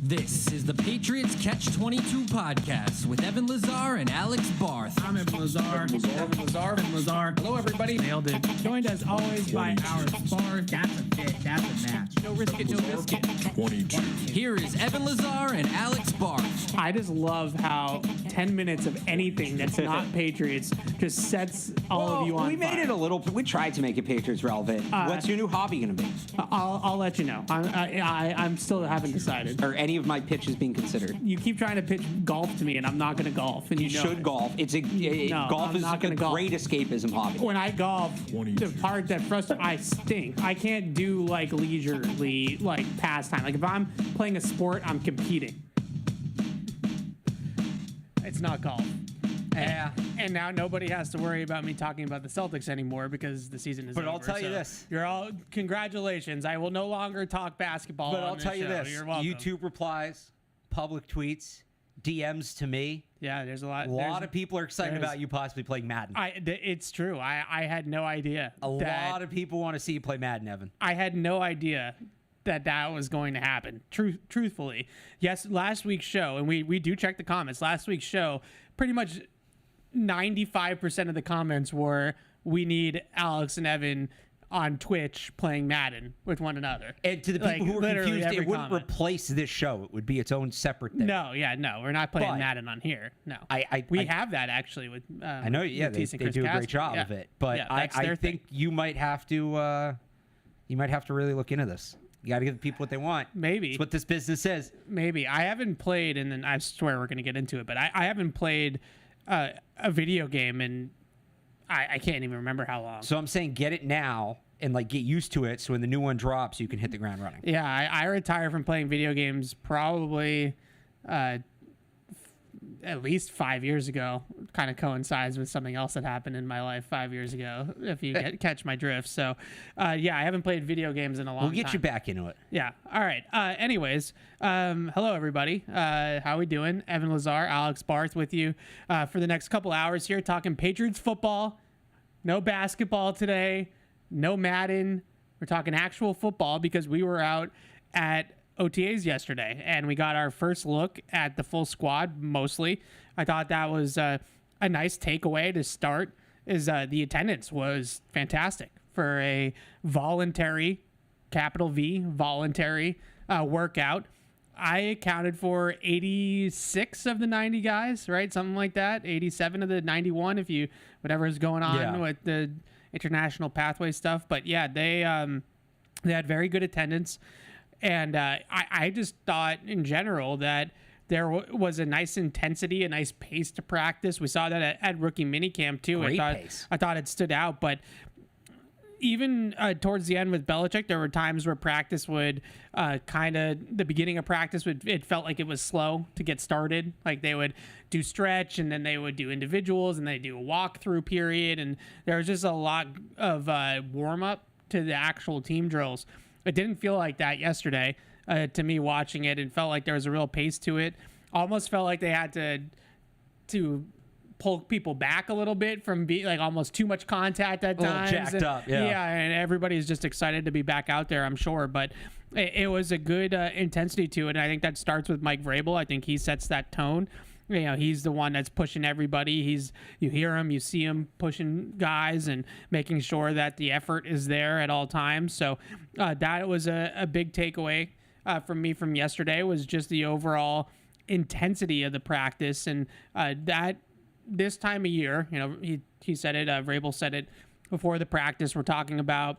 This is the Patriots Catch-22 podcast with Evan Lazar and Alex Barth. I'm Evan Lazar. Evan Lazar. Hello, everybody. Nailed it. Joined as always by our Barth. That's a fit. That's a match. No risk it, no biscuit. 22. Here is Evan Lazar and Alex Barth. I just love how 10 minutes of anything that's not Patriots just sets all of you on we made fire. it a little. We tried to make it Patriots relevant. What's your new hobby going to be? I'll let you know. I'm still haven't decided. Are any of my pitches being considered? You keep trying to pitch golf to me, and I'm not going to golf. And You know should it. golf. Golf I'm is not a gonna golf. great escapism hobby. When I golf, 22. the part that frustrates, I stink. I can't do like leisurely pastime. Like if I'm playing a sport, I'm competing. It's not golf. Yeah. And now nobody has to worry about me talking about the Celtics anymore because the season is over. But I'll tell you So this. You're all congratulations. I will no longer talk basketball. But on I'll this tell you show. this. You're welcome. YouTube replies, public tweets, DMs to me. Yeah, there's a lot. A lot of people are excited there's- about you possibly playing Madden. It's true. I had no idea. A lot of people want to see you play Madden, Evan. I had no idea that was going to happen. Truthfully, yes. Last week's show, and we do check the comments. Last week's show, pretty much 95% of the comments were, "We need Alex and Evan on Twitch playing Madden with one another." And to the people who are literally confused, every it wouldn't comment. replace this show. It would be its own separate thing. No, we're not playing But Madden on here. No, I have that actually with. I know, yeah, with they Tease and do Chris a great Casper. job Yeah. of it. But Yeah, I that's their think thing. you might have to really look into this. You got to give people what they want. Maybe. It's what this business is. Maybe I haven't played, and then I swear we're going to get into it, but I haven't played a video game, and I can't even remember how long. So I'm saying get it now and get used to it so when the new one drops, you can hit the ground running. Yeah, I retired from playing video games probably at least 5 years ago. Kind of coincides with something else that happened in my life 5 years ago, if you catch my drift. So, yeah, I haven't played video games in a long time. We'll get you back into it. Yeah. All right. Anyways, hello, everybody. How we doing? Evan Lazar, Alex Barth with you for the next couple hours here talking Patriots football. No basketball today. No Madden. We're talking actual football because we were out at OTAs yesterday, and we got our first look at the full squad, mostly. I thought that was a nice takeaway to start, is the attendance was fantastic for a voluntary, capital V, voluntary workout. I accounted for 86 of the 90 guys, right? Something like that. 87 of the 91, if you, whatever is going on with the international pathway stuff. But yeah, they had very good attendance. And I just thought in general that there was a nice intensity, a nice pace to practice. We saw that at rookie minicamp too. Great pace. I thought it stood out, but even towards the end with Belichick, there were times where practice would the beginning of practice it felt like it was slow to get started. Like they would do stretch and then they would do individuals and they do a walkthrough period. And there was just a lot of warm up to the actual team drills. It didn't feel like that yesterday to me watching it. It felt like there was a real pace to it. Almost felt like they had to pull people back a little bit from being almost too much contact at times. Jacked up, yeah. And everybody's just excited to be back out there, I'm sure. But it was a good intensity to it, and I think that starts with Mike Vrabel. I think he sets that tone. You know, he's the one that's pushing everybody. You hear him, you see him pushing guys and making sure that the effort is there at all times. So that was a big takeaway from me from yesterday, was just the overall intensity of the practice. And that this time of year, he said it, Vrabel said it before the practice, we're talking about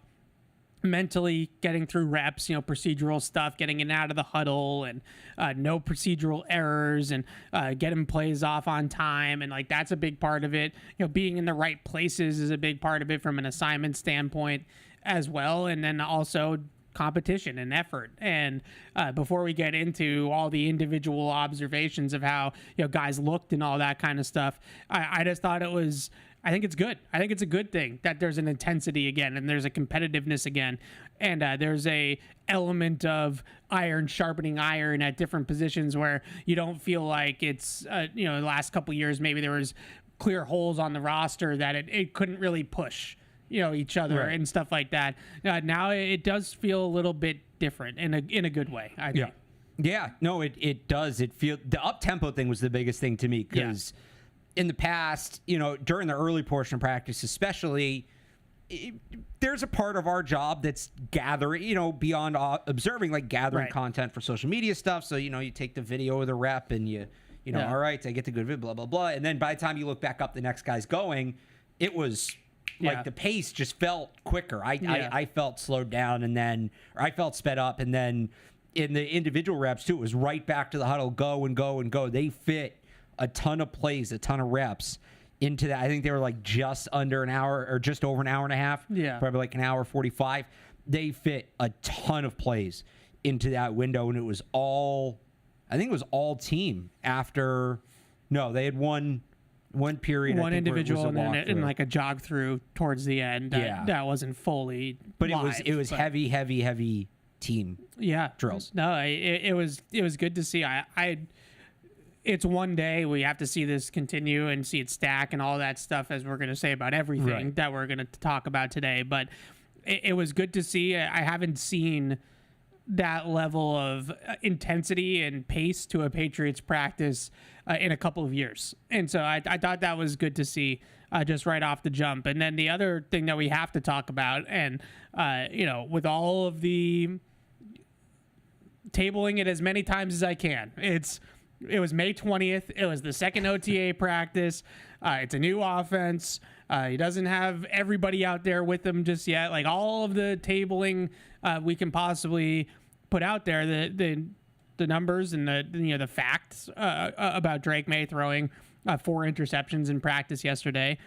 mentally getting through reps, procedural stuff, getting in and out of the huddle, and no procedural errors, and getting plays off on time. And that's a big part of it. Being in the right places is a big part of it from an assignment standpoint as well. And then also competition and effort. And before we get into all the individual observations of how guys looked and all that kind of stuff, I just thought I think it's good. I think it's a good thing that there's an intensity again and there's a competitiveness again, and there's a element of iron sharpening iron at different positions where you don't feel like it's the last couple of years maybe there was clear holes on the roster that it couldn't really push each other and stuff like that. Now it does feel a little bit different in a good way, I think. Yeah, no, it does. It feel the up tempo thing was the biggest thing to me because in the past, during the early portion of practice, especially, there's a part of our job that's gathering, beyond observing, like gathering content for social media stuff. So you take the video of the rep and you all right, I get the good video, blah blah blah, and then by the time you look back up, the next guy's going, it was. Like the pace just felt quicker. I felt slowed down or I felt sped up. And then in the individual reps too, it was right back to the huddle, go and go and go. They fit a ton of plays, a ton of reps into that. I think they were like just under an hour or just over an hour and a half. Yeah. Probably like an hour 45. They fit a ton of plays into that window. And I think it was all team after, no, they had one period, one individual, and then like a jog through towards the end. That wasn't fully, but live, it was heavy team. Drills. No, it was good to see. It's one day. We have to see this continue and see it stack and all that stuff, as we're going to say about everything that we're going to talk about today. But it was good to see. I haven't seen that level of intensity and pace to a Patriots practice in a couple of years. And so I thought that was good to see just right off the jump. And then the other thing that we have to talk about, and, with all of the tabling it as many times as I can, it was May 20th. It was the second OTA practice. It's a new offense. He doesn't have everybody out there with him just yet. Like all of the tabling we can possibly put out there, the numbers and the facts about Drake May throwing 4 interceptions in practice yesterday.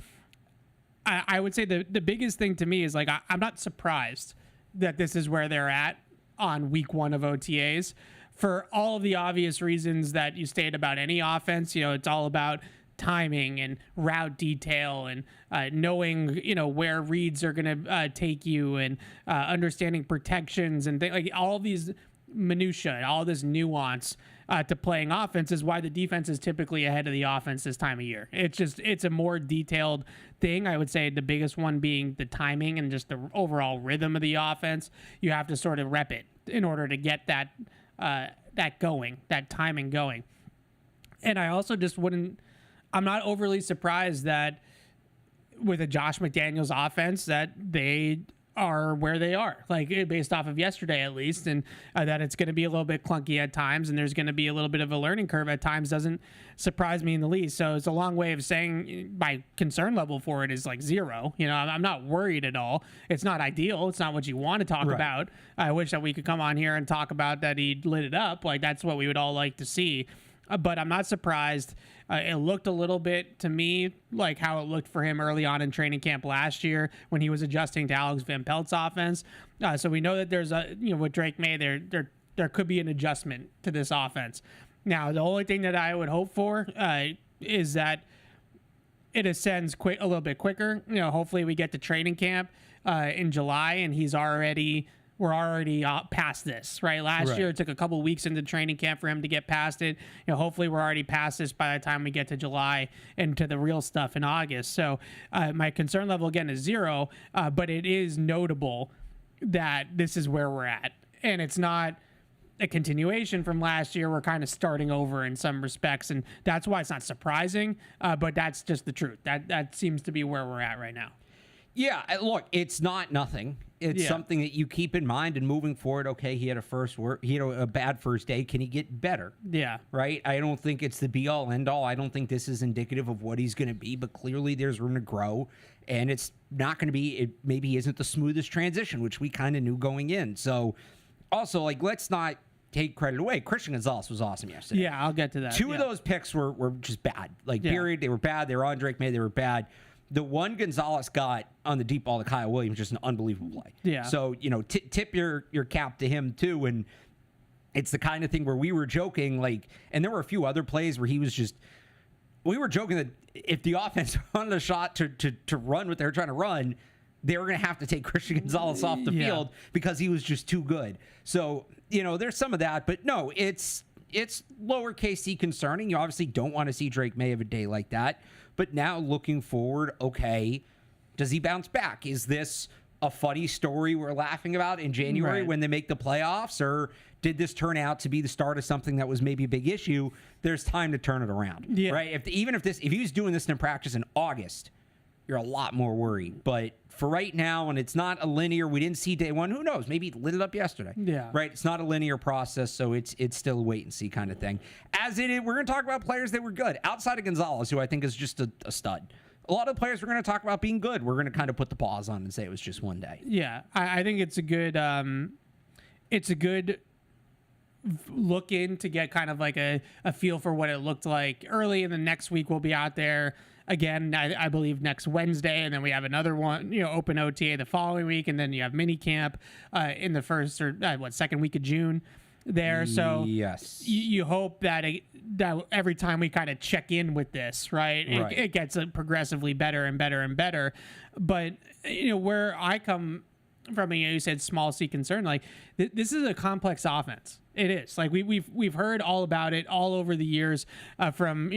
I would say the biggest thing to me is like I'm not surprised that this is where they're at on week 1 of OTAs for all of the obvious reasons that you stated about any offense. It's all about timing and route detail and knowing where reads are going to take you and understanding protections and like all of these minutia, all this nuance to playing offense is why the defense is typically ahead of the offense this time of year. It's a more detailed thing. I would say the biggest one being the timing and just the overall rhythm of the offense. You have to sort of rep it in order to get that timing going. And I also just I'm not overly surprised that with a Josh McDaniels offense that they are where they are, like based off of yesterday at least, and that it's going to be a little bit clunky at times and there's going to be a little bit of a learning curve at times doesn't surprise me in the least. So it's a long way of saying my concern level for it is like 0. I'm not worried at all. It's not ideal. It's not what you want to talk about. I wish that we could come on here and talk about that he lit it up. Like that's what we would all like to see. But I'm not surprised. It looked a little bit to me like how it looked for him early on in training camp last year when he was adjusting to Alex Van Pelt's offense. So we know that there's with Drake May, there could be an adjustment to this offense. Now, the only thing that I would hope for is that it ascends a little bit quicker. Hopefully we get to training camp in July and we're already past this, right? Last year, it took a couple of weeks into training camp for him to get past it. Hopefully we're already past this by the time we get to July and to the real stuff in August. So my concern level, again, is 0, but it is notable that this is where we're at. And it's not a continuation from last year. We're kind of starting over in some respects, and that's why it's not surprising, but that's just the truth. That seems to be where we're at right now. Yeah, look, it's not nothing. It's something that you keep in mind and moving forward. Okay, he had a bad first day. Can he get better? Yeah. Right? I don't think it's the be-all, end-all. I don't think this is indicative of what he's going to be, but clearly there's room to grow, and it's not going to be, it maybe isn't the smoothest transition, which we kind of knew going in. So, also, like, let's not take credit away. Christian Gonzalez was awesome yesterday. Yeah, I'll get to that. Two of those picks were just bad. Like, period. They were bad. They were on Drake May. They were bad. The one Gonzalez got on the deep ball to Kyle Williams, just an unbelievable play. Yeah. So, tip your cap to him, too. And it's the kind of thing where we were joking, like, and there were a few other plays where we were joking that if the offense wanted a shot to run what they were trying to run, they were going to have to take Christian Gonzalez off the field because he was just too good. So, there's some of that. But, no, it's lowercase c concerning. You obviously don't want to see Drake May have a day like that. But now looking forward, okay, does he bounce back? Is this a funny story we're laughing about in January Right. when they make the playoffs, or did this turn out to be the start of something that was maybe a big issue? There's time to turn it around, right? If he was doing this in practice in August, you're a lot more worried. But for right now, and it's not a linear, we didn't see day one. Who knows? Maybe he lit it up yesterday. Yeah. Right. It's not a linear process, so it's still a wait and see kind of thing. As it is, we're going to talk about players that were good outside of Gonzalez, who I think is just a stud. A lot of the players we're going to talk about being good, we're going to kind of put the pause on and say it was just one day. Yeah, I think it's a good look in to get kind of like a feel for what it looked like early. And the next week we'll be out there again, I believe next Wednesday, and then we have another one, open OTA the following week, and then you have mini camp in the first or second week of June there. So yes, you hope that that every time we kind of check in with this, right, it gets progressively better and better and better. But where I come from, you said small C concern, like this is a complex offense. It is. Like we've heard all about it all over the years from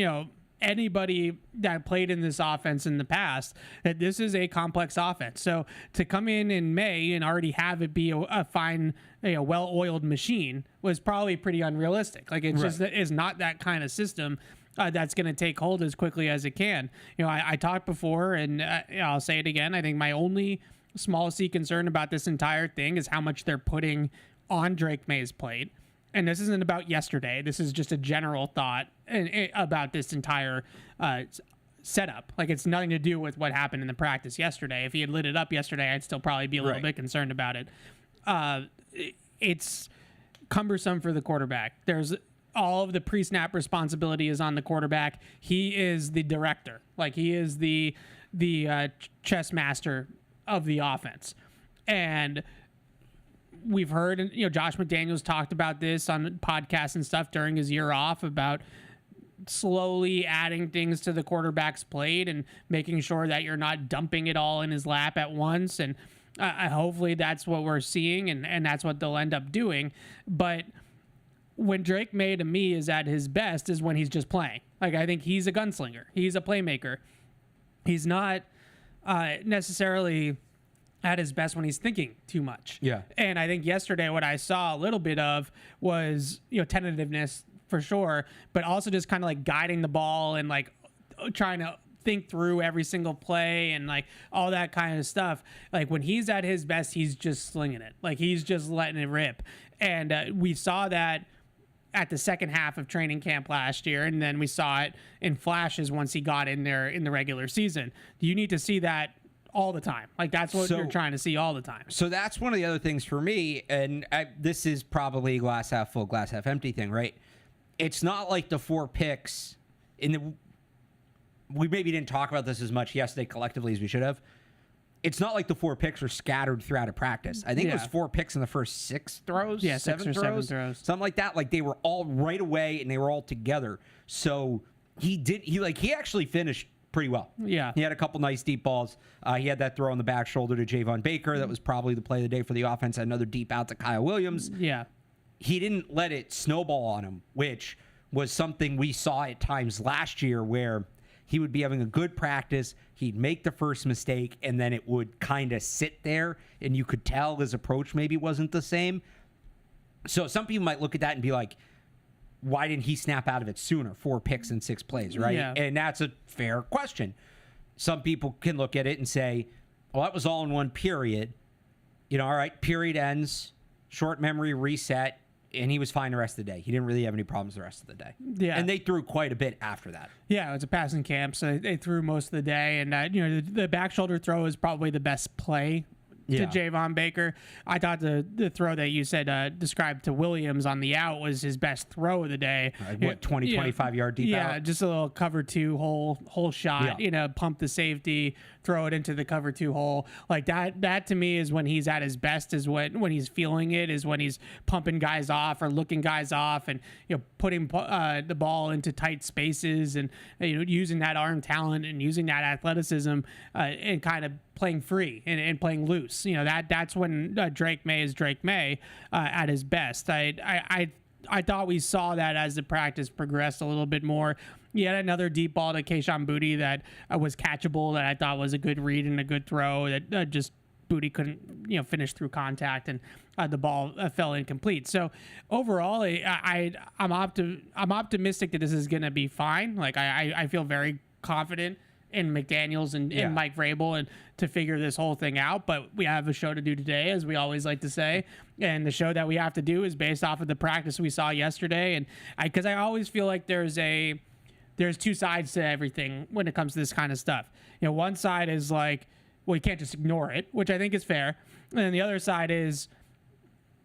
anybody that played in this offense in the past, that this is a complex offense. So to come in May and already have it be a fine, well-oiled machine was probably pretty unrealistic. Like it's just is not that kind of system that's going to take hold as quickly as it can. I talked before, and I'll say it again. I think my only small C concern about this entire thing is how much they're putting on Drake May's plate. And this isn't about yesterday. This is just a general thought about this entire setup. Like it's nothing to do with what happened in the practice yesterday. If he had lit it up yesterday, I'd still probably be a little bit concerned about it. It's cumbersome for the quarterback. There's all of the pre-snap responsibility is on the quarterback. He is the director. Like he is the chess master of the offense. And we've heard, Josh McDaniels talked about this on podcasts and stuff during his year off about slowly adding things to the quarterback's plate and making sure that you're not dumping it all in his lap at once. And hopefully that's what we're seeing, and that's what they'll end up doing. But when Drake May, to me, is at his best is when he's just playing. Like, I think he's a gunslinger. He's a playmaker. He's not necessarily at his best when he's thinking too much. Yeah. And I think yesterday what I saw a little bit of was, tentativeness for sure, but also just kind of like guiding the ball and like trying to think through every single play and like all that kind of stuff. Like when he's at his best, he's just slinging it. Like he's just letting it rip. And we saw that at the second half of training camp last year, and then we saw it in flashes once he got in there in the regular season. You need to see that all the time. Like that's what you're trying to see all the time. So that's one of the other things for me, and this is probably glass half full, glass half empty thing, right? It's not like the 4 picks we maybe didn't talk about this as much yesterday collectively as we should have. It's not like the 4 picks were scattered throughout a practice. I think it was 4 picks in the first 6 throws. Yeah, 7 6 or 7 throws. Something like that. Like they were all right away and they were all together. So he actually finished pretty well. Yeah. He had a couple nice deep balls. He had that throw on the back shoulder to Javon Baker. That was probably the play of the day for the offense. Another deep out to Kyle Williams. Yeah. He didn't let it snowball on him, which was something we saw at times last year where he would be having a good practice, he'd make the first mistake, and then it would kind of sit there, and you could tell his approach maybe wasn't the same. So some people might look at that and be like, why didn't he snap out of it sooner? 4 picks in 6 plays, right? Yeah. And that's a fair question. Some people can look at it and say, well, that was all in one period. All right, period ends, short memory reset, and he was fine the rest of the day. He didn't really have any problems the rest of the day. Yeah. And they threw quite a bit after that. Yeah, it was a passing camp, so they threw most of the day. And, the back shoulder throw is probably the best play to Javon Baker. I thought the throw that you said described to Williams on the out was his best throw of the day. 25 yard deep out? Yeah, just a little cover 2 hole shot, pump the safety, throw it into the cover 2 hole. Like that to me is when he's at his best, is when he's feeling it, is when he's pumping guys off or looking guys off and, putting the ball into tight spaces and, using that arm talent and using that athleticism and kind of playing free and playing loose. That's when Drake May is Drake May at his best. I thought we saw that as the practice progressed a little bit more. He had another deep ball to Kayshon Boutte that was catchable, that I thought was a good read and a good throw that just Booty couldn't, finish through contact, and the ball fell incomplete. So overall, I'm optimistic that this is going to be fine. Like I feel very confident in McDaniels and Mike Vrabel and to figure this whole thing out. But we have a show to do today, as we always like to say. And the show that we have to do is based off of the practice we saw yesterday. And because I always feel like there's two sides to everything when it comes to this kind of stuff. One side is like, well, you can't just ignore it, which I think is fair. And then the other side is,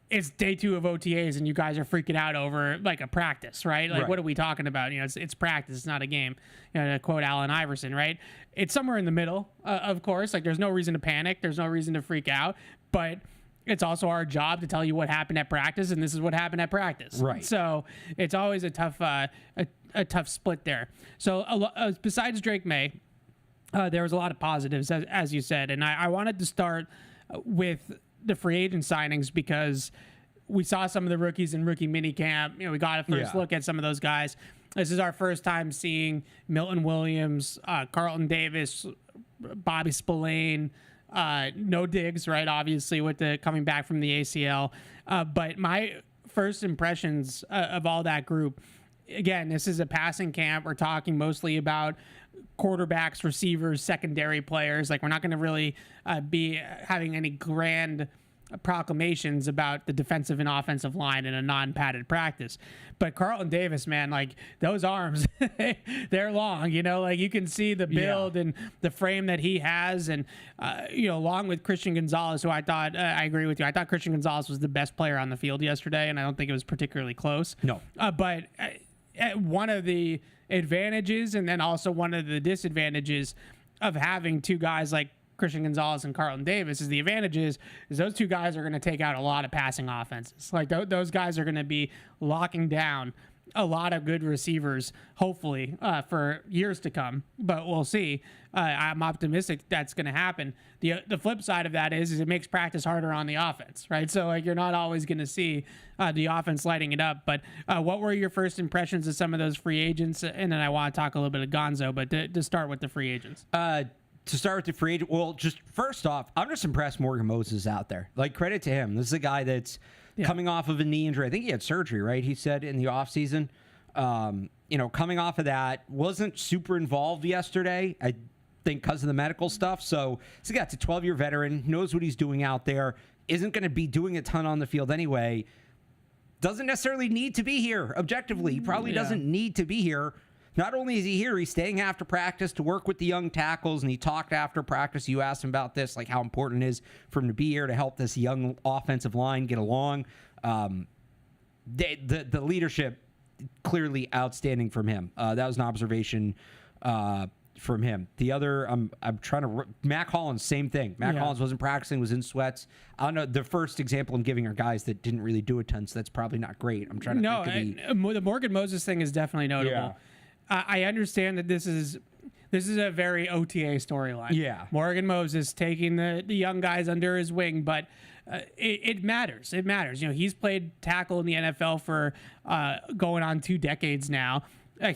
it's day 2 of OTAs and you guys are freaking out over like a practice, right? Like, what are we talking about? It's practice, it's not a game. To quote Allen Iverson, right? It's somewhere in the middle, of course. Like, there's no reason to panic. There's no reason to freak out. But it's also our job to tell you what happened at practice, and this is what happened at practice. Right. So it's always a tough split there. So besides Drake May, there was a lot of positives, as you said. And I wanted to start with the free agent signings because we saw some of the rookies in rookie minicamp. We got a first look at some of those guys. This is our first time seeing Milton Williams, Carlton Davis, Bobby Spillane, no Diggs, right? Obviously, with the coming back from the ACL. But my first impressions of all that group, again, this is a passing camp. We're talking mostly about quarterbacks, receivers, secondary players. Like, we're not going to really be having any grand proclamations about the defensive and offensive line in a non-padded practice. But Carlton Davis, man, like, those arms, they're long, like, you can see the build and the frame that he has. And, along with Christian Gonzalez, who I thought, I agree with you. I thought Christian Gonzalez was the best player on the field yesterday, and I don't think it was particularly close. No. But one of the advantages and then also one of the disadvantages of having two guys like Christian Gonzalez and Carlton Davis is the advantages is those two guys are going to take out a lot of passing offenses. Like those guys are going to be locking down a lot of good receivers, hopefully, for years to come. But we'll see. I'm optimistic that's going to happen. The flip side of that is it makes practice harder on the offense, right? So like you're not always going to see the offense lighting it up. But what were your first impressions of some of those free agents? And then I want to talk a little bit of Gonzo, but to start with the free agents. To start with the free agent, well, just first off, I'm just impressed Morgan Moses is out there. Like, credit to him. This is a guy that's coming off of a knee injury. I think he had surgery, right? He said in the offseason. Coming off of that, wasn't super involved yesterday, I think, because of the medical stuff. So he's got a 12-year veteran, knows what he's doing out there, isn't going to be doing a ton on the field anyway. Doesn't necessarily need to be here, objectively. He probably doesn't need to be here. Not only is he here, he's staying after practice to work with the young tackles, and he talked after practice. You asked him about this, like how important it is for him to be here to help this young offensive line get along. The leadership, clearly outstanding from him. That was an observation from him. The other, I'm trying to, Mac Hollins, same thing. Mac Hollins wasn't practicing, was in sweats. I don't know. The first example I'm giving are guys that didn't really do a ton, so that's probably not great. I'm trying to think of the Morgan Moses thing is definitely notable. Yeah. I understand that this is a very OTA storyline. Yeah. Morgan Moses taking the young guys under his wing, but it matters. It matters. He's played tackle in the NFL for going on 2 decades now.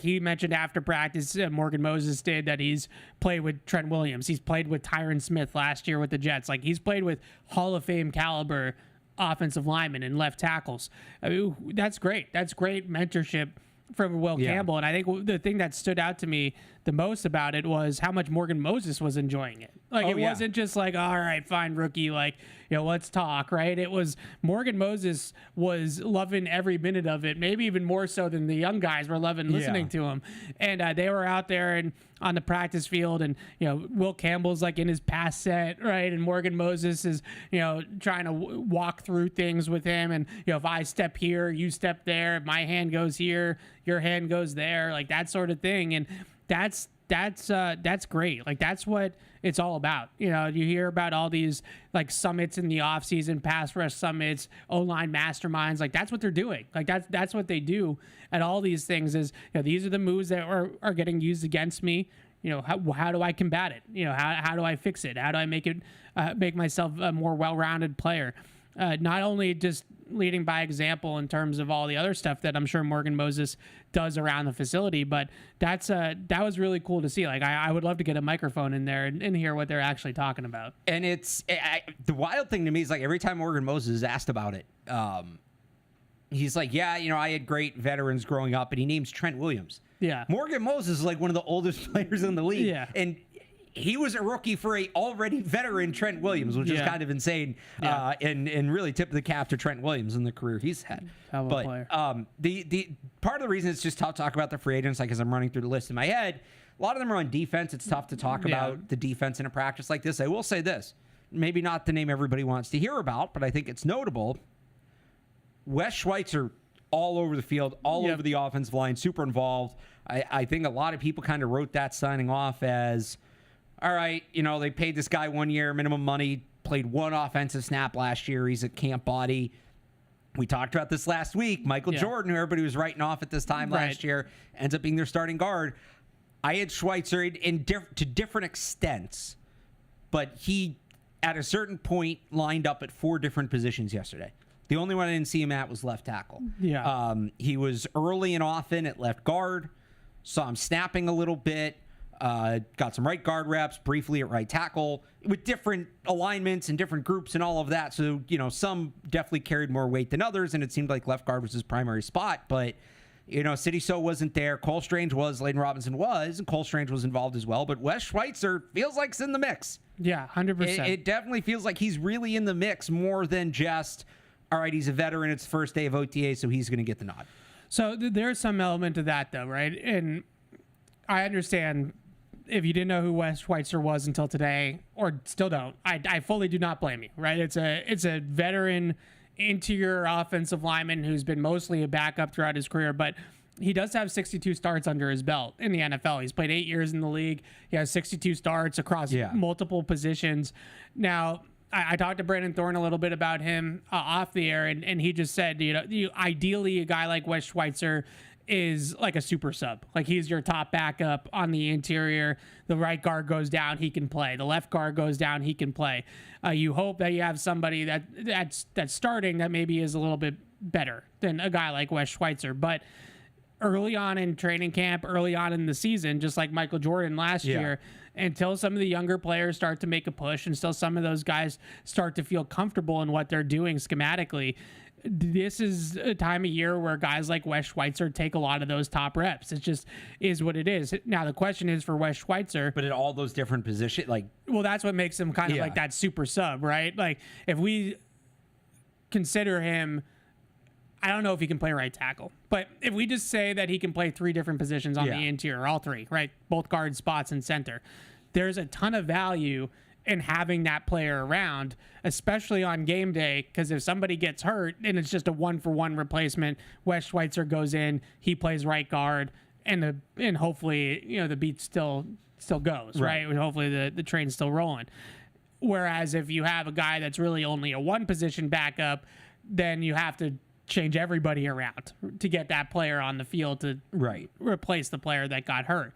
He mentioned after practice, Morgan Moses did, that he's played with Trent Williams. He's played with Tyron Smith last year with the Jets. Like, he's played with Hall of Fame caliber offensive linemen and left tackles. I mean, that's great. That's great mentorship from Will Campbell. And I think the thing that stood out to me the most about it was how much Morgan Moses was enjoying it. Like, it wasn't just like, all right, fine, rookie, like, let's talk, right? It was Morgan Moses was loving every minute of it, maybe even more so than the young guys were loving listening to him. And they were out there and on the practice field, and Will Campbell's like in his pass set, right? And Morgan Moses is trying to walk through things with him, and if I step here, you step there. If my hand goes here, your hand goes there, like that sort of thing. And that's great. Like, that's what it's all about. You hear about all these like summits in the offseason, pass rush summits, O-line masterminds. Like, that's what they're doing. Like, that's what they do at all these things is, these are the moves that are getting used against me. How do I combat it? How do I fix it? How do I make myself a more well-rounded player? Not only just leading by example in terms of all the other stuff that I'm sure Morgan Moses does around the facility, but that was really cool to see. Like I would love to get a microphone in there and hear what they're actually talking about. And the wild thing to me is like every time Morgan Moses is asked about it, he's like, yeah, I had great veterans growing up, and he names Trent Williams. Yeah. Morgan Moses is like one of the oldest players in the league. Yeah. And he was a rookie for a already veteran Trent Williams, which is kind of insane. Yeah. And really tip the cap to Trent Williams and the career he's had. Hell of a player. The part of the reason it's just tough to talk about the free agents, like as I'm running through the list in my head, a lot of them are on defense. It's tough to talk about the defense in a practice like this. I will say this, maybe not the name everybody wants to hear about, but I think it's notable. Wes Schweitzer all over the field, all over the offensive line, super involved. I think a lot of people kind of wrote that signing off as, all right, they paid this guy 1 year minimum money, played one offensive snap last year. He's a camp body. We talked about this last week. Michael Jordan, who everybody was writing off at this time last year, ends up being their starting guard. I had Schweitzer to different extents, but he, at a certain point, lined up at 4 different positions yesterday. The only one I didn't see him at was left tackle. Yeah. He was early and often at left guard. Saw him snapping a little bit. Got some right guard reps, briefly at right tackle, with different alignments and different groups and all of that. So, some definitely carried more weight than others, and it seemed like left guard was his primary spot. But, City So wasn't there. Cole Strange was. Layden Robinson was. And Cole Strange was involved as well. But Wes Schweitzer feels like he's in the mix. Yeah, 100%. It definitely feels like he's really in the mix more than just, all right, he's a veteran. It's the first day of OTA, so he's going to get the nod. So there's some element to that, though, right? And I understand if you didn't know who Wes Schweitzer was until today, or still don't, I fully do not blame you, right? It's a veteran interior offensive lineman who's been mostly a backup throughout his career, but he does have 62 starts under his belt in the NFL. He's played 8 years in the league. He has 62 starts across multiple positions. Now, I talked to Brandon Thorne a little bit about him off the air, and he just said, ideally a guy like Wes Schweitzer is like a super sub. Like he's your top backup on the interior. The right guard goes down, he can play. The left guard goes down, he can play. You hope that you have somebody that's starting that maybe is a little bit better than a guy like Wes Schweitzer. But early on in training camp, early on in the season, just like Michael Jordan last year, until some of the younger players start to make a push, until some of those guys start to feel comfortable in what they're doing schematically, this is a time of year where guys like Wes Schweitzer take a lot of those top reps. It just is what it is. Now, the question is for Wes Schweitzer. But at all those different positions, well, that's what makes him kind of like that super sub, right? Like, if we consider him, I don't know if he can play right tackle, but if we just say that he can play 3 different positions on the interior, all 3, right? Both guard spots and center, there's a ton of value in having that player around, especially on game day, because if somebody gets hurt and it's just a 1-for-1 replacement, Wes Schweitzer goes in, he plays right guard, and hopefully the beat still goes, right? Hopefully the train's still rolling. Whereas if you have a guy that's really only a 1 position backup, then you have to change everybody around to get that player on the field to replace the player that got hurt.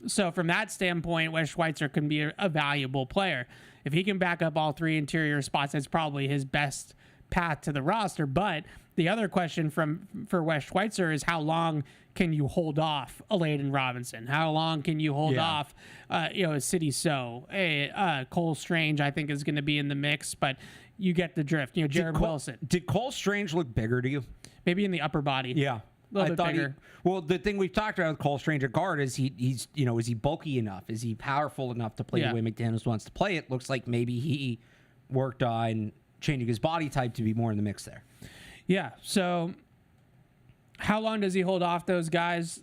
So from that standpoint, Wes Schweitzer can be a valuable player. If he can back up all 3 interior spots, that's probably his best path to the roster. But the other question for Wes Schweitzer is, how long can you hold off a Layden Robinson? How long can you hold off a City So? Cole Strange, I think, is going to be in the mix, but you get the drift. Jared Wilson. Did Cole Strange look bigger to you? Maybe in the upper body. Yeah. I thought bigger. Well, the thing we've talked about with Cole Strange at guard is he's is he bulky enough? Is he powerful enough to play the way McDaniels wants to play it? Looks like maybe he worked on changing his body type to be more in the mix there. Yeah. So how long does he hold off those guys,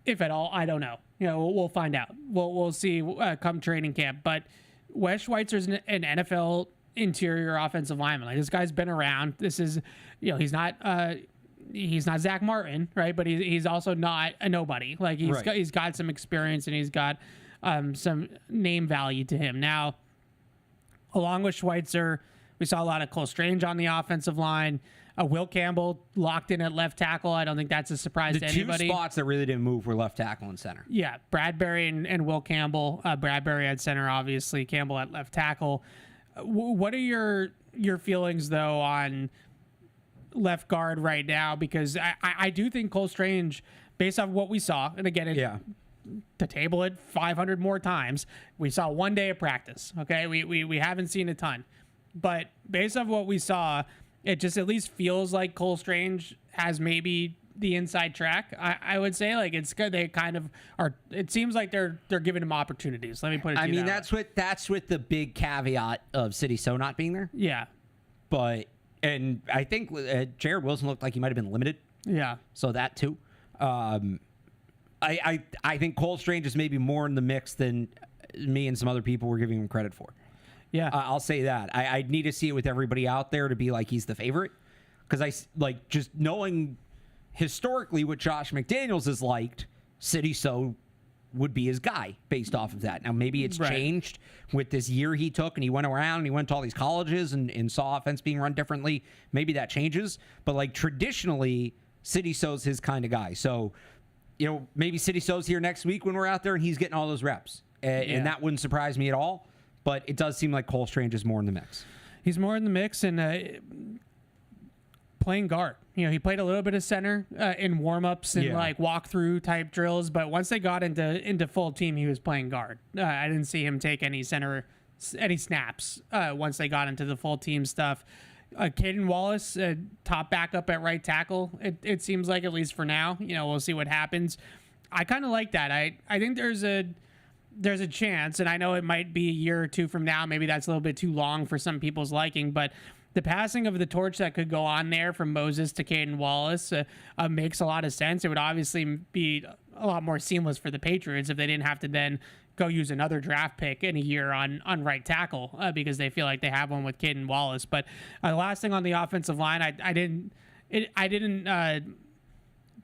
if at all? I don't know. We'll find out. We'll see come training camp. But Wes Schweitzer's an NFL interior offensive lineman. Like, this guy's been around. This is, he's not Zach Martin, right? But he's also not a nobody. Like, he's got some experience, and he's got some name value to him. Now, along with Schweitzer, we saw a lot of Cole Strange on the offensive line. Will Campbell locked in at left tackle. I don't think that's a surprise to anybody. The 2 spots that really didn't move were left tackle and center. Yeah, Bradbury and Will Campbell. Bradbury at center, obviously. Campbell at left tackle. What are your feelings though on left guard right now? Because I do think Cole Strange, based off what we saw, and again, to table it 500 more times, we saw 1 day of practice. Okay, we haven't seen a ton, but based off what we saw, it just at least feels like Cole Strange has maybe the inside track. I would say, like, it's good. They kind of are. It seems like they're giving him opportunities. Let me put it. That's with the big caveat of City So not being there. Yeah, but and I think Jared Wilson looked like he might have been limited. Yeah, so that too. I think Cole Strange is maybe more in the mix than me and some other people were giving him credit for. Yeah, I'll say that. I need to see it with everybody out there to be like he's the favorite, because just knowing historically what Josh McDaniels has liked, City So would be his guy based off of that. Now maybe it's changed with this year he took and he went around and he went to all these colleges and saw offense being run differently. Maybe that changes, but like traditionally, City So's his kind of guy. So, maybe City So's here next week when we're out there and he's getting all those reps, and that wouldn't surprise me at all. But it does seem like Cole Strange is more in the mix. He's more in the mix and playing guard. He played a little bit of center in warm-ups and like walk-through type drills, but once they got into full team, he was playing guard. I didn't see him take any snaps once they got into the full team stuff. Caden Wallace, top backup at right tackle. It seems like, at least for now. We'll see what happens. I kind of like that. I think there's a chance, and I know it might be a year or two from now. Maybe that's a little bit too long for some people's liking, but the passing of the torch that could go on there from Moses to Caden Wallace makes a lot of sense. It would obviously be a lot more seamless for the Patriots if they didn't have to then go use another draft pick in a year on right tackle because they feel like they have one with Caden Wallace. But last thing on the offensive line, I didn't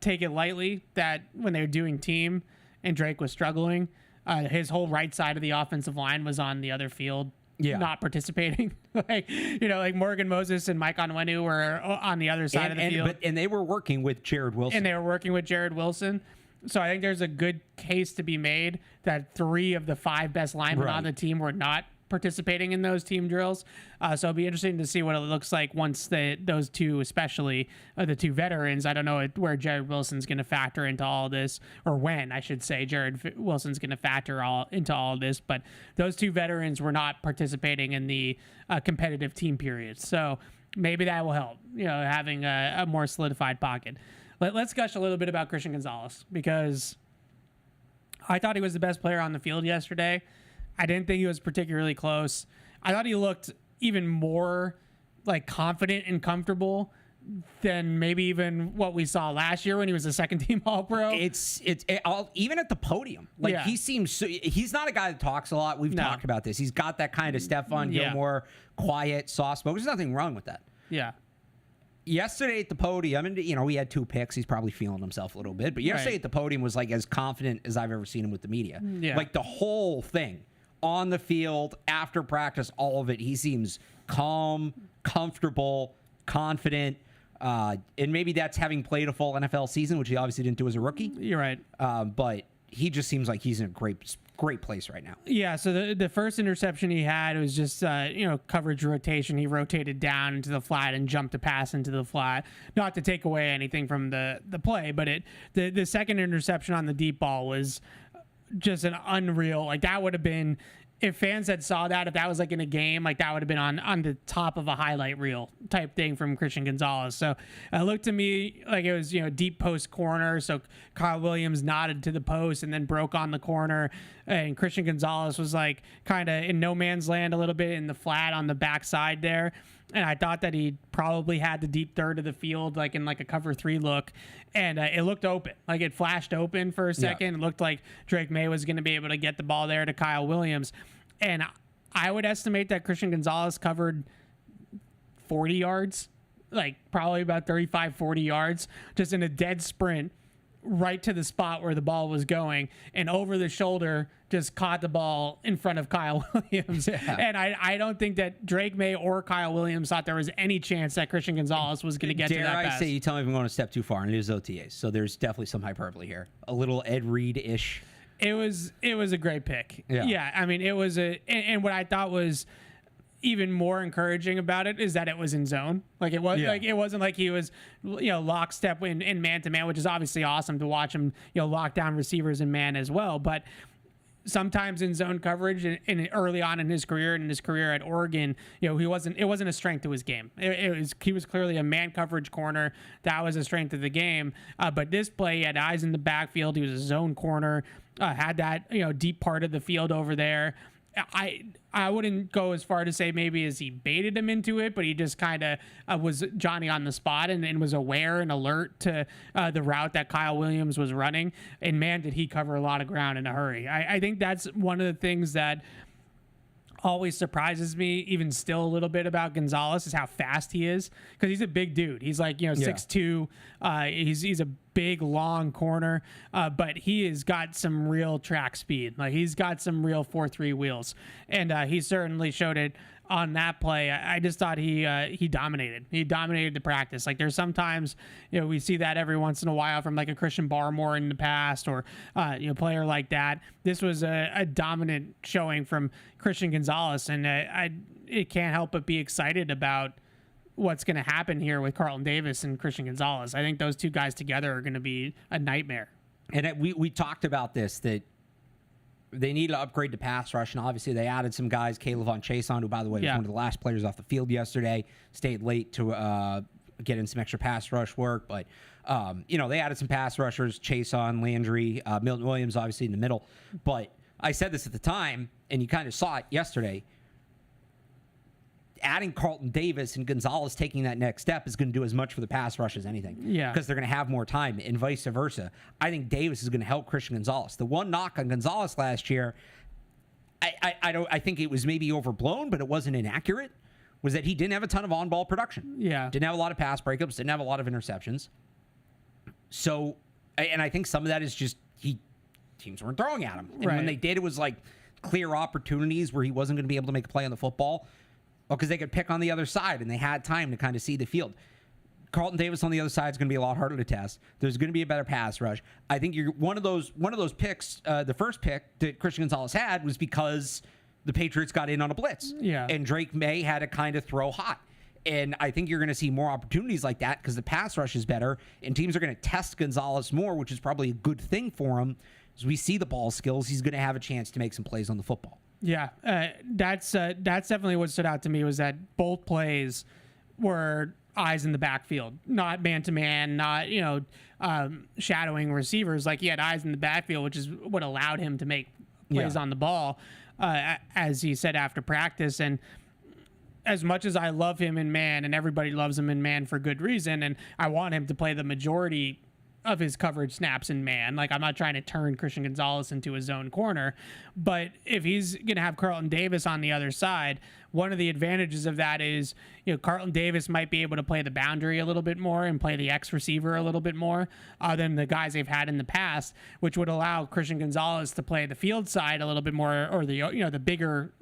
take it lightly that when they were doing team and Drake was struggling, his whole right side of the offensive line was on the other field. Not participating. like Morgan Moses and Mike Onwenu were on the other side of the field. And they were working with Jared Wilson. So I think there's a good case to be made that 3 of the 5 best linemen on the team were not participating in those team drills. So it'll be interesting to see what it looks like once those two, especially the 2 veterans. I don't know where Jared Wilson's going to factor into all this, or when, I should say, Jared Wilson's going to factor into all of this. But those 2 veterans were not participating in the competitive team period. So maybe that will help, having a more solidified pocket. Let's gush a little bit about Christian Gonzalez, because I thought he was the best player on the field yesterday. I didn't think he was particularly close. I thought he looked even more like confident and comfortable than maybe even what we saw last year when he was a second-team All-Pro. Even at the podium, he seems he's not a guy that talks a lot. We've talked about this. He's got that kind of Stephon Gilmore, quiet, soft-spoken. There's nothing wrong with that. Yeah. Yesterday at the podium, and he had 2 picks. He's probably feeling himself a little bit. But yesterday at the podium was like as confident as I've ever seen him with the media. Yeah. Like the whole thing. On the field, after practice, all of it, he seems calm, comfortable, confident, and maybe that's having played a full NFL season, which he obviously didn't do as a rookie. You're right. But he just seems like he's in a great place right now. Yeah, so the first interception he had was just, coverage rotation. He rotated down into the flat and jumped a pass into the flat. Not to take away anything from the play, but the second interception on the deep ball was just an unreal, that would have been, if fans had saw that, if that was in a game, that would have been on the top of a highlight reel type thing from Christian Gonzalez. So it looked to me like it was, deep post corner. So Kyle Williams nodded to the post and then broke on the corner. And Christian Gonzalez was kind of in no man's land a little bit in the flat on the backside there. And I thought that he probably had the deep third of the field, in a cover 3 look. And it looked open. It flashed open for a second. Yeah. It looked like Drake May was going to be able to get the ball there to Kyle Williams. And I would estimate that Christian Gonzalez covered 40 yards, probably about 35, 40 yards, just in a dead sprint right to the spot where the ball was going, and over the shoulder just caught the ball in front of Kyle Williams. Yeah. And I don't think that Drake May or Kyle Williams thought there was any chance that Christian Gonzalez was going to get to that pass. Dare I say, you tell me if I'm going a step too far, and it is OTAs, so there's definitely some hyperbole here. A little Ed Reed-ish. It was a great pick. Yeah. I mean, it was and what I thought was, even more encouraging about it is that it was in zone. Like it was, like it wasn't like he was, lockstep in man to man, which is obviously awesome to watch him, lock down receivers in man as well. But sometimes in zone coverage, and early on in his career at Oregon, it wasn't a strength to his game. He was clearly a man coverage corner. That was a strength of the game. But this play, he had eyes in the backfield. He was a zone corner. Had that deep part of the field over there. I wouldn't go as far to say maybe as he baited him into it, but he just kind of was Johnny on the spot and was aware and alert to the route that Kyle Williams was running. And man, did he cover a lot of ground in a hurry. I think that's one of the things that always surprises me, even still a little bit, about Gonzalez, is how fast he is, because he's a big dude. He's like 6'2". He's a big long corner, but he has got some real track speed. Like he's got some real 4.3 wheels, and he certainly showed it on that play. I just thought he dominated. He dominated the practice. Like there's sometimes we see that every once in a while from like a Christian Barmore in the past, or player like that. This was a dominant showing from Christian Gonzalez, and it can't help but be excited about what's going to happen here with Carlton Davis and Christian Gonzalez. I think those two guys together are going to be a nightmare. And we talked about this, that they need to upgrade the pass rush, and obviously they added some guys. Kayvon Chason, who, by the way, was one of the last players off the field yesterday, stayed late to get in some extra pass rush work. But, they added some pass rushers, Chason, Landry, Milton Williams, obviously in the middle. But I said this at the time, and you kind of saw it yesterday. Adding Carlton Davis and Gonzalez taking that next step is going to do as much for the pass rush as anything. Yeah. Because they're going to have more time, and vice versa. I think Davis is going to help Christian Gonzalez. The one knock on Gonzalez last year, I think it was maybe overblown, but it wasn't inaccurate, was that he didn't have a ton of on-ball production. Yeah. Didn't have a lot of pass breakups, didn't have a lot of interceptions. So, and I think some of that is just teams weren't throwing at him. And when they did, it was like clear opportunities where he wasn't going to be able to make a play on the football. Well, because they could pick on the other side, and they had time to kind of see the field. Carlton Davis on the other side is going to be a lot harder to test. There's going to be a better pass rush. I think you're one of those picks. The first pick that Christian Gonzalez had was because the Patriots got in on a blitz, and Drake May had to kind of throw hot. And I think you're going to see more opportunities like that because the pass rush is better, and teams are going to test Gonzalez more, which is probably a good thing for him. As we see the ball skills, he's going to have a chance to make some plays on the football. Yeah, that's definitely what stood out to me, was that both plays were eyes in the backfield, not man-to-man, not, shadowing receivers. Like he had eyes in the backfield, which is what allowed him to make plays on the ball, as he said after practice. And as much as I love him in man, and everybody loves him in man for good reason, and I want him to play the majority of his coverage snaps in man. Like I'm not trying to turn Christian Gonzalez into a zone corner, but if he's going to have Carlton Davis on the other side, one of the advantages of that is, Carlton Davis might be able to play the boundary a little bit more and play the X receiver a little bit more than the guys they've had in the past, which would allow Christian Gonzalez to play the field side a little bit more, or the bigger,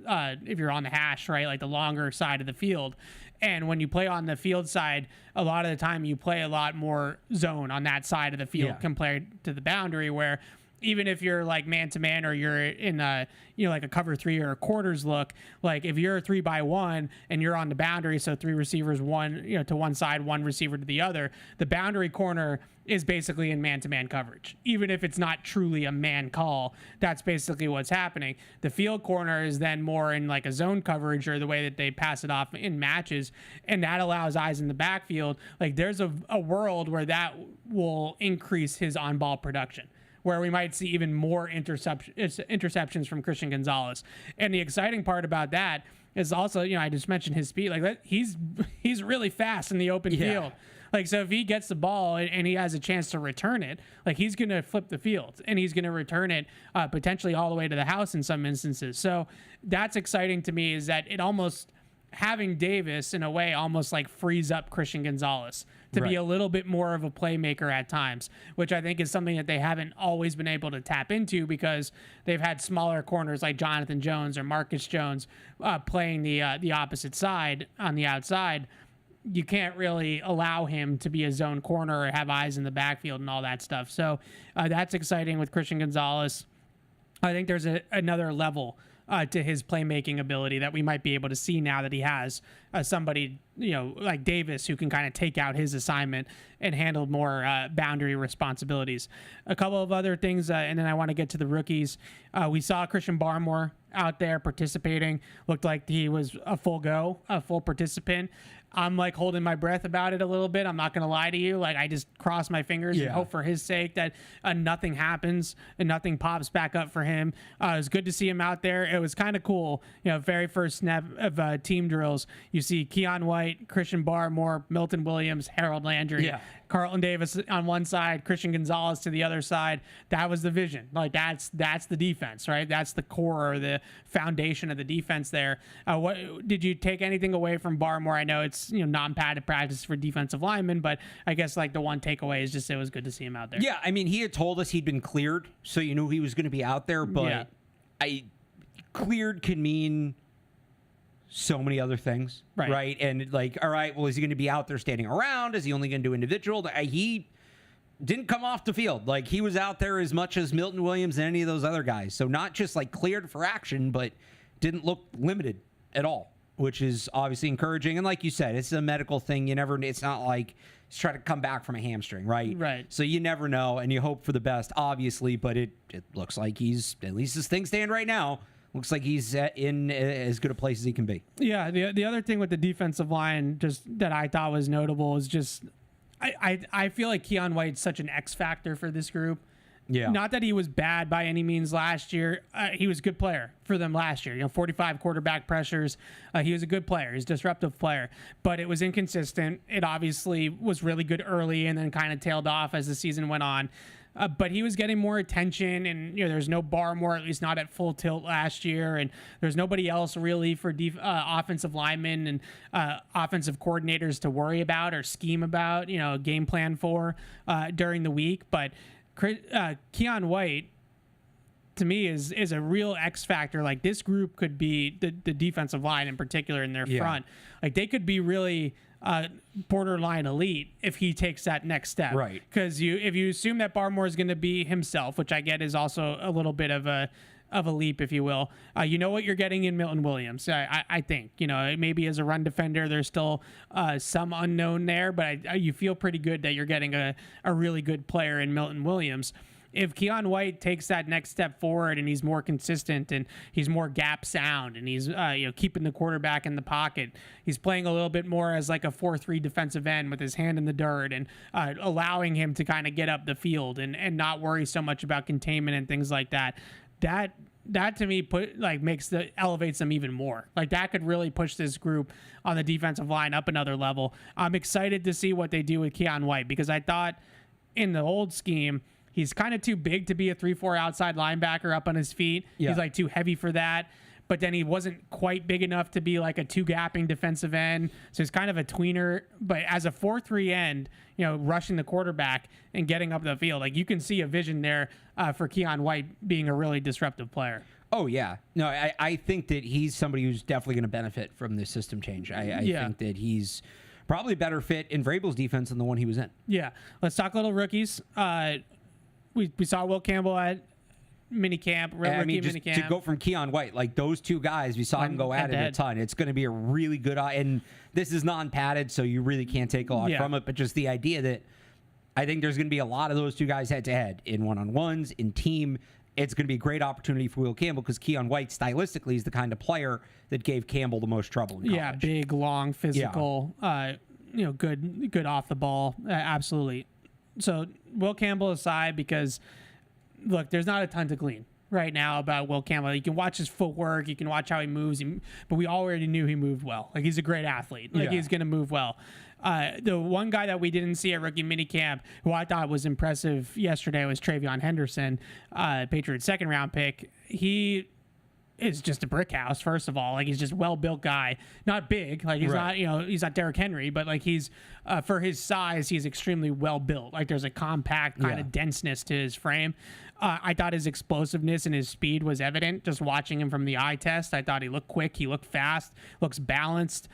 if you're on the hash, right? Like the longer side of the field. And when you play on the field side, a lot of the time you play a lot more zone on that side of the field compared to the boundary, where even if you're like man-to-man, or you're in like a cover 3 or a quarters look, like if you're a 3-by-1 and you're on the boundary, so 3 receivers, one to one side, 1 receiver to the other, the boundary corner is basically in man-to-man coverage. Even if it's not truly a man call, that's basically what's happening. The field corner is then more in like a zone coverage, or the way that they pass it off in matches, and that allows eyes in the backfield. Like there's a world where that will increase his on-ball production, where we might see even more interceptions from Christian Gonzalez. And the exciting part about that is also, I just mentioned his speed. Like that, he's really fast in the open field. Like, so if he gets the ball and he has a chance to return it, like he's going to flip the field, and he's going to return it potentially all the way to the house in some instances. So that's exciting to me, is that it almost, having Davis in a way almost like frees up Christian Gonzalez to be a little bit more of a playmaker at times, which I think is something that they haven't always been able to tap into, because they've had smaller corners like Jonathan Jones or Marcus Jones playing the opposite side on the outside. You can't really allow him to be a zone corner or have eyes in the backfield and all that stuff. So that's exciting with Christian Gonzalez. I think there's another level to his playmaking ability that we might be able to see now that he has somebody, like Davis, who can kind of take out his assignment and handle more boundary responsibilities. A couple of other things, and then I want to get to the rookies. We saw Christian Barmore out there participating. Looked like he was a full participant. I'm like holding my breath about it a little bit. I'm not going to lie to you. Like, I just cross my fingers and hope for his sake that nothing happens and nothing pops back up for him. It was good to see him out there. It was kind of cool. Very first snap of team drills, you see Keon White, Christian Barmore, Milton Williams, Harold Landry, Carlton Davis on one side, Christian Gonzalez to the other side. That was the vision. Like, that's the defense, right? That's the core or the foundation of the defense there. What did you take anything away from Barmore? I know it's non-padded practice for defensive linemen, but I guess like the one takeaway is just it was good to see him out there. Yeah, I mean, he had told us he'd been cleared, so you knew he was going to be out there, but cleared could mean so many other things, right? And like, all right, well, is he going to be out there standing around? Is he only going to do individual? He didn't come off the field. Like, he was out there as much as Milton Williams and any of those other guys. So not just like cleared for action, but didn't look limited at all, which is obviously encouraging. And like you said, it's a medical thing. It's not like he's trying to come back from a hamstring, right? Right. So you never know, and you hope for the best, obviously, but it looks like he's, at least as things stand right now, looks like he's in as good a place as he can be. Yeah, the other thing with the defensive line just that I thought was notable is just I feel like Keon White's such an X factor for this group. Yeah. Not that he was bad by any means last year. He was a good player for them last year. 45 quarterback pressures. He was a good player. He's a disruptive player. But it was inconsistent. It obviously was really good early and then kind of tailed off as the season went on. But he was getting more attention, and there's no Barmore, at least not at full tilt last year, and there's nobody else really for offensive linemen and offensive coordinators to worry about or scheme about, game plan for during the week. But Keon White, to me, is a real X factor. Like, this group could be the defensive line in particular in their front. Like, they could be really borderline elite if he takes that next step. Right. Because if you assume that Barmore is going to be himself, which I get is also a little bit of a leap, if you will. You know what you're getting in Milton Williams. I think, maybe as a run defender, there's still some unknown there, but you feel pretty good that you're getting a really good player in Milton Williams. If Keon White takes that next step forward and he's more consistent and he's more gap sound and he's keeping the quarterback in the pocket, he's playing a little bit more as like a 4-3 defensive end with his hand in the dirt and allowing him to kind of get up the field and not worry so much about containment and things like that. That to me elevates them even more. Like, that could really push this group on the defensive line up another level. I'm excited to see what they do with Keon White, because I thought in the old scheme, he's kind of too big to be a 3-4 outside linebacker up on his feet. Yeah. He's like too heavy for that. But then he wasn't quite big enough to be like a 2-gapping defensive end. So he's kind of a tweener. But as a 4-3 end, rushing the quarterback and getting up the field, like, you can see a vision there for Keon White being a really disruptive player. Oh, yeah. No, I think that he's somebody who's definitely going to benefit from this system change. I think that he's probably a better fit in Vrabel's defense than the one he was in. Yeah. Let's talk a little rookies. We saw Will Campbell at minicamp, minicamp. To go from Keon White, like, those two guys, we saw him go at it a ton. It's going to be a really good, and this is non-padded, so you really can't take a lot from it, but just the idea that I think there's going to be a lot of those two guys head-to-head in one-on-ones, in team. It's going to be a great opportunity for Will Campbell, because Keon White, stylistically, is the kind of player that gave Campbell the most trouble in college. Yeah, big, long, physical, good off the ball. Absolutely. So Will Campbell aside, because look, there's not a ton to glean right now about Will Campbell. You can watch his footwork, you can watch how he moves, but we already knew he moved well. Like, he's a great athlete. Like, he's going to move well. The one guy that we didn't see at rookie minicamp, who I thought was impressive yesterday, was Travion Henderson, Patriots second-round pick. He is just a brick house, first of all. Like, he's just well-built guy. Not big. Like, he's not, he's not Derrick Henry, but like, he's for his size, he's extremely well-built. Like, there's a compact kind of denseness to his frame. I thought his explosiveness and his speed was evident just watching him from the eye test. I thought he looked quick. He looked fast, looks balanced.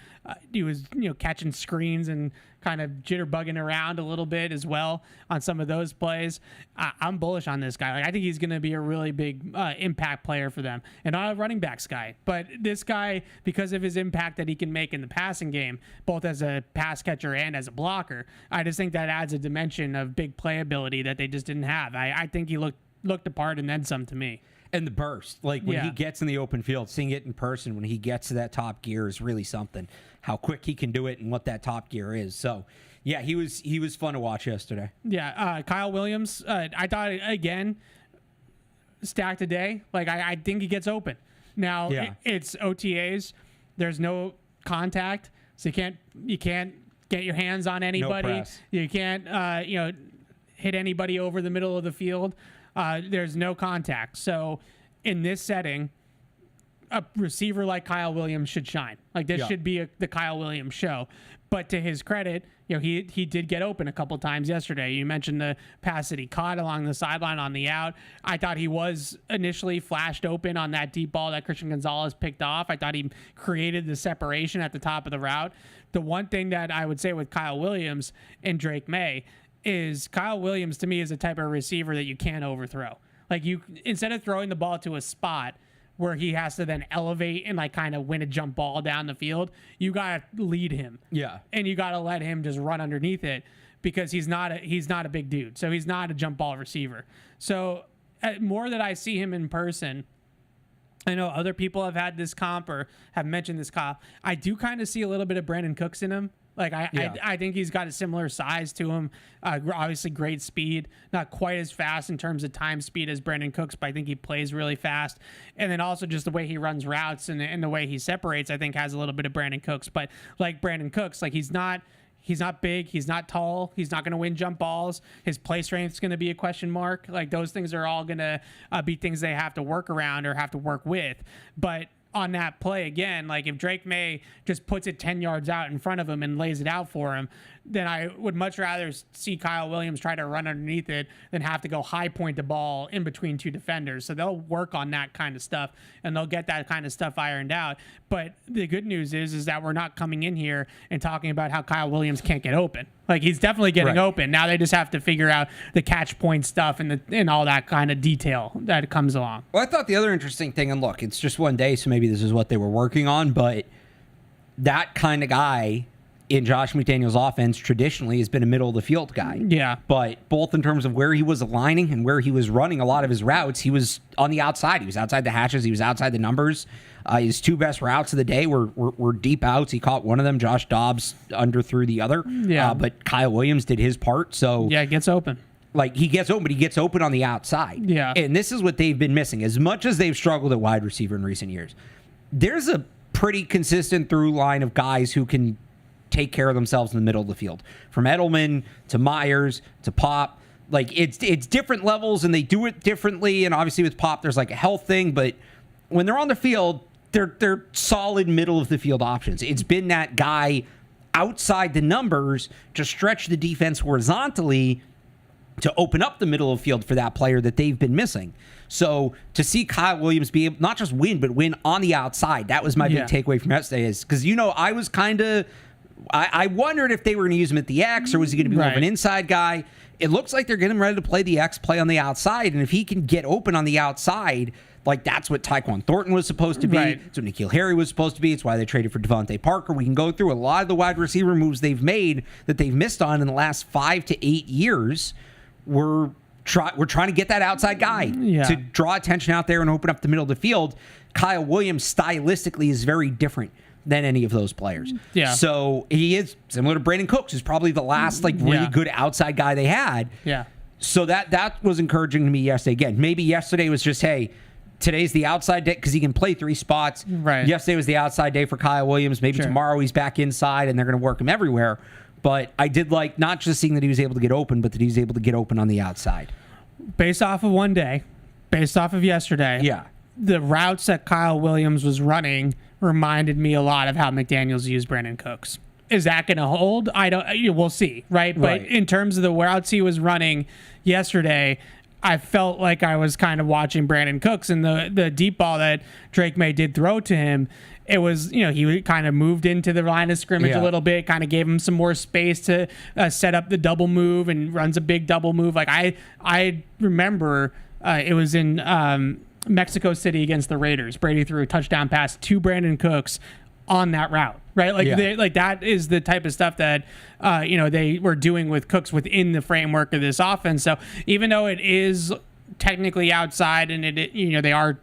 He was, catching screens and kind of jitterbugging around a little bit as well on some of those plays. I'm bullish on this guy. Like, I think he's going to be a really big impact player for them. And not a running backs guy, but this guy, because of his impact that he can make in the passing game, both as a pass catcher and as a blocker, I just think that adds a dimension of big playability that they just didn't have. I think he looked the part and then some to me. And the burst, like when he gets in the open field, seeing it in person when he gets to that top gear is really something. How quick he can do it and what that top gear is. So, yeah, he was fun to watch yesterday. Yeah, Kyle Williams, I thought, again, stacked today. Like, I think he gets open. Now, it's OTAs. There's no contact, so you can't get your hands on anybody. No press. You can't, hit anybody over the middle of the field. There's no contact. So in this setting, a receiver like Kyle Williams should shine. Like, this should be the Kyle Williams show. But to his credit, he did get open a couple times yesterday. You mentioned the pass that he caught along the sideline on the out. I thought he was initially flashed open on that deep ball that Christian Gonzalez picked off. I thought he created the separation at the top of the route. The one thing that I would say with Kyle Williams and Drake May is Kyle Williams, to me, is a type of receiver that you can't overthrow. Like, instead of throwing the ball to a spot where he has to then elevate and like kind of win a jump ball down the field, you got to lead him. Yeah. And you got to let him just run underneath it, because he's not a big dude. So he's not a jump ball receiver. So more that I see him in person, I know other people have had this comp or have mentioned this comp. I do kind of see a little bit of Brandon Cooks in him. Like, I think he's got a similar size to him. Obviously, great speed. Not quite as fast in terms of time speed as Brandon Cooks, but I think he plays really fast. And then also just the way he runs routes and the way he separates, I think, has a little bit of Brandon Cooks. But like Brandon Cooks, like, he's not big. He's not tall. He's not going to win jump balls. His play strength is going to be a question mark. Like, those things are all going to be things they have to work around or have to work with. But on that play, again, like, if Drake May just puts it 10 yards out in front of him and lays it out for him, then I would much rather see Kyle Williams try to run underneath it than have to go high point the ball in between two defenders. So they'll work on that kind of stuff, and they'll get that kind of stuff ironed out. But the good news is that we're not coming in here and talking about how Kyle Williams can't get open. Like, he's definitely getting open. Now they just have to figure out the catch point stuff and all that kind of detail that comes along. Well, I thought the other interesting thing, and look, it's just one day, so maybe this is what they were working on, but that kind of guy in Josh McDaniels' offense traditionally has been a middle of the field guy. Yeah. But both in terms of where he was aligning and where he was running a lot of his routes, he was on the outside. He was outside the hatches. He was outside the numbers. His two best routes of the day were deep outs. He caught one of them. Josh Dobbs underthrew the other. Yeah. But Kyle Williams did his part. So yeah, it gets open. Like, he gets open, but he gets open on the outside. Yeah. And this is what they've been missing. As much as they've struggled at wide receiver in recent years, there's a pretty consistent through line of guys who can take care of themselves in the middle of the field. From Edelman to Myers to Pop. Like, it's different levels, and they do it differently. And obviously with Pop, there's like a health thing. But when they're on the field, they're solid middle of the field options. It's been that guy outside the numbers to stretch the defense horizontally to open up the middle of the field for that player that they've been missing. So to see Kyle Williams be able not just win, but win on the outside, that was my big takeaway from yesterday. Is because, I was kind of, I wondered if they were going to use him at the X, or was he going to be more of an inside guy. It looks like they're getting him ready to play the X, play on the outside, and if he can get open on the outside, like, that's what Tyquan Thornton was supposed to be. It's what N'Keal Harry was supposed to be. It's why they traded for Devontae Parker. We can go through a lot of the wide receiver moves they've made that they've missed on in the last 5 to 8 years. We're trying to get that outside guy to draw attention out there and open up the middle of the field. Kyle Williams stylistically is very different than any of those players. Yeah. So he is similar to Brandon Cooks, who's probably the last really good outside guy they had. Yeah. So that was encouraging to me yesterday. Again, maybe yesterday was just, hey, today's the outside day because he can play 3 spots. Right. Yesterday was the outside day for Kyle Williams. Maybe tomorrow he's back inside and they're going to work him everywhere. But I did like not just seeing that he was able to get open, but that he was able to get open on the outside. Based off of one day, based off of yesterday, the routes that Kyle Williams was running reminded me a lot of how McDaniels used Brandon Cooks. Is that going to hold? We'll see, right? But in terms of the routes he was running yesterday, I felt like I was kind of watching Brandon Cooks, and the deep ball that Drake May did throw to him, it was, he kind of moved into the line of scrimmage a little bit, kind of gave him some more space to set up the double move, and runs a big double move. Like I remember it was in Mexico City against the Raiders. Brady threw a touchdown pass to Brandon Cooks on that route, right? Like that is the type of stuff that they were doing with Cooks within the framework of this offense. So even though it is technically outside and they are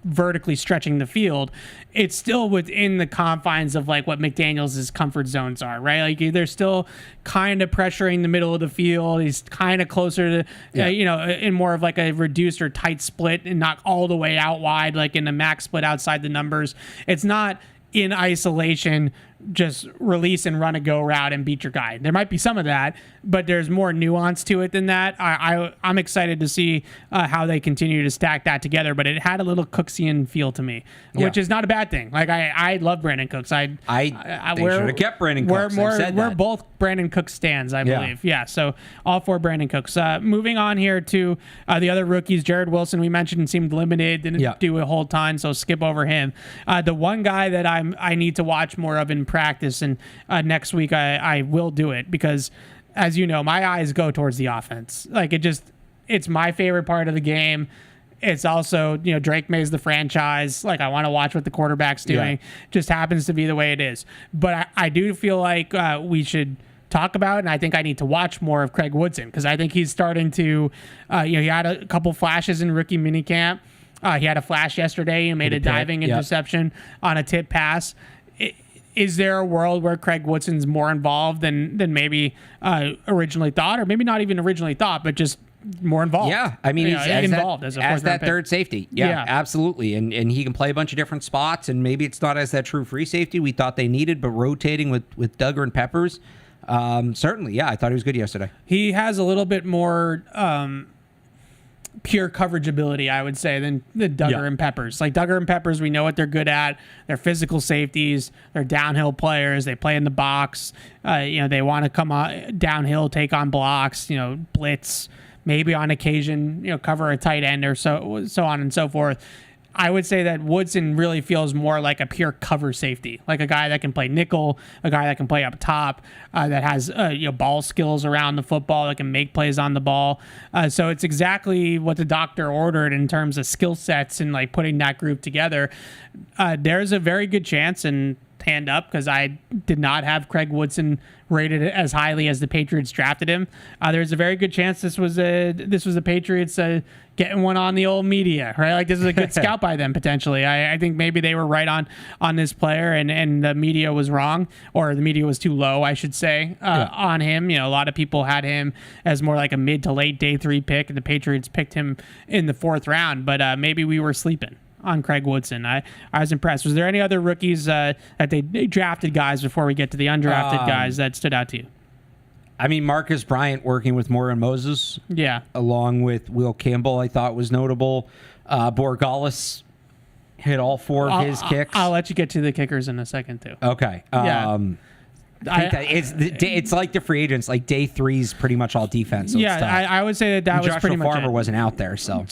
vertically stretching the field, it's still within the confines of like what McDaniels' comfort zones are, right? Like they're still kind of pressuring the middle of the field. He's kind of closer to, in more of like a reduced or tight split and not all the way out wide, like in the max split outside the numbers. It's not in isolation, just release and run a go route and beat your guy. There might be some of that, but there's more nuance to it than that. I'm excited to see how they continue to stack that together, but it had a little Cooksian feel to me, which is not a bad thing. Like I love Brandon Cooks. They should have kept Brandon Cooks. We're both Brandon Cooks stands, I believe. Yeah, so all for Brandon Cooks. Moving on here to the other rookies, Jared Wilson, we mentioned, seemed limited, didn't do a whole ton, so skip over him. The one guy that I need to watch more of in practice, and next week I will do it, because as you know, my eyes go towards the offense. Like it's my favorite part of the game. It's also, Drake May's the franchise. Like I want to watch what the quarterback's doing. Just happens to be the way it is. But I do feel like we should talk about, and I think I need to watch more of Craig Woodson, because I think he's starting to, he had a couple flashes in rookie minicamp. He had a flash yesterday. He made a diving interception on a tip pass. Is there a world where Craig Woodson's more involved than maybe originally thought, or maybe not even originally thought, but just more involved? Yeah, I mean, he's involved as that third safety. Yeah, absolutely, and he can play a bunch of different spots, and maybe it's not as that true free safety we thought they needed, but rotating with Duggar and Peppers, certainly, I thought he was good yesterday. He has a little bit more pure coverage ability, I would say, than Duggar and Peppers. Like Duggar and Peppers, we know what they're good at. They're physical safeties. They're downhill players. They play in the box. They want to come downhill, take on blocks, blitz, maybe on occasion, cover a tight end or so on and so forth. I would say that Woodson really feels more like a pure cover safety, like a guy that can play nickel, a guy that can play up top, that has ball skills around the football, that can make plays on the ball. So it's exactly what the doctor ordered in terms of skill sets and like putting that group together. There's a very good chance, and hand up, because I did not have Craig Woodson rated as highly as the Patriots drafted him. There's a very good chance this was the Patriots getting one on the old media, right? Like this is a good scout by them potentially. I think maybe they were right on this player, and the media was wrong, or the media was too low, I should say, on him. A lot of people had him as more like a mid to late day 3 pick, and the Patriots picked him in the 4th round. But maybe we were sleeping on Craig Woodson. I was impressed. Was there any other rookies that they drafted guys before we get to the undrafted guys that stood out to you? I mean, Marcus Bryant working with Morgan Moses, along with Will Campbell, I thought was notable. Borgalis hit all 4 of his kicks. I'll let you get to the kickers in a second too. Okay. It's like the free agents. Like day 3 is pretty much all defense. So I would say that was pretty much it. Farmer wasn't out there, so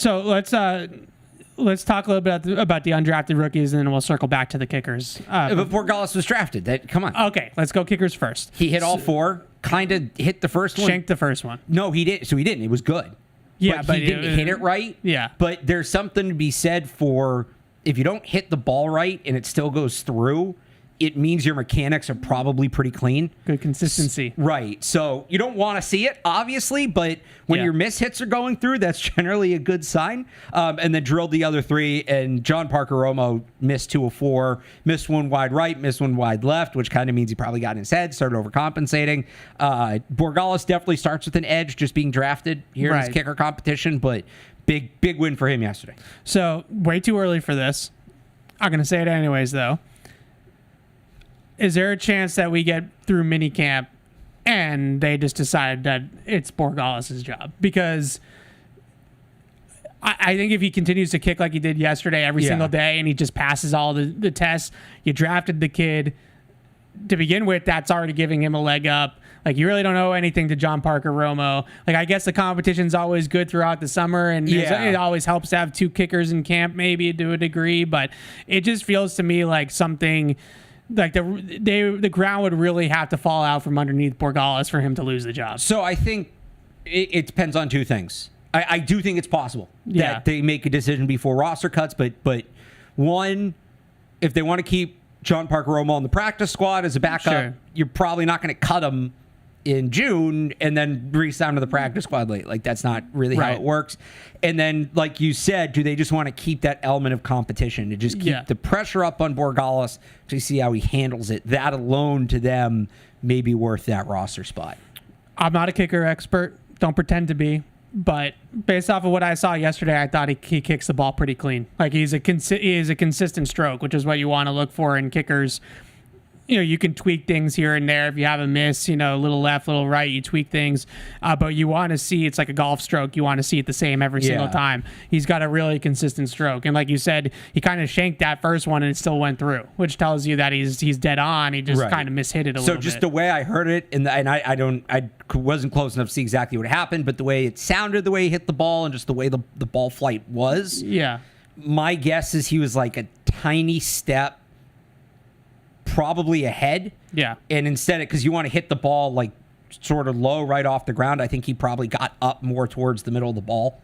let's talk a little bit about the undrafted rookies, and then we'll circle back to the kickers. But Borgalis was drafted. Come on. Okay, let's go kickers first. He hit all 4. Kind of hit the first one. Shanked the first one. No, he didn't. So he didn't. It was good. Yeah, but he didn't hit it right. Yeah. But there's something to be said for if you don't hit the ball right and it still goes through, it means your mechanics are probably pretty clean. Good consistency. Right. So you don't want to see it, obviously, but when your miss hits are going through, that's generally a good sign. And then drilled the other 3, and John Parker Romo missed 2 of 4, missed 1 wide right, missed 1 wide left, which kind of means he probably got in his head, started overcompensating. Borgalis definitely starts with an edge, just being drafted here in this kicker competition, but big win for him yesterday. So way too early for this. I'm going to say it anyways, though. Is there a chance that we get through minicamp and they just decide that it's Borgalis' job? Because I think if he continues to kick like he did yesterday every single day, and he just passes all the tests, you drafted the kid to begin with, that's already giving him a leg up. Like, you really don't owe anything to John Parker Romo. Like, I guess the competition's always good throughout the summer, and it always helps to have 2 kickers in camp, maybe to a degree. But it just feels to me like something like the ground would really have to fall out from underneath Borregales for him to lose the job. So I think it depends on 2 things. I do think it's possible that they make a decision before roster cuts, but one, if they want to keep John Parker Romo on the practice squad as a backup, you're probably not going to cut him in June and then re-sign to the practice squad late. Like, that's not really how it works. And then, like you said, do they just want to keep that element of competition to just keep the pressure up on Borregales to see how he handles it? That alone to them may be worth that roster spot. I'm not a kicker expert. Don't pretend to be. But based off of what I saw yesterday, I thought he kicks the ball pretty clean. Like, he is a consistent stroke, which is what you want to look for in kickers. You know, you can tweak things here and there. If you have a miss, you know, a little left, a little right, you tweak things. But you want to see, it's like a golf stroke. You want to see it the same every single time. He's got a really consistent stroke. And like you said, he kind of shanked that first one and it still went through, which tells you that he's dead on. He just kind of mishit it a little bit. So just the way I heard it, and I wasn't close enough to see exactly what happened, but the way it sounded, the way he hit the ball, and just the way the ball flight was. Yeah. My guess is he was like a tiny step probably ahead. Yeah. And instead, because you want to hit the ball like sort of low right off the ground, I think he probably got up more towards the middle of the ball.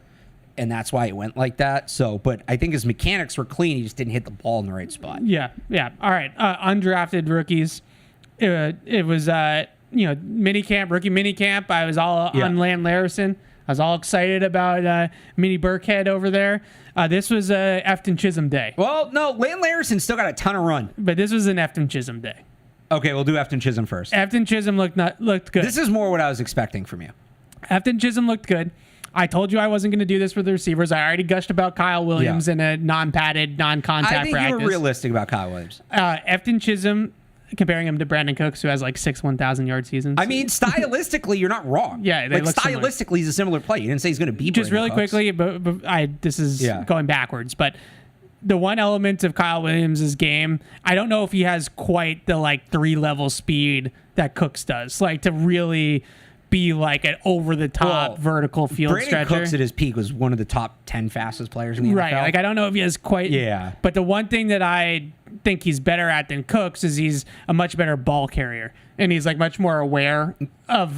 And that's why it went like that. So, but I think his mechanics were clean. He just didn't hit the ball in the right spot. Yeah. Yeah. All right. Undrafted rookies. It was, rookie minicamp. I was all on Land Larison. I was all excited about Mini Burkhead over there. This was Efton Chisholm Day. Well, no, Land Larison still got a ton of run. But this was an Efton Chisholm Day. Okay, we'll do Efton Chisholm first. Efton Chisholm looked good. This is more what I was expecting from you. Efton Chisholm looked good. I told you I wasn't going to do this for the receivers. I already gushed about Kyle Williams in a non-padded, non-contact practice. I think you were realistic about Kyle Williams. Efton Chisholm, comparing him to Brandon Cooks, who has like 6 1,000-yard seasons. I mean, stylistically, you're not wrong. Yeah, they look stylistically, similar. He's a similar play. You didn't say he's going to be just Brandon really Cooks. quickly, but this is going backwards. But the one element of Kyle Williams' game, I don't know if he has quite the 3-level speed that Cooks does, like to really be like an over-the-top vertical field Brandon stretcher. Cooks at his peak was one of the top 10 fastest players in the NFL. Right. Like, I don't know if he has quite. Yeah. But the one thing that I think he's better at than Cooks is he's a much better ball carrier. And he's like much more aware of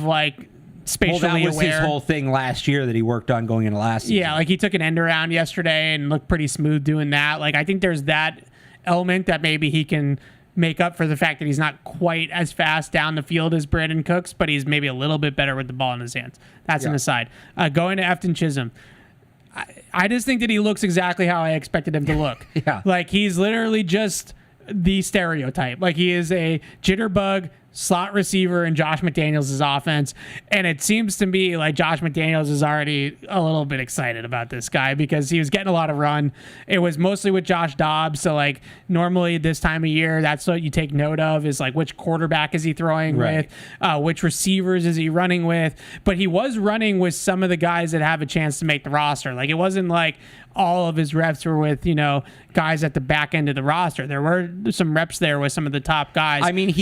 spatially aware. Well, that was his whole thing last year that he worked on going into last season. Yeah, like he took an end around yesterday and looked pretty smooth doing that. Like, I think there's that element that maybe he can make up for the fact that he's not quite as fast down the field as Brandon Cooks, but he's maybe a little bit better with the ball in his hands. That's an aside. Going to Efton Chisholm. I just think that he looks exactly how I expected him to look. Like, he's literally just the stereotype. Like, he is a jitterbug slot receiver in Josh McDaniels' offense. And it seems to me like Josh McDaniels is already a little bit excited about this guy because he was getting a lot of run. It was mostly with Josh Dobbs. So, like, normally this time of year, that's what you take note of is, like, which quarterback is he throwing with, which receivers is he running with. But he was running with some of the guys that have a chance to make the roster. Like, it wasn't like all of his reps were with, guys at the back end of the roster. There were some reps there with some of the top guys. I mean,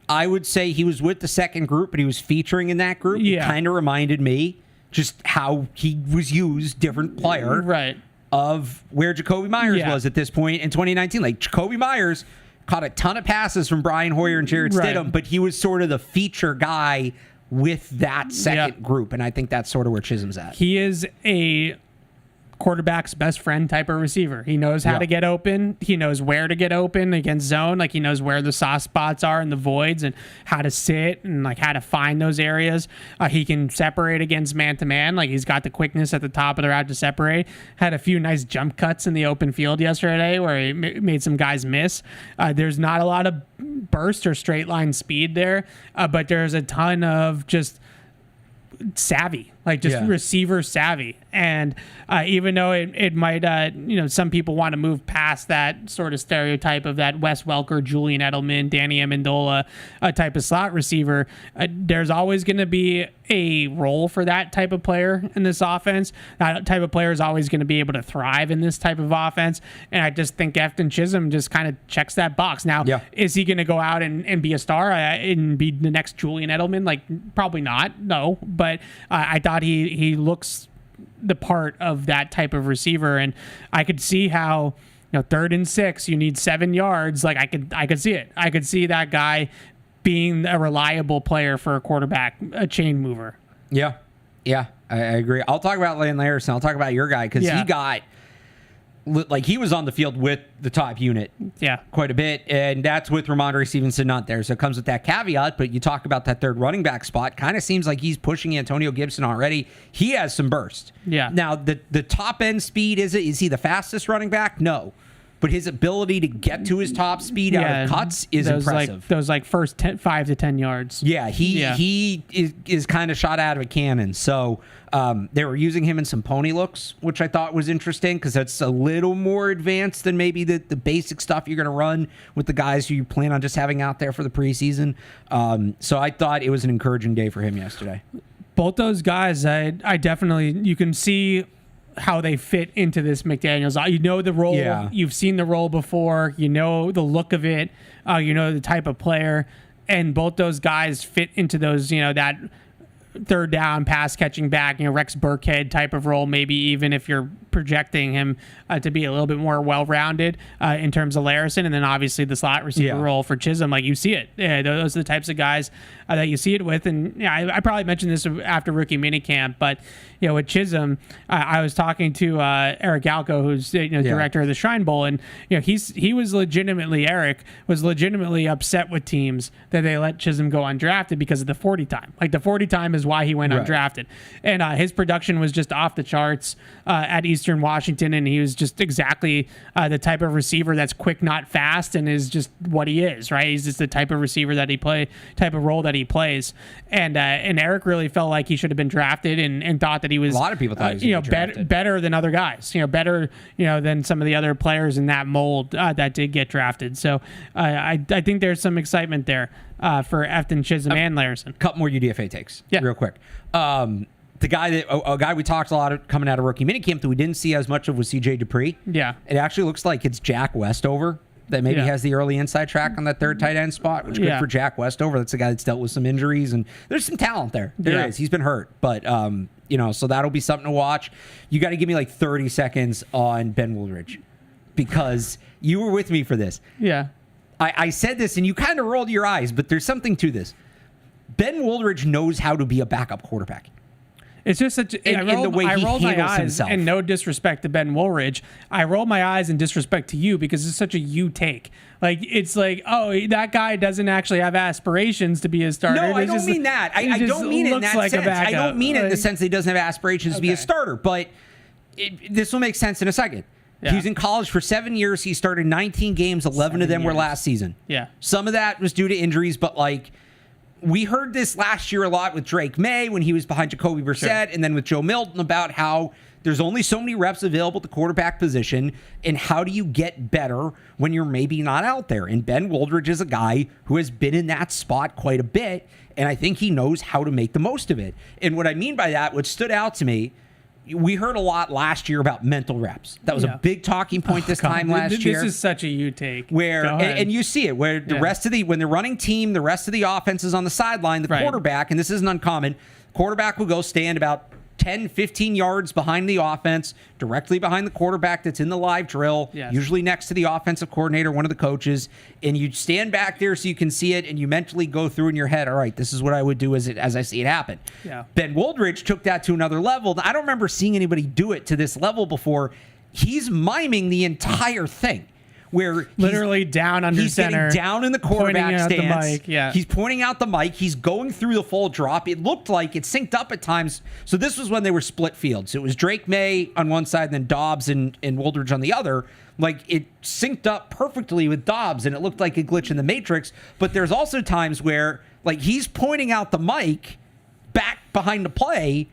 I would say he was with the second group, but he was featuring in that group. Yeah. It kind of reminded me just how he was used, different player, of where Jacoby Myers was at this point in 2019. Like, Jacoby Myers caught a ton of passes from Brian Hoyer and Jarrett Stidham, but he was sort of the feature guy with that second group, and I think that's sort of where Chisholm's at. He is a quarterback's best friend type of receiver. He knows how to get open. He knows where to get open against zone. Like, he knows where the soft spots are and the voids and how to sit and like how to find those areas. He can separate against man-to-man. Like, he's got the quickness at the top of the route to separate. Had a few nice jump cuts in the open field yesterday where he made some guys miss. There's not a lot of burst or straight line speed there, but there's a ton of just savvy. like just Yeah. receiver savvy. And even though it might, some people want to move past that sort of stereotype of that Wes Welker, Julian Edelman, Danny Amendola type of slot receiver, there's always going to be a role for that type of player in this offense. That type of player is always going to be able to thrive in this type of offense. And I just think Efton Chisholm just kind of checks that box. Now, is he going to go out and be a star and be the next Julian Edelman? Like, probably not, no. But I thought he looks the part of that type of receiver, and I could see how 3rd and 6, you need 7 yards. Like I could see it. I could see that guy being a reliable player for a quarterback, a chain mover. Yeah, I agree. I'll talk about Lane Larson. I'll talk about your guy because he got he was on the field with the top unit quite a bit, and that's with Ramondre Stevenson not there. So it comes with that caveat, but you talk about that third running back spot. Kind of seems like he's pushing Antonio Gibson already. He has some burst. Yeah. Now, the top end speed, is he the fastest running back? No. But his ability to get to his top speed out of cuts is impressive. Those first 5 to 10 yards. Yeah, he is kind of shot out of a cannon. So they were using him in some pony looks, which I thought was interesting because that's a little more advanced than maybe the basic stuff you're going to run with the guys who you plan on just having out there for the preseason. So I thought it was an encouraging day for him yesterday. Both those guys, I definitely, you can see how they fit into this McDaniels. You know the role. Yeah. You've seen the role before. You know the look of it. You know the type of player. And both those guys fit into those, that third down pass catching back, Rex Burkhead type of role, maybe even if you're projecting him to be a little bit more well-rounded in terms of Larson. And then obviously the slot receiver role for Chisholm, like you see it. Those are the types of guys that you see it with. And I probably mentioned this after rookie minicamp, but with Chisholm, I was talking to Eric Galco, who's director of the Shrine Bowl, and Eric was legitimately upset with teams that they let Chisholm go undrafted because of the 40 time. Like the 40 time is why he went undrafted, and his production was just off the charts at Eastern Washington, and he was just exactly the type of receiver that's quick, not fast, and is just what he is. Right, he's just the type of receiver that type of role that he plays, and Eric really felt like he should have been drafted, and thought that he was, a lot of people thought he was better than other guys, better than some of the other players in that mold that did get drafted. So I think there's some excitement there for Efton Chisholm and Larson. Couple more UDFA takes, real quick. The guy a guy we talked a lot of coming out of rookie minicamp that we didn't see as much of was CJ Dupree. Yeah, it actually looks like it's Jack Westover that maybe has the early inside track on that third tight end spot, which is good for Jack Westover. That's a guy that's dealt with some injuries, and there's some talent there. There is. He's been hurt, but so that'll be something to watch. You got to give me like 30 seconds on Ben Woolridge because you were with me for this. Yeah. I said this and you kind of rolled your eyes, but there's something to this. Ben Woolridge knows how to be a backup quarterback. It's just such I rolled my eyes himself. And no disrespect to Ben Woolridge. I rolled my eyes in disrespect to you because it's such a you take. Like, it's like, oh, that guy doesn't actually have aspirations to be a starter. No, I don't mean that. I don't mean it in that sense. I don't mean it in the sense that he doesn't have aspirations to be a starter. But this will make sense in a second. Yeah. He was in college for 7 years. He started 19 games. 11 of them were last season. Yeah. Some of that was due to injuries, but we heard this last year a lot with Drake May when he was behind Jacoby Brissett, and then with Joe Milton about how there's only so many reps available at the quarterback position, and how do you get better when you're maybe not out there? And Ben Woolridge is a guy who has been in that spot quite a bit, and I think he knows how to make the most of it. And what I mean by that, what stood out to me, we heard a lot last year about mental reps. That was a big talking point time last year. This is such a you take. Where and you see it where the rest of when the running team, the rest of the offense is on the sideline, the quarterback, and this isn't uncommon, quarterback will go stand about 10, 15 yards behind the offense, directly behind the quarterback that's in the live drill, usually next to the offensive coordinator, one of the coaches, and you stand back there so you can see it, and you mentally go through in your head, all right, this is what I would do as I see it happen. Yeah. Ben Woolridge took that to another level. I don't remember seeing anybody do it to this level before. He's miming the entire thing. Where literally down under center, getting down in the quarterback stance. Yeah. He's pointing out the mic. He's going through the full drop. It looked like it synced up at times. So this was when they were split fields. It was Drake May on one side, and then Dobbs and Woolridge on the other. Like, it synced up perfectly with Dobbs, and it looked like a glitch in the Matrix. But there's also times where, he's pointing out the mic back behind the play,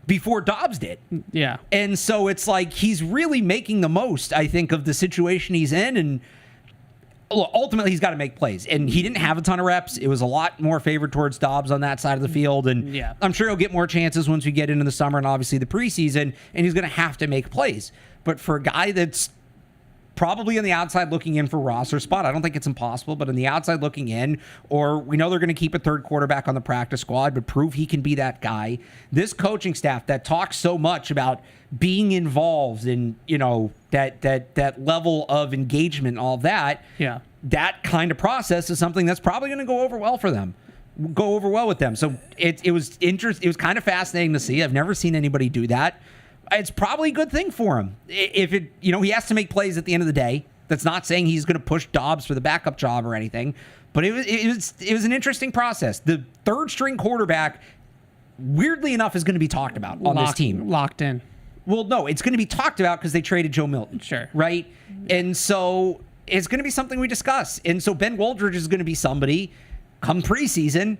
before Dobbs did. Yeah. And so it's like he's really making the most, I think, of the situation he's in. And ultimately, he's got to make plays. And he didn't have a ton of reps. It was a lot more favored towards Dobbs on that side of the field. And I'm sure he'll get more chances once we get into the summer and obviously the preseason. And he's going to have to make plays. But for a guy that's probably on the outside looking in for roster spot, I don't think it's impossible, but on the outside looking in, or we know they're going to keep a third quarterback on the practice squad, but prove he can be that guy. This coaching staff that talks so much about being involved in, that level of engagement, all that, that kind of process is something that's probably going to go over well with them. So it was interesting. It was kind of fascinating to see. I've never seen anybody do that. It's probably a good thing for him. If he has to make plays at the end of the day. That's not saying he's going to push Dobbs for the backup job or anything, but it was an interesting process. The third string quarterback, weirdly enough, is going to be talked about on this team. Locked in. Well, no, it's going to be talked about because they traded Joe Milton. Sure. Right? And so it's going to be something we discuss. And so Ben Woldridge is going to be somebody come preseason.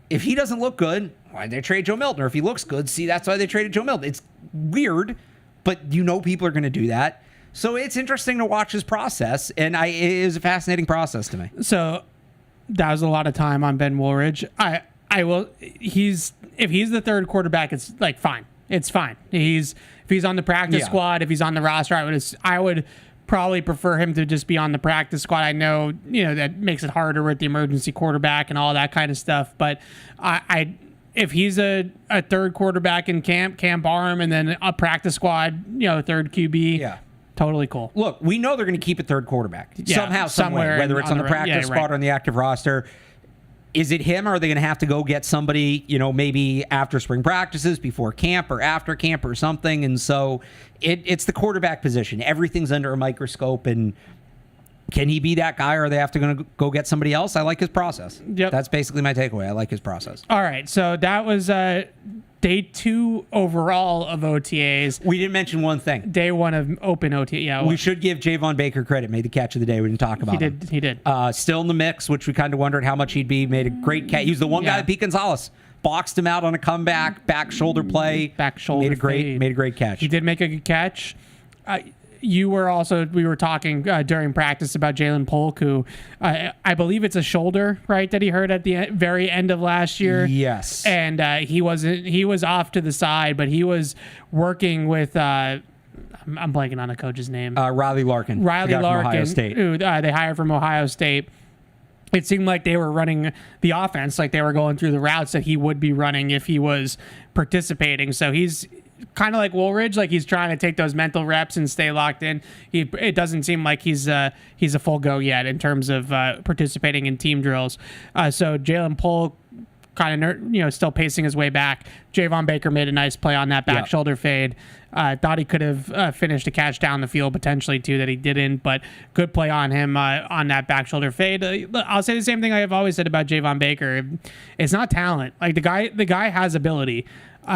If he doesn't look good, why did they trade Joe Milton? Or if he looks good, see, that's why they traded Joe Milton. It's weird, but people are going to do that. So it's interesting to watch his process, and it is a fascinating process to me. So that was a lot of time on Ben Woolridge. If he's the third quarterback, it's like fine. It's fine. If he's on the practice squad, if he's on the roster, I would probably prefer him to just be on the practice squad. I know, that makes it harder with the emergency quarterback and all that kind of stuff, but if he's a third quarterback in camp arm, and then a practice squad, third QB, totally cool. Look, we know they're going to keep a third quarterback somehow, somewhere, whether it's on the practice squad or on the active roster. Is it him, or are they going to have to go get somebody, maybe after spring practices, before camp or after camp or something? And so it's the quarterback position. Everything's under a microscope, and can he be that guy, or are they have to go get somebody else? I like his process. Yep. That's basically my takeaway. I like his process. All right, so that was day 2 overall of OTAs. We didn't mention one thing. Day 1 of open OTA. Yeah, we should give Javon Baker credit. Made the catch of the day. We didn't talk about him. He did. Still in the mix, which we kind of wondered how much he'd be. Made a great catch. He was the one guy that beat Gonzalez. Boxed him out on a comeback, back shoulder play. Made a great catch. He did make a good catch. We were talking during practice about Jalen Polk, who I believe it's a shoulder, right, that he hurt at the very end of last year. Yes. And he was off to the side, but he was working with I'm blanking on the coach's name. Riley Larkin. From Ohio State. Who they hired from Ohio State. It seemed like they were running the offense, like they were going through the routes that he would be running if he was participating. So he's kind of like Woolridge, like he's trying to take those mental reps and stay locked in. It doesn't seem like he's a full go yet in terms of participating in team drills. So Jalen Polk kind of still pacing his way back. Javon Baker made a nice play on that back shoulder fade. Thought he could have finished a catch down the field potentially too, that he didn't, but good play on him on that back shoulder fade. I'll say the same thing I have always said about Javon Baker. It's not talent. Like the guy has ability.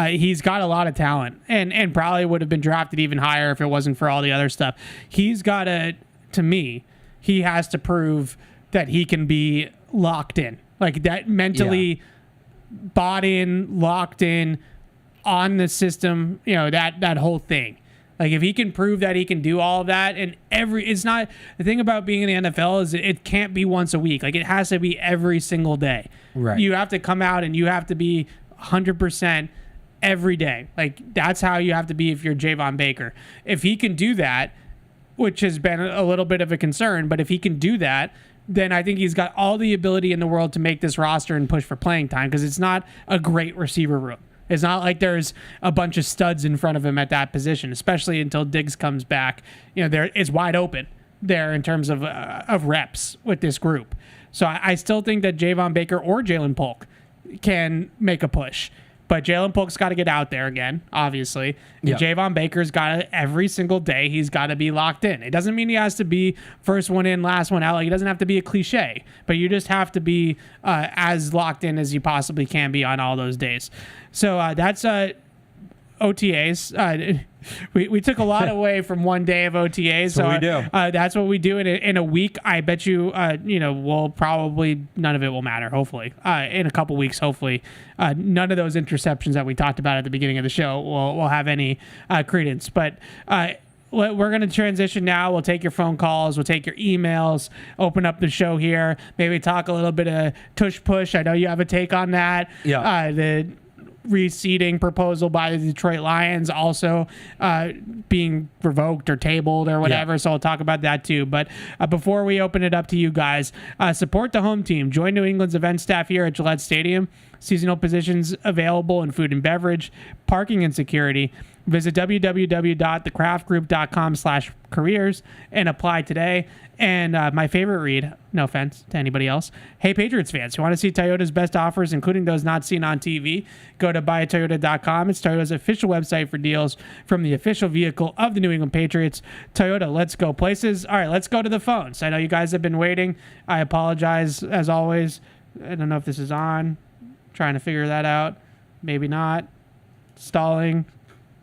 He's got a lot of talent, and probably would have been drafted even higher if it wasn't for all the other stuff. He's got to me, he has to prove that he can be locked in, like that mentally bought in, locked in on the system, that whole thing. Like if he can prove that he can do all of that, and it's not the thing about being in the NFL is it can't be once a week. Like it has to be every single day. Right. You have to come out and you have to be 100% every day. Like that's how you have to be if you're Javon Baker. If he can do that, which has been a little bit of a concern, but if he can do that, then I think he's got all the ability in the world to make this roster and push for playing time, because it's not a great receiver room. It's not like there's a bunch of studs in front of him at that position, especially until Diggs comes back. There it's wide open there in terms of reps with this group. So I still think that Javon Baker or Jalen Polk can make a push. But Jalen Polk's got to get out there again, obviously. And Javon Baker's got to, every single day, he's got to be locked in. It doesn't mean he has to be first one in, last one out. Like, he doesn't have to be a cliche. But you just have to be as locked in as you possibly can be on all those days. So that's OTAs. We took a lot away from one day of OTAs. So we do. That's what we do in a week. I bet you, we'll probably, none of it will matter, hopefully. In a couple weeks, hopefully. None of those interceptions that we talked about at the beginning of the show will have any credence. But we're going to transition now. We'll take your phone calls. We'll take your emails. Open up the show here. Maybe talk a little bit of tush push. I know you have a take on that. Yeah. The reseeding proposal by the Detroit Lions also being revoked or tabled or whatever. Yeah. So I'll talk about that too. But before we open it up to you guys, support the home team. Join New England's event staff here at Gillette Stadium. Seasonal positions available in food and beverage, parking and security. Visit www.thecraftgroup.com/careers and apply today. And my favorite read, no offense to anybody else. Hey, Patriots fans, who want to see Toyota's best offers, including those not seen on TV, go to buyatoyota.com. It's Toyota's official website for deals from the official vehicle of the New England Patriots. Toyota, let's go places. All right, let's go to the phones. I know you guys have been waiting. I apologize, as always. I don't know if this is on. Trying to figure that out. Maybe not. Stalling.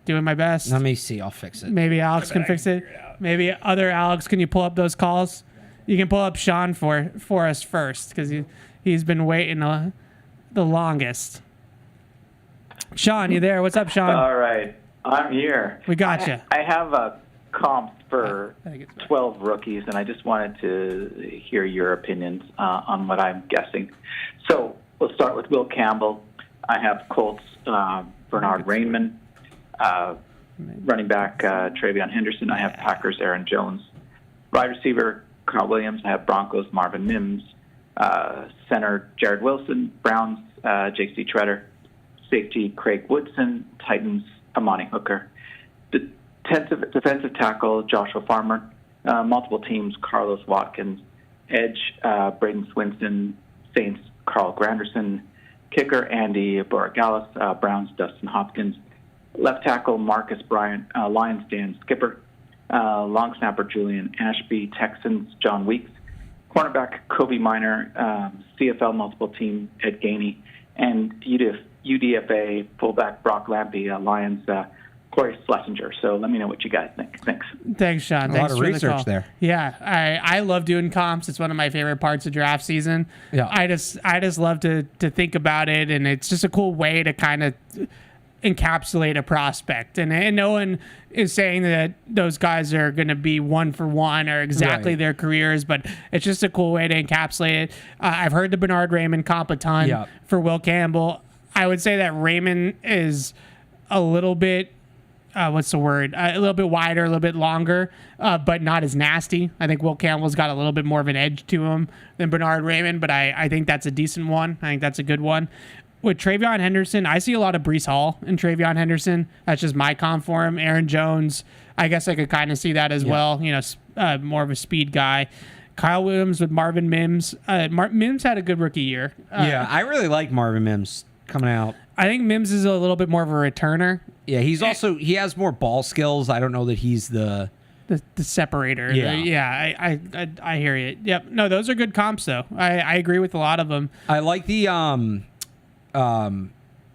Doing my best. Let me see. I'll fix it. Maybe Alex can fix it. Maybe other Alex, can you pull up those calls? You can pull up Sean for us first because he's been waiting the longest. Sean, you there? What's up, Sean? All right. I'm here. We got you. I have a comp for 12 rookies, and I just wanted to hear your opinions on what I'm guessing. So we'll start with Will Campbell. I have Colts Bernard Raymond. Running back Travion Henderson. I have Packers Aaron Jones. Wide receiver Carl Williams. I have Broncos Marvin Mims. Center Jared Wilson. Browns J.C. Treader. Safety Craig Woodson. Titans Amani Hooker. Defensive tackle Joshua Farmer. Multiple teams Carlos Watkins. Edge Braden Swinson. Saints Carl Granderson. Kicker Andy Borregales. Browns Dustin Hopkins. Left tackle Marcus Bryant, Lions Dan Skipper, long snapper Julian Ashby, Texans John Weeks, cornerback Kobe Minor, CFL multiple team Ed Gainey, and UDFA fullback Brock Lampy, Lions Corey Schlesinger. So let me know what you guys think. Thanks. Thanks, Sean. A Thanks lot of for the research call. there. Yeah, I love doing comps. It's one of my favorite parts of draft season. Yeah. I just love to think about it, and it's just a cool way to kind of encapsulate a prospect, and no one is saying that those guys are going to be one for one or exactly their careers, but it's just a cool way to encapsulate it. I've heard the Bernard Raymond comp a ton for Will Campbell. I would say that Raymond is a little bit a little bit wider, a little bit longer, but not as nasty. I think Will Campbell's got a little bit more of an edge to him than Bernard Raymond, but I think that's a decent one. I think that's a good one. With Travion Henderson, I see a lot of Breece Hall in Travion Henderson. That's just my comp for him. Aaron Jones, I guess I could kind of see that as well. More of a speed guy. Kyle Williams with Marvin Mims. Mims had a good rookie year. I really like Marvin Mims coming out. I think Mims is a little bit more of a returner. Yeah, he has more ball skills. I don't know that he's the separator. Yeah. I hear you. Yep. No, those are good comps though. I agree with a lot of them. I like the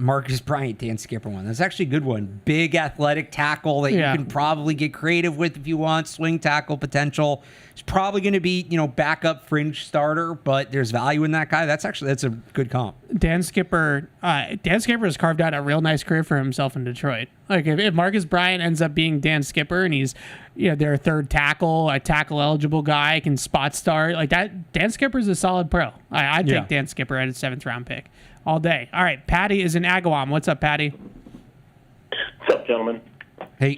Marcus Bryant, Dan Skipper one. That's actually a good one. Big athletic tackle that you can probably get creative with if you want. Swing tackle potential. He's probably going to be, backup fringe starter, but there's value in that guy. That's a good comp. Dan Skipper has carved out a real nice career for himself in Detroit. Like if Marcus Bryant ends up being Dan Skipper and he's, their third tackle, a tackle eligible guy, can spot start like that. Dan Skipper's a solid pro. I'd take Dan Skipper at a 7th round pick all day. All right, Patty is in Agawam. What's up, Patty? What's up, gentlemen? Hey.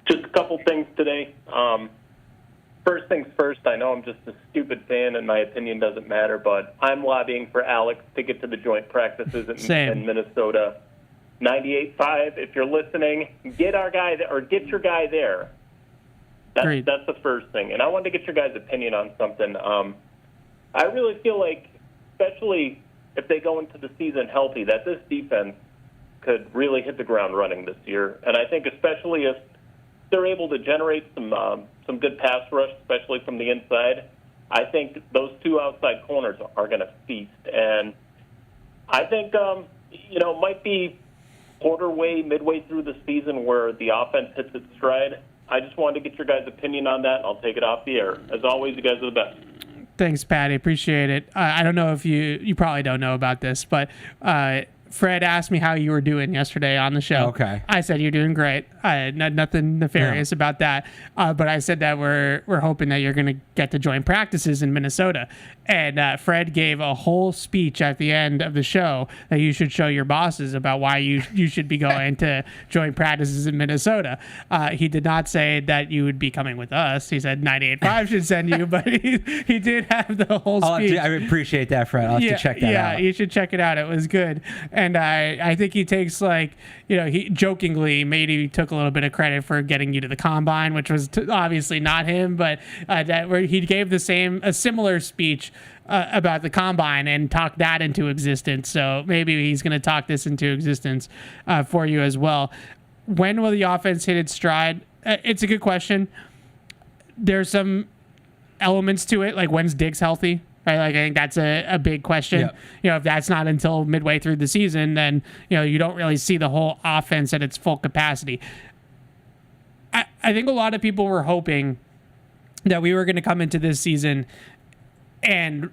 Just a couple things today. First things first, I know I'm just a stupid fan and my opinion doesn't matter, but I'm lobbying for Alex to get to the joint practices in Minnesota. 98.5, if you're listening, get our guy or get your guy there. That's the first thing. And I wanted to get your guys' opinion on something. I really feel like, especially if they go into the season healthy, that this defense could really hit the ground running this year. And I think especially if they're able to generate some good pass rush, especially from the inside, I think those two outside corners are going to feast. And I think, it might be midway through the season where the offense hits its stride? I just wanted to get your guys' opinion on that. I'll take it off the air. As always, you guys are the best. Thanks, Patty. Appreciate it. I don't know if you probably don't know about this, but Fred asked me how you were doing yesterday on the show. Okay. I said you're doing great. Nothing nefarious about that. But I said that we're hoping that you're going to get to join practices in Minnesota. And Fred gave a whole speech at the end of the show that you should show your bosses about why you should be going to join practices in Minnesota. He did not say that you would be coming with us. He said 98.5 should send you, but he did have the whole speech. I appreciate that, Fred. I'll have to check that out. Yeah, you should check it out. It was good. And I think he takes he jokingly maybe took a little bit of credit for getting you to the combine, which was obviously not him, but where he gave a similar speech about the combine and talked that into existence. So maybe he's going to talk this into existence for you as well. When will the offense hit its stride? It's a good question. There's some elements to it, like when's Diggs healthy? Right? Like I think that's a big question. Yep. If that's not until midway through the season, then you don't really see the whole offense at its full capacity. I think a lot of people were hoping that we were going to come into this season and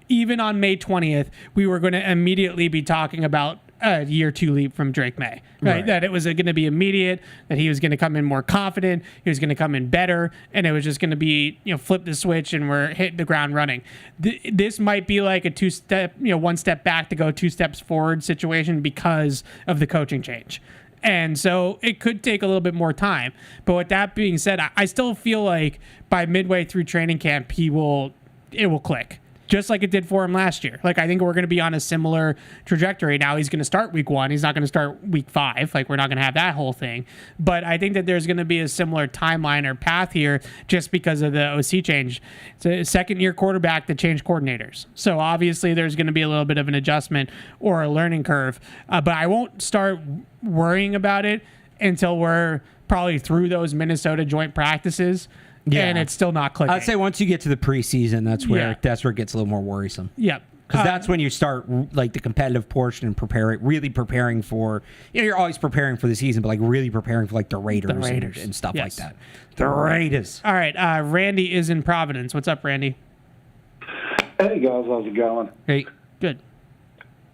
even on May 20th, we were going to immediately be talking about a year 2 leap from Drake May, right? That it was going to be immediate, that he was going to come in more confident, he was going to come in better, and it was just going to be, flip the switch and we're hitting the ground running. This might be like a 2-step, 1 step back to go 2 steps forward situation because of the coaching change. And so it could take a little bit more time. But with that being said, I still feel like by midway through training camp, it will click. Just like it did for him last year. Like, I think we're going to be on a similar trajectory. Now he's going to start week 1. He's not going to start week 5. Like, we're not going to have that whole thing. But I think that there's going to be a similar timeline or path here just because of the OC change. It's a second-year quarterback that changed coordinators. So, obviously, there's going to be a little bit of an adjustment or a learning curve. But I won't start worrying about it until we're probably through those Minnesota joint practices. Yeah. And it's still not clicking. I'd say once you get to the preseason, that's where it gets a little more worrisome. Yeah. Because that's when you start like the competitive portion and really preparing for, you're always preparing for the season, but like really preparing for like the Raiders. And stuff like that. The Raiders. All right. Randy is in Providence. What's up, Randy? Hey guys, how's it going? Hey. Good.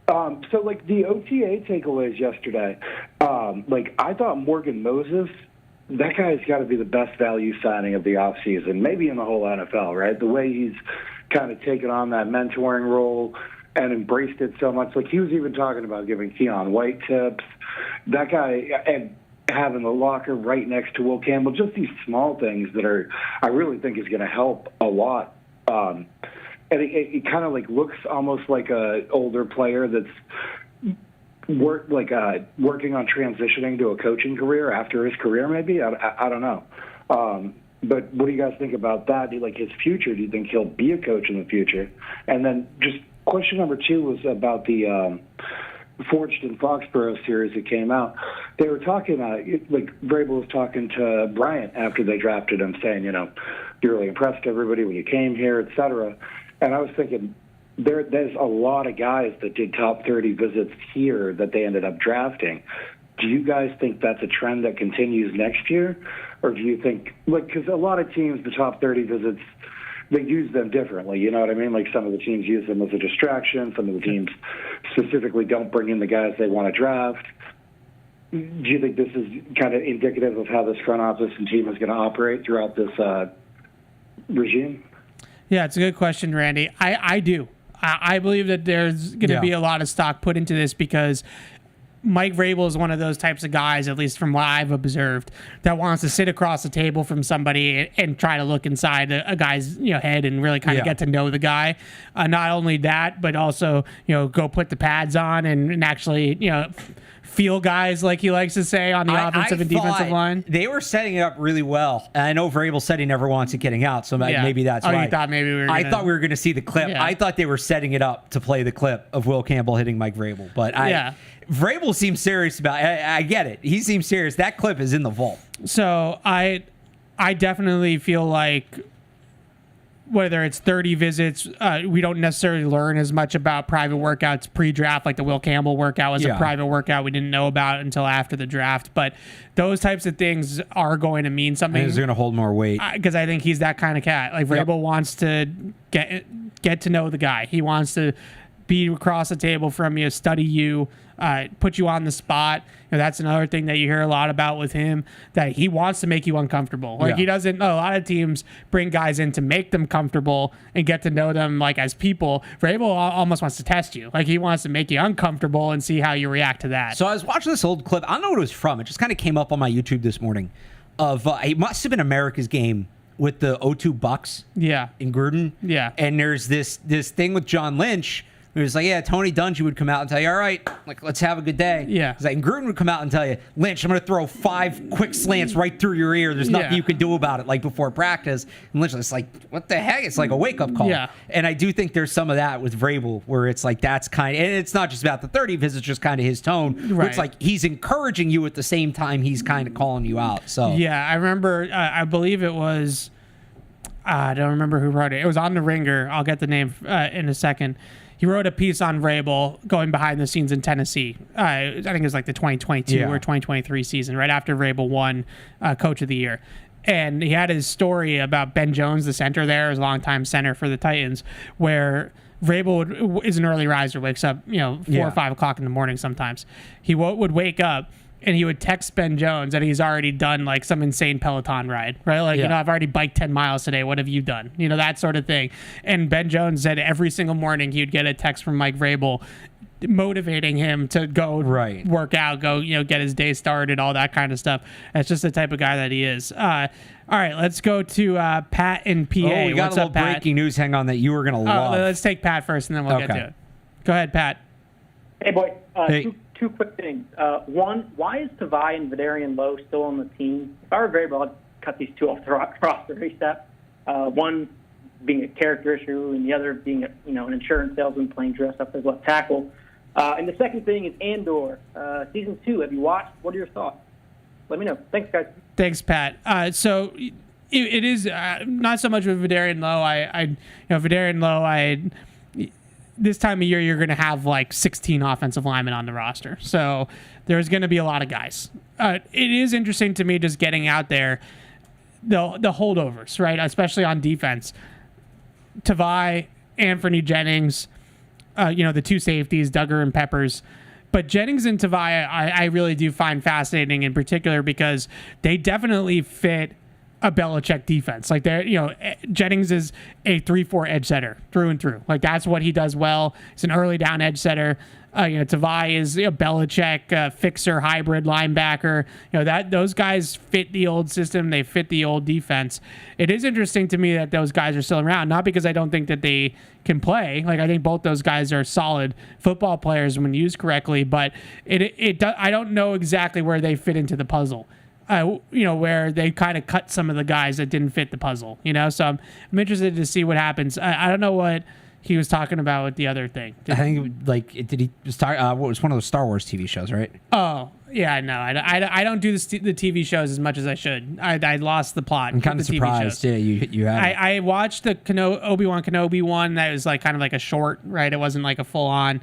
So like the OTA takeaways yesterday, I thought Morgan Moses, that guy's got to be the best value signing of the offseason, maybe in the whole NFL, right? The way he's kind of taken on that mentoring role and embraced it so much. Like, he was even talking about giving Keon White tips. That guy, and having the locker right next to Will Campbell, just these small things that I really think is going to help a lot. And it kind of looks almost like a older player that's working on transitioning to a coaching career after his career, maybe. I don't know. But what do you guys think about that? His future? Do you think he'll be a coach in the future? And then just question number 2 was about the Forged in Foxborough series that came out. They were talking, Vrabel was talking to Bryant after they drafted him, saying, you really impressed everybody when you came here, et cetera. And I was thinking, there's a lot of guys that did top 30 visits here that they ended up drafting. Do you guys think that's a trend that continues next year? Or do you think, because a lot of teams, the top 30 visits, they use them differently. You know what I mean? Like, some of the teams use them as a distraction. Some of the teams specifically don't bring in the guys they want to draft. Do you think this is kind of indicative of how this front office and team is going to operate throughout this regime? Yeah, it's a good question, Randy. I do. I believe that there's going to be a lot of stock put into this because Mike Vrabel is one of those types of guys, at least from what I've observed, that wants to sit across the table from somebody and try to look inside a guy's head and really kind of get to know the guy. Not only that, but also go put the pads on and actually feel guys, like he likes to say, on the offensive and defensive line. They were setting it up really well. And I know Vrabel said he never wants it getting out, so maybe that's why. You thought maybe I thought we were going to see the clip. Yeah. I thought they were setting it up to play the clip of Will Campbell hitting Mike Vrabel. But Vrabel seems serious about it. I get it. He seems serious. That clip is in the vault. So I definitely feel like whether it's 30 visits, we don't necessarily learn as much about private workouts pre-draft. Like the Will Campbell workout was a private workout we didn't know about until after the draft. But those types of things are going to mean something. He's going to hold more weight. Because I think he's that kind of cat. Like Vrabel wants to get to know the guy. He wants to be across the table from you, study you, put you on the spot. That's another thing that you hear a lot about with him, that he wants to make you uncomfortable. Like he doesn't. A lot of teams bring guys in to make them comfortable and get to know them like as people. Vrabel almost wants to test you. Like he wants to make you uncomfortable and see how you react to that. So I was watching this old clip. I don't know what it was from. It just kind of came up on my YouTube this morning. Of it must have been America's game with the O2 Bucks. In Gruden. And there's this thing with John Lynch. It was like, Tony Dungy would come out and tell you, all right, like, let's have a good day. It's like, and Gruden would come out and tell you, Lynch, I'm going to throw 5 quick slants right through your ear. There's nothing you can do about it, like before practice. And Lynch was like, what the heck? It's like a wake-up call. And I do think there's some of that with Vrabel, where it's like, that's kind of, and it's not just about the 30 visits, just kind of his tone. It's like he's encouraging you at the same time he's kind of calling you out. So I remember, I believe it was, I don't remember who wrote it. It was on The Ringer. I'll get the name in a second. He wrote a piece on Vrabel going behind the scenes in Tennessee. I think it was like the 2022 or 2023 season, right after Vrabel won Coach of the Year. And he had his story about Ben Jones, the center there, as a longtime center for the Titans, where Vrabel is an early riser, wakes up 4 or 5 o'clock in the morning sometimes. He would wake up and he would text Ben Jones that he's already done like some insane Peloton ride, right? Like, I've already biked 10 miles today. What have you done? That sort of thing. And Ben Jones said every single morning he would get a text from Mike Vrabel motivating him to go work out, go, get his day started, all that kind of stuff. That's just the type of guy that he is. All right, let's go to Pat in PA. Oh, we got What's a little up, Pat? breaking news. Hang on, that you were going to love. Let's take Pat first and then we'll get to it. Go ahead, Pat. Hey, boy. Hey. Two quick things. One, why is Tavai and Vidarian Lowe still on the team? If I were Vrabel, I'd cut these two off the roster ASAP. One being a character issue, and the other being an insurance salesman playing dress up as left tackle. And the second thing is Andor, season 2. Have you watched? What are your thoughts? Let me know. Thanks, guys. Thanks, Pat. So it is not so much with Vidarian Lowe. Vidarian Lowe, this time of year, you're going to have like 16 offensive linemen on the roster. So there's going to be a lot of guys. It is interesting to me just getting out there, the holdovers, right? Especially on defense. Tavai, Anthony Jennings, the two safeties, Duggar and Peppers. But Jennings and Tavai, I really do find fascinating in particular because they definitely fit a Belichick defense. Like Jennings is a 3-4 edge setter through and through. Like that's what he does well. He's an early down edge setter. Tavai is a Belichick fixer hybrid linebacker. Those guys fit the old system. They fit the old defense. It is interesting to me that those guys are still around. Not because I don't think that they can play. Like I think both those guys are solid football players when used correctly. But I don't know exactly where they fit into the puzzle. Where they kind of cut some of the guys that didn't fit the puzzle, So I'm interested to see what happens. I don't know what he was talking about with the other thing. I think did he start? What was one of those Star Wars TV shows, right? Oh yeah, no, I don't do the TV shows as much as I should. I lost the plot. I'm kind of surprised. Yeah, you had. I watched the Obi-Wan Kenobi one that was like kind of like a short, right? It wasn't like a full on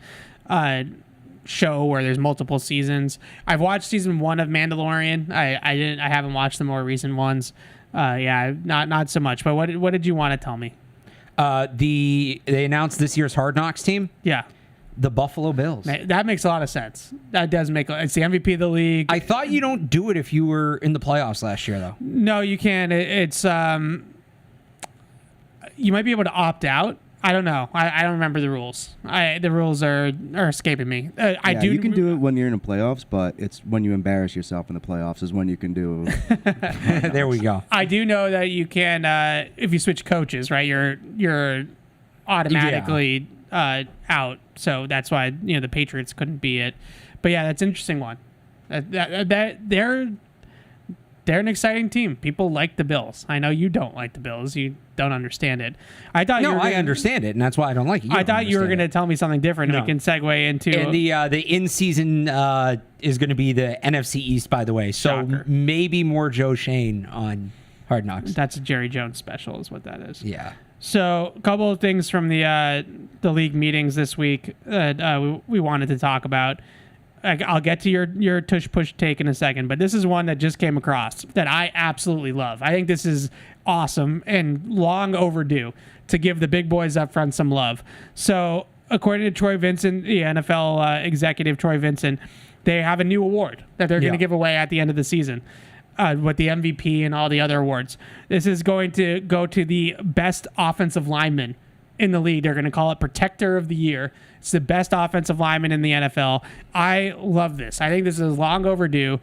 show where there's multiple seasons. I've watched season 1 of Mandalorian. I haven't watched the more recent ones. Not so much. But what did you want to tell me? They announced this year's Hard Knocks team. Yeah. The Buffalo Bills. That makes a lot of sense. That does make it's the MVP of the league. I thought you don't do it if you were in the playoffs last year though. No, you can. It's you might be able to opt out. I don't know. I don't remember the rules. The rules are escaping me. You can do it when you're in the playoffs, but it's when you embarrass yourself in the playoffs is when you can do. There we go. I do know that you can if you switch coaches, right? You're automatically out. So that's why the Patriots couldn't be it. But yeah, that's an interesting one. They're an exciting team. People like the Bills. I know you don't like the Bills. You don't understand it. I understand it, and that's why I don't like it. I thought you were going to tell me something different, and we can segue into. And the in-season is going to be the NFC East, by the way. So Shocker. Maybe more Joe Shane on Hard Knocks. That's a Jerry Jones special, is what that is. Yeah. So, a couple of things from the league meetings this week that we wanted to talk about. I'll get to your tush push take in a second, but this is one that just came across that I absolutely love. I think this is awesome and long overdue to give the big boys up front some love. So, according to Troy Vincent, the NFL executive Troy Vincent, they have a new award that they're going to give away at the end of the season. With the MVP and all the other awards. This is going to go to the best offensive lineman in the league. They're going to call it Protector of the Year. It's the best offensive lineman in the NFL. I love this. I think this is long overdue.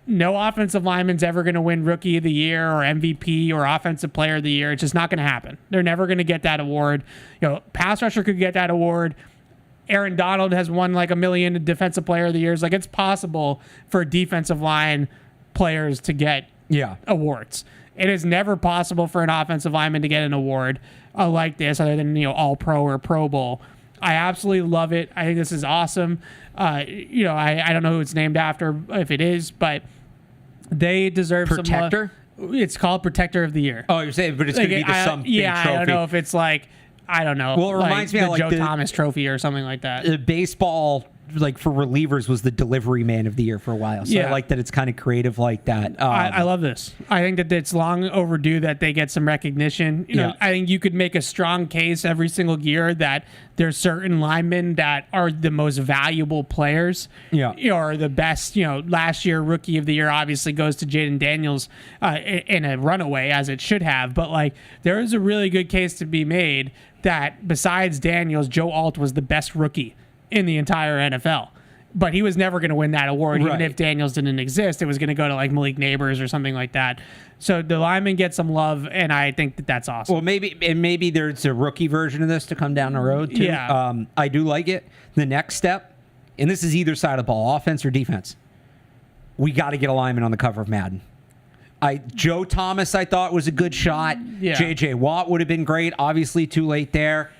No offensive lineman's ever going to win Rookie of the Year or MVP or Offensive Player of the Year. It's just not going to happen. They're never going to get that award. Pass rusher could get that award. Aaron Donald has won like 1 million Defensive Player of the Years. Like, it's possible for defensive line players to get awards. It is never possible for an offensive lineman to get an award like this, other than All Pro or Pro Bowl. I absolutely love it. I think this is awesome. I don't know who it's named after, if it is, but they deserve Protector? some. It's called Protector of the Year. Oh, you're saying, but it's going to be some big trophy. I don't know if it's like, I don't know. Well, it reminds me of the Joe Thomas Trophy or something like that. The baseball, like for relievers, was the Delivery Man of the Year for a while. So I like that it's kind of creative like that. I love this. I think that it's long overdue that they get some recognition. I think you could make a strong case every single year that there's certain linemen that are the most valuable players. Or the best. Last year, Rookie of the Year obviously goes to Jaden Daniels in a runaway, as it should have. But there is a really good case to be made that besides Daniels, Joe Alt was the best rookie in the entire NFL. But he was never going to win that award, even if Daniels didn't exist. It was going to go to Malik Neighbors or something like that. So the linemen get some love, and I think that that's awesome. Well, maybe there's a rookie version of this to come down the road, too. Yeah. I do like it. The next step, and this is either side of the ball, offense or defense, we got to get a lineman on the cover of Madden. Joe Thomas, I thought, was a good shot. Yeah. J.J. Watt would have been great. Obviously, too late there.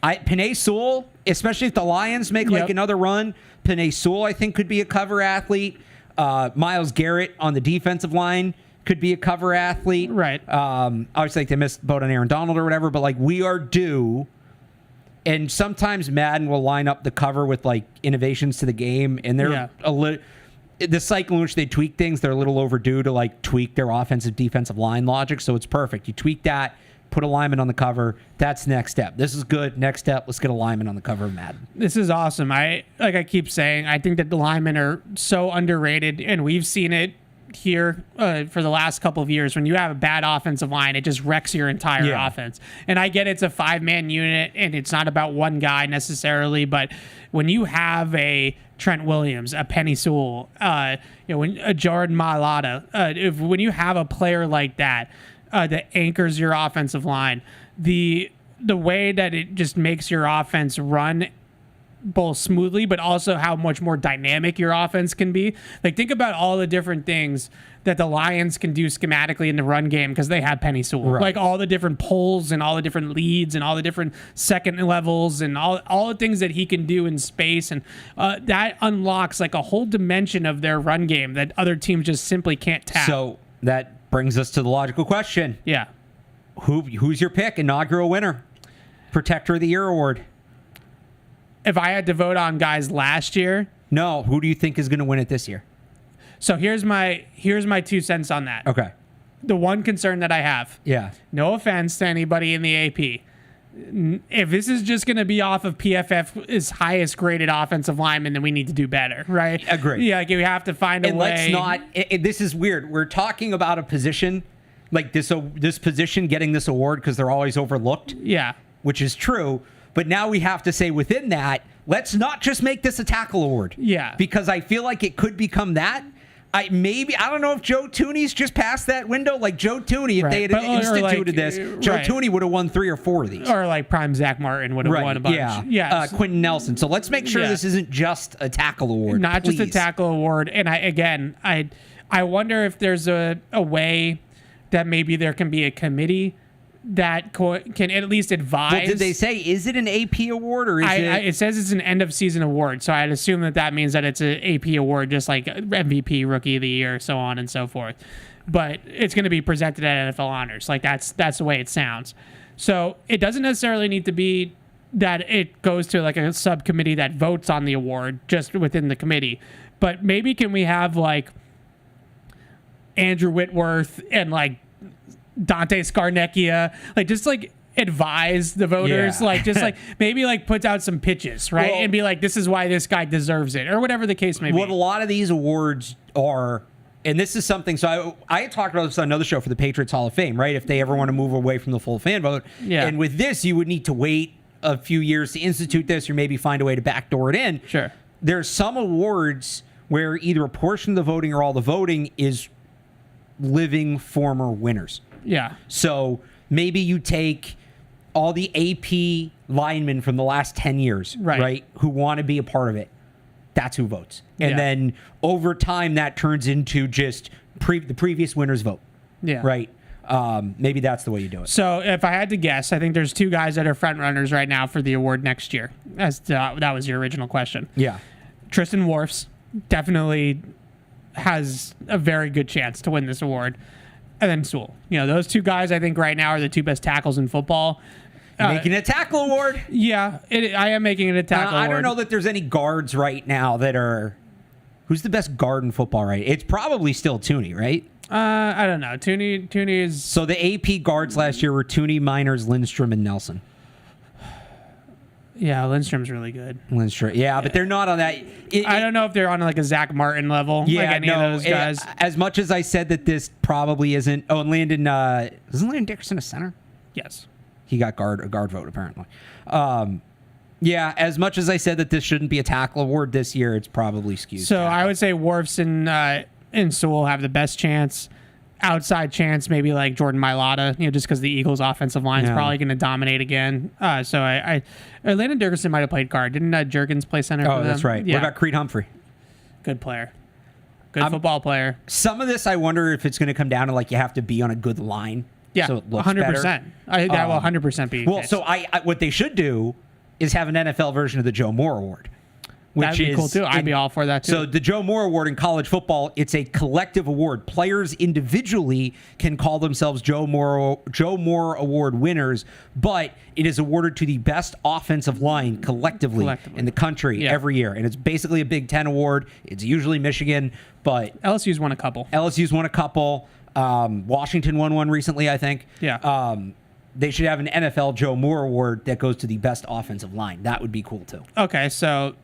Penei Sewell, especially if the Lions make another run, Penei Sewell, I think, could be a cover athlete. Myles Garrett on the defensive line could be a cover athlete. Right. Obviously, they missed the boat on Aaron Donald or whatever, but we are due. And sometimes Madden will line up the cover with innovations to the game, and they're a little. The cycle in which they tweak things, they're a little overdue to tweak their offensive defensive line logic. So it's perfect. You tweak that, put a lineman on the cover. That's the next step. This is good. Next step, let's get a lineman on the cover of Madden. This is awesome. I keep saying, I think that the linemen are so underrated, and we've seen it here for the last couple of years. When you have a bad offensive line, it just wrecks your entire offense. And I get it's a 5-man unit, and it's not about one guy necessarily, but when you have a Trent Williams, a Penei Sewell, when a Jordan Mailata, when you have a player like that that anchors your offensive line, the way that it just makes your offense run both smoothly, but also how much more dynamic your offense can be. Think about all the different things that the Lions can do schematically in the run game because they have Penei Sewell. Right. All the different pulls and all the different leads and all the different second levels and all the things that he can do in space. And that unlocks a whole dimension of their run game that other teams just simply can't tap. So that brings us to the logical question. Yeah. Who's your pick? Inaugural winner? Protector of the Year award? If I had to vote on guys last year. No. Who do you think is going to win it this year? So here's my 2 cents on that. Okay. The one concern that I have. Yeah. No offense to anybody in the AP. If this is just going to be off of PFF's highest graded offensive lineman, then we need to do better, right? Agree. Yeah, we have to find a way. Let's not. This is weird. We're talking about a position like this position getting this award because they're always overlooked. Yeah. Which is true. But now we have to say within that, let's not just make this a tackle award. Yeah. Because I feel like it could become that. I don't know if Joe Tooney's just passed that window. Joe Tooney, if they had instituted this, Joe Tooney would have won 3 or 4 of these. Or Prime Zach Martin would have won a bunch. Yeah. Quentin Nelson. So let's make sure this isn't just a tackle award. Not just a tackle award. And I wonder if there's a way that maybe there can be a committee that can at least advise. Well, did they say, is it an AP award or is it? It says it's an end of season award, so I'd assume that means that it's an AP award, just like MVP, Rookie of the Year, so on and so forth. But it's going to be presented at NFL Honors. That's the way it sounds. So it doesn't necessarily need to be that it goes to like a subcommittee that votes on the award just within the committee. But maybe can we have like Andrew Whitworth and like Dante Scarnecchia, like just like advise the voters, like just like maybe like puts out some pitches, right? And be like, this is why this guy deserves it, or whatever the case may be. What a lot of these awards are, and this is something, so I had talked about this on another show for the Patriots Hall of Fame, right? If they ever want to move away from the full fan vote. Yeah. And with this, you would need to wait a few years to institute this or maybe find a way to backdoor it in. Sure. There's some awards where either a portion of the voting or all the voting is living former winners. Yeah. So maybe you take all the AP linemen from the last 10 years, right? Who want to be a part of it. That's who votes. And then over time, that turns into just the previous winner's vote. Yeah. Right? Maybe that's the way you do it. So if I had to guess, I think there's two guys that are front runners right now for the award next year. That was your original question. Yeah. Tristan Wirfs definitely has a very good chance to win this award. And then Sewell. You know, those two guys I think right now are the two best tackles in football. Making a tackle award? Yeah, I am making it a tackle award. I don't know that there's any guards right now that are... Who's the best guard in football, right? It's probably still Tooney, right? I don't know. Tooney is... So the AP guards last year were Tooney, Miners, Lindstrom, and Nelson. Yeah, Lindstrom's really good. Lindstrom, yeah, but they're not on that... I don't know if they're on like a Zach Martin level. Yeah, like any of those guys. As much as I said that this probably isn't... Oh, and Landon... Isn't Landon Dickerson a center? Yes. He got a guard vote, apparently. Yeah, as much as I said that this shouldn't be a tackle award this year, it's probably skewed. So I would say Wirfs and Sewell have the best chance. Outside chance, maybe like Jordan Mailata, just because the Eagles' offensive line is probably going to dominate again. So Landon Dickerson might have played guard. Didn't Jurgens play center for them? Oh, that's right. Yeah. What about Creed Humphrey? Good player. Good football player. Some of this, I wonder if it's going to come down to like you have to be on a good line. Yeah, so it looks 100%. Better. That will 100% be. Well, case. so what they should do is have an NFL version of the Joe Moore Award. That'd be cool too. I'd be all for that too. So the Joe Moore Award in college football, it's a collective award. Players individually can call themselves Joe Moore Award winners, but it is awarded to the best offensive line collectively. In the country every year. And it's basically a Big Ten award. It's usually Michigan, but LSU's won a couple. Washington won one recently, I think. Yeah. They should have an NFL Joe Moore Award that goes to the best offensive line. That would be cool too. Okay, so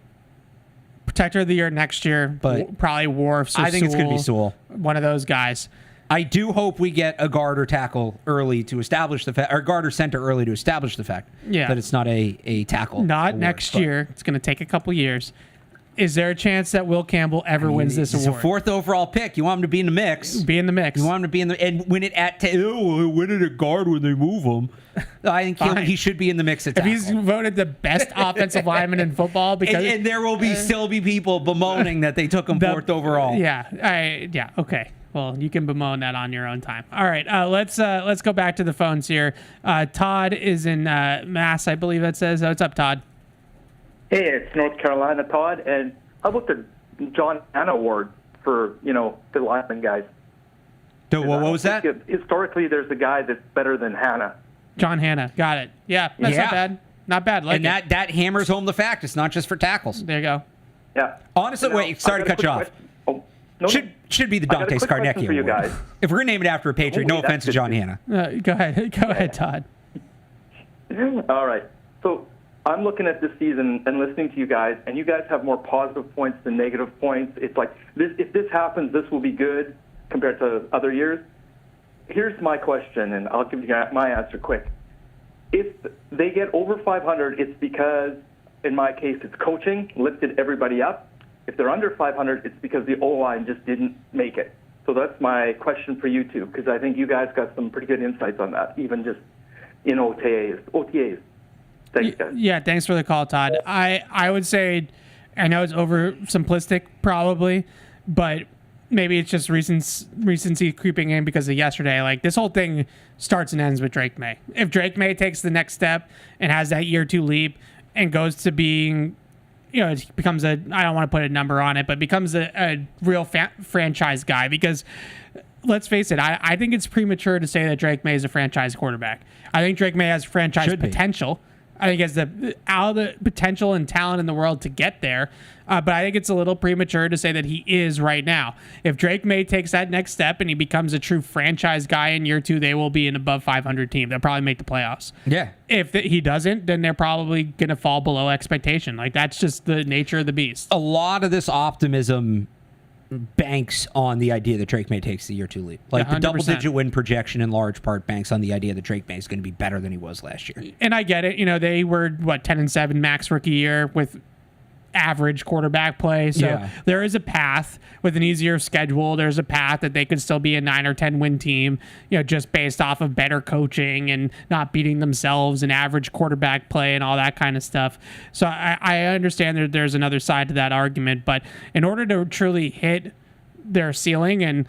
Protector of the Year next year, but probably Wirfs. I think it's going to be Sewell. One of those guys. I do hope we get a guard or tackle early to establish the fact, or guard or center early to establish the fact that it's not a tackle. Not award, next year. It's going to take a couple years. Is there a chance that Will Campbell ever wins this award? He's a fourth overall pick. You want him to be in the mix. Be in the mix. You want him to be in the and win it at win it at guard when they move him. I think he should be in the mix at tackle. If he's voted the best offensive lineman in football, because and there will still be people bemoaning that they took him fourth overall. Yeah. Okay. Well, you can bemoan that on your own time. All right. Let's go back to the phones here. Todd is in Mass, I believe that says. What's up, Todd? Hey, it's North Carolina, Todd, and how about the John Hanna Award for, the lineman guys? What was that? Historically, there's a guy that's better than Hanna. John Hanna. Got it. Yeah, that's not bad. Not bad. And that hammers home the fact it's not just for tackles. There you go. Yeah. Honestly, sorry to cut you off. Should be the Dante Scarnecchia Award. Guys. If we're going to name it after a Patriot, no offense to John Hanna. Go ahead, Todd. All right. So I'm looking at this season and listening to you guys, and you guys have more positive points than negative points. It's like, if this happens, this will be good compared to other years. Here's my question, and I'll give you my answer quick. If they get over 500, it's because, in my case, it's coaching, lifted everybody up. If they're under 500, it's because the O-line just didn't make it. So that's my question for you two, because I think you guys got some pretty good insights on that, even just in OTAs. Thanks, guys. Yeah, thanks for the call, Todd. I would say, I know it's over simplistic probably, but maybe it's just recency creeping in because of yesterday. Like, this whole thing starts and ends with Drake May. If Drake May takes the next step and has that year 2 leap and goes to being, it becomes I don't want to put a number on it, but becomes a real franchise guy, because let's face it, I think it's premature to say that Drake May is a franchise quarterback. I think Drake May has franchise potential. I think he has all the potential and talent in the world to get there. But I think it's a little premature to say that he is right now. If Drake May takes that next step and he becomes a true franchise guy in year 2, they will be an above 500 team. They'll probably make the playoffs. Yeah. If he doesn't, then they're probably going to fall below expectation. Like, that's just the nature of the beast. A lot of this optimism banks on the idea that Drake May takes the year 2 lead. Like 100%. The double-digit win projection in large part banks on the idea that Drake May is going to be better than he was last year. And I get it. You know, they were, 10-7 max rookie year with average quarterback play. So there is a path with an easier schedule. There's a path that they could still be a 9 or 10 win team, just based off of better coaching and not beating themselves and average quarterback play and all that kind of stuff. So I understand that there's another side to that argument, but in order to truly hit their ceiling, and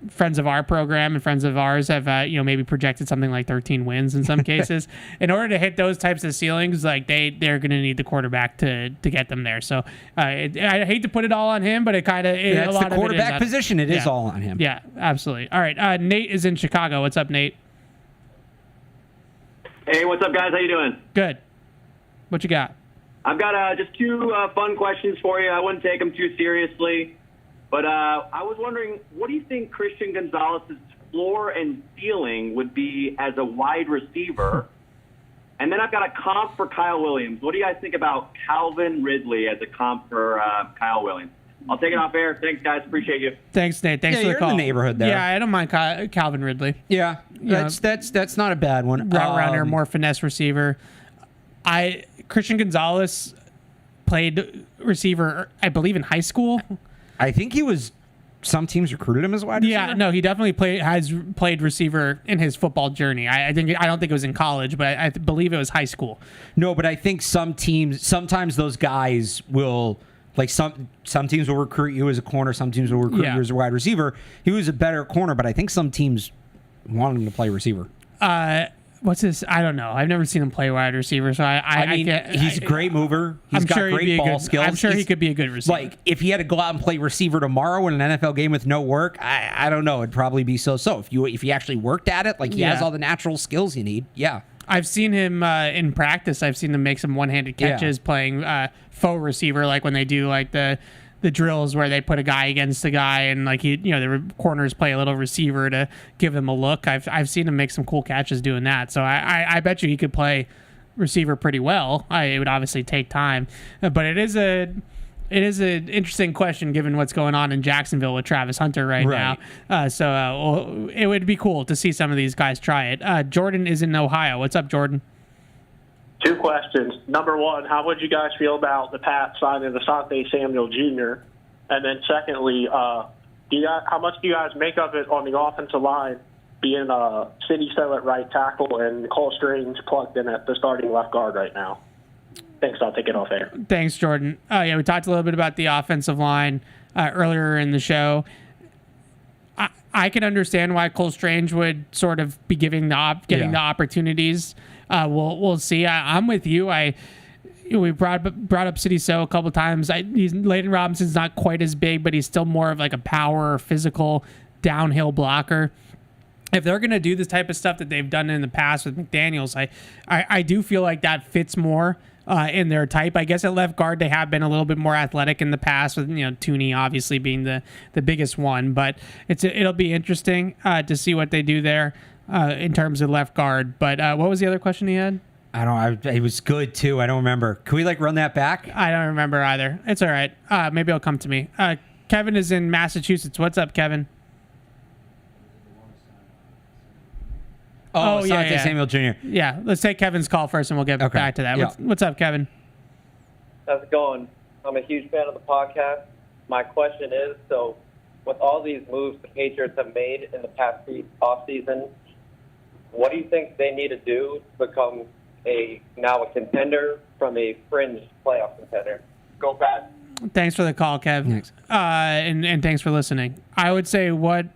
friends of our program and friends of ours have maybe projected something like 13 wins in some cases. In order to hit those types of ceilings, like they're going to need the quarterback to get them there. So I hate to put it all on him, but it kind of that's the quarterback position. It is all on him. Yeah, absolutely. All right, Nate is in Chicago. What's up, Nate? Hey, what's up, guys? How you doing? Good. What you got? I've got just 2 fun questions for you. I wouldn't take them too seriously. But I was wondering, what do you think Christian Gonzalez's floor and ceiling would be as a wide receiver? And then I've got a comp for Kyle Williams. What do you guys think about Calvin Ridley as a comp for Kyle Williams? I'll take it off air. Thanks, guys. Appreciate you. Thanks, Nate. Thanks for the call. You're in the neighborhood there. Yeah, I don't mind Calvin Ridley. Yeah, that's not a bad one. Route runner, more finesse receiver. Christian Gonzalez played receiver, I believe, in high school. I think he was. Some teams recruited him as wide receiver. Yeah, no, he definitely has played receiver in his football journey. I don't think it was in college, but I believe it was high school. No, but I think some teams, sometimes those guys will, like some teams will recruit you as a corner, some teams will recruit you as a wide receiver. He was a better corner, but I think some teams want him to play receiver. What's this? I don't know. I've never seen him play wide receiver, so I mean, he's a great mover. He's got great ball skills. I'm sure he could be a good receiver. Like, if he had to go out and play receiver tomorrow in an NFL game with no work, I don't know. It'd probably be so-so. If he actually worked at it, like he has all the natural skills you need, I've seen him in practice. I've seen him make some one-handed catches playing faux receiver, like when they do like the drills where they put a guy against a guy and like the corners play a little receiver to give them a look. I've seen him make some cool catches doing that. So I bet you he could play receiver pretty well. It would obviously take time, but it is an interesting question given what's going on in Jacksonville with Travis Hunter right now. So it would be cool to see some of these guys try it. Jordan is in Ohio. What's up, Jordan? 2 questions. Number 1, how would you guys feel about the Pats signing Asante Samuel Jr.? And then secondly, how much do you guys make of it on the offensive line being Sidney Sell at right tackle and Cole Strange plugged in at the starting left guard right now? Thanks. I'll take it off air. Thanks, Jordan. We talked a little bit about the offensive line earlier in the show. I can understand why Cole Strange would sort of be getting the opportunities. We'll see. I'm with you. We brought up City So a couple times. Leighton Robinson's not quite as big, but he's still more of like a power, physical, downhill blocker. If they're going to do this type of stuff that they've done in the past with McDaniels, I do feel like that fits more in their type. I guess at left guard they have been a little bit more athletic in the past, with Tooney obviously being the biggest one. But it'll be interesting to see what they do there. In terms of left guard. But what was the other question he had? I don't know. It was good, too. I don't remember. Can we, run that back? I don't remember either. It's all right. Maybe it'll come to me. Kevin is in Massachusetts. What's up, Kevin? Asante Samuel Jr. Yeah, let's take Kevin's call first, and we'll get back to that. Yeah. What's up, Kevin? How's it going? I'm a huge fan of the podcast. My question is, so with all these moves the Patriots have made in the past offseason, what do you think they need to do to become now a contender from a fringe playoff contender? Go Pats. Thanks for the call, Kev. Thanks. And thanks for listening. I would say what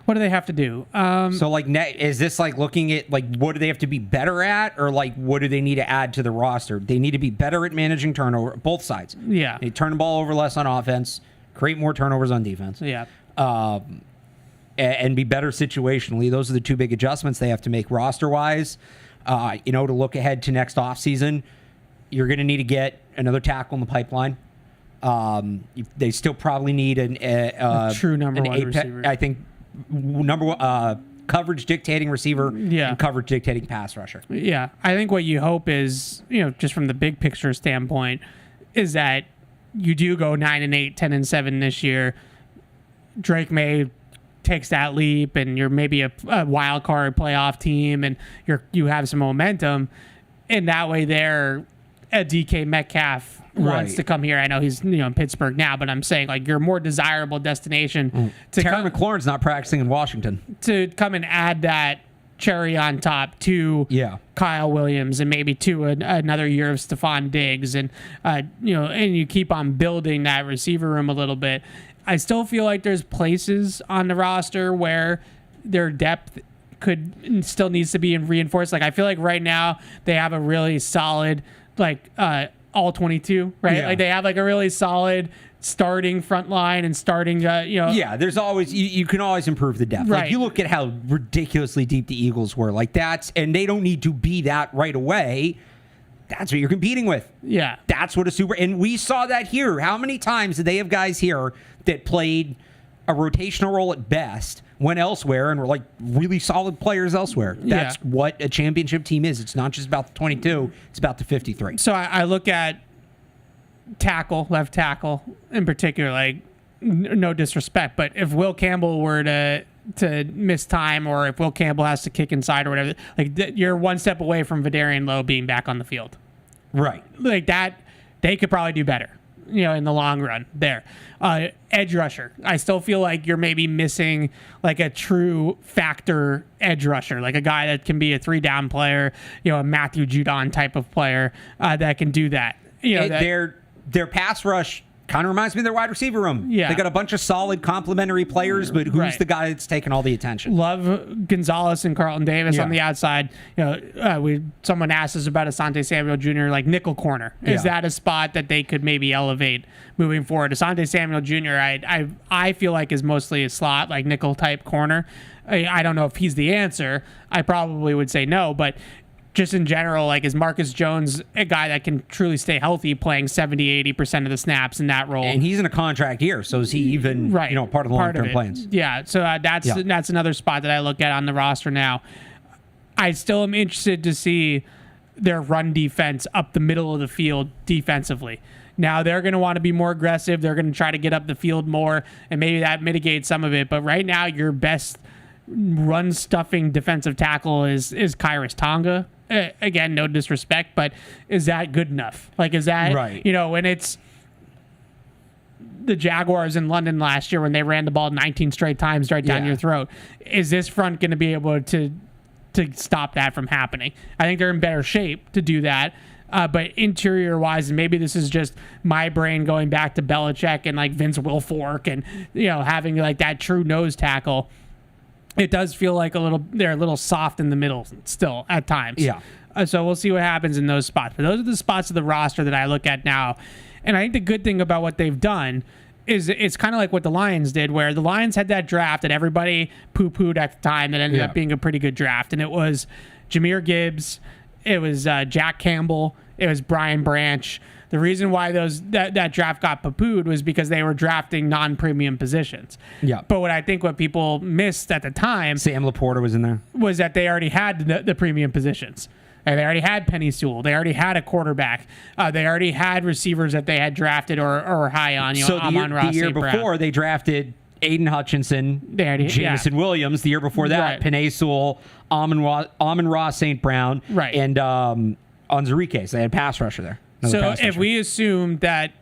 do they have to do? So is this looking at what do they have to be better at, or what do they need to add to the roster? They need to be better at managing turnover, both sides. Yeah. They turn the ball over less on offense, create more turnovers on defense. Yeah. and be better situationally. Those are the two big adjustments they have to make roster-wise. To look ahead to next offseason, you're going to need to get another tackle in the pipeline. They still probably need a true number one receiver. I think coverage dictating receiver and coverage dictating pass rusher. Yeah, I think what you hope is, just from the big picture standpoint, is that you do go 9-8, 10-7 this year. Drake May takes that leap, and you're maybe a wild card playoff team, and you have some momentum, and that way a DK Metcalf wants to come here. I know he's in Pittsburgh now, but I'm saying like you're a more desirable destination. Terry McLaurin's not practicing in Washington to come and add that cherry on top to Kyle Williams and maybe to another year of Stephon Diggs, and and you keep on building that receiver room a little bit. I still feel like there's places on the roster where their depth still needs to be reinforced. Like I feel like right now they have a really solid all 22, right? Like they have like a really solid starting front line and starting, there's always, you can always improve the depth. Right. Like you look at how ridiculously deep the Eagles were. Like and they don't need to be that right away. That's what you're competing with. Yeah. That's what and we saw that here. How many times did they have guys here that played a rotational role at best, went elsewhere, and were like really solid players elsewhere? That's what a championship team is. It's not just about the 22, it's about the 53. So I look at left tackle in particular, like no disrespect, but if Will Campbell were to miss time, or if Will Campbell has to kick inside or whatever, you're one step away from Vidarian Lowe being back on the field. Right. Like that, they could probably do better, in the long run there. Edge rusher. I still feel like you're maybe missing like a true factor edge rusher, like a guy that can be a 3-down player, a Matthew Judon type of player that can do that. Their pass rush kind of reminds me of their wide receiver room. Yeah. They got a bunch of solid complementary players, but who's the guy that's taking all the attention? Love Gonzalez and Carlton Davis on the outside. Someone asked us about Asante Samuel Jr., like nickel corner. Is that a spot that they could maybe elevate moving forward? Asante Samuel Jr., I feel like is mostly a slot, like nickel type corner. I don't know if he's the answer. I probably would say no, but just in general, like, is Marcus Jones a guy that can truly stay healthy, playing 70-80% of the snaps in that role? And he's in a contract year, so is he even part of the long-term plans? Yeah, so that's another spot that I look at on the roster now. I still am interested to see their run defense up the middle of the field defensively. Now they're going to want to be more aggressive. They're going to try to get up the field more, and maybe that mitigates some of it. But right now, your best run-stuffing defensive tackle is Kyrus Tonga. Again, no disrespect, but is that good enough? Like, is that, when it's the Jaguars in London last year when they ran the ball 19 straight times right down your throat, is this front going to be able to stop that from happening? I think they're in better shape to do that. But interior wise, and maybe this is just my brain going back to Belichick and like Vince Wilfork and, having like that true nose tackle. It does feel like they're a little soft in the middle still at times. Yeah. So we'll see what happens in those spots. But those are the spots of the roster that I look at now. And I think the good thing about what they've done is it's kind of like what the Lions did, where the Lions had that draft that everybody poo-pooed at the time that ended up being a pretty good draft. And it was Jahmyr Gibbs, it was Jack Campbell, it was Brian Branch. The reason why that draft got poo-pooed was because they were drafting non-premium positions. Yeah. But what people missed at the time, Sam Laporta was in there, was that they already had the premium positions. And they already had Penny Sewell. They already had a quarterback. They already had receivers that they had drafted or high on. So the year before, they drafted Aiden Hutchinson, Jamison Williams. The year before that, Penny Sewell, Amon-Ra St. Brown, and Onzarike. So they had pass rusher there. So if we assume that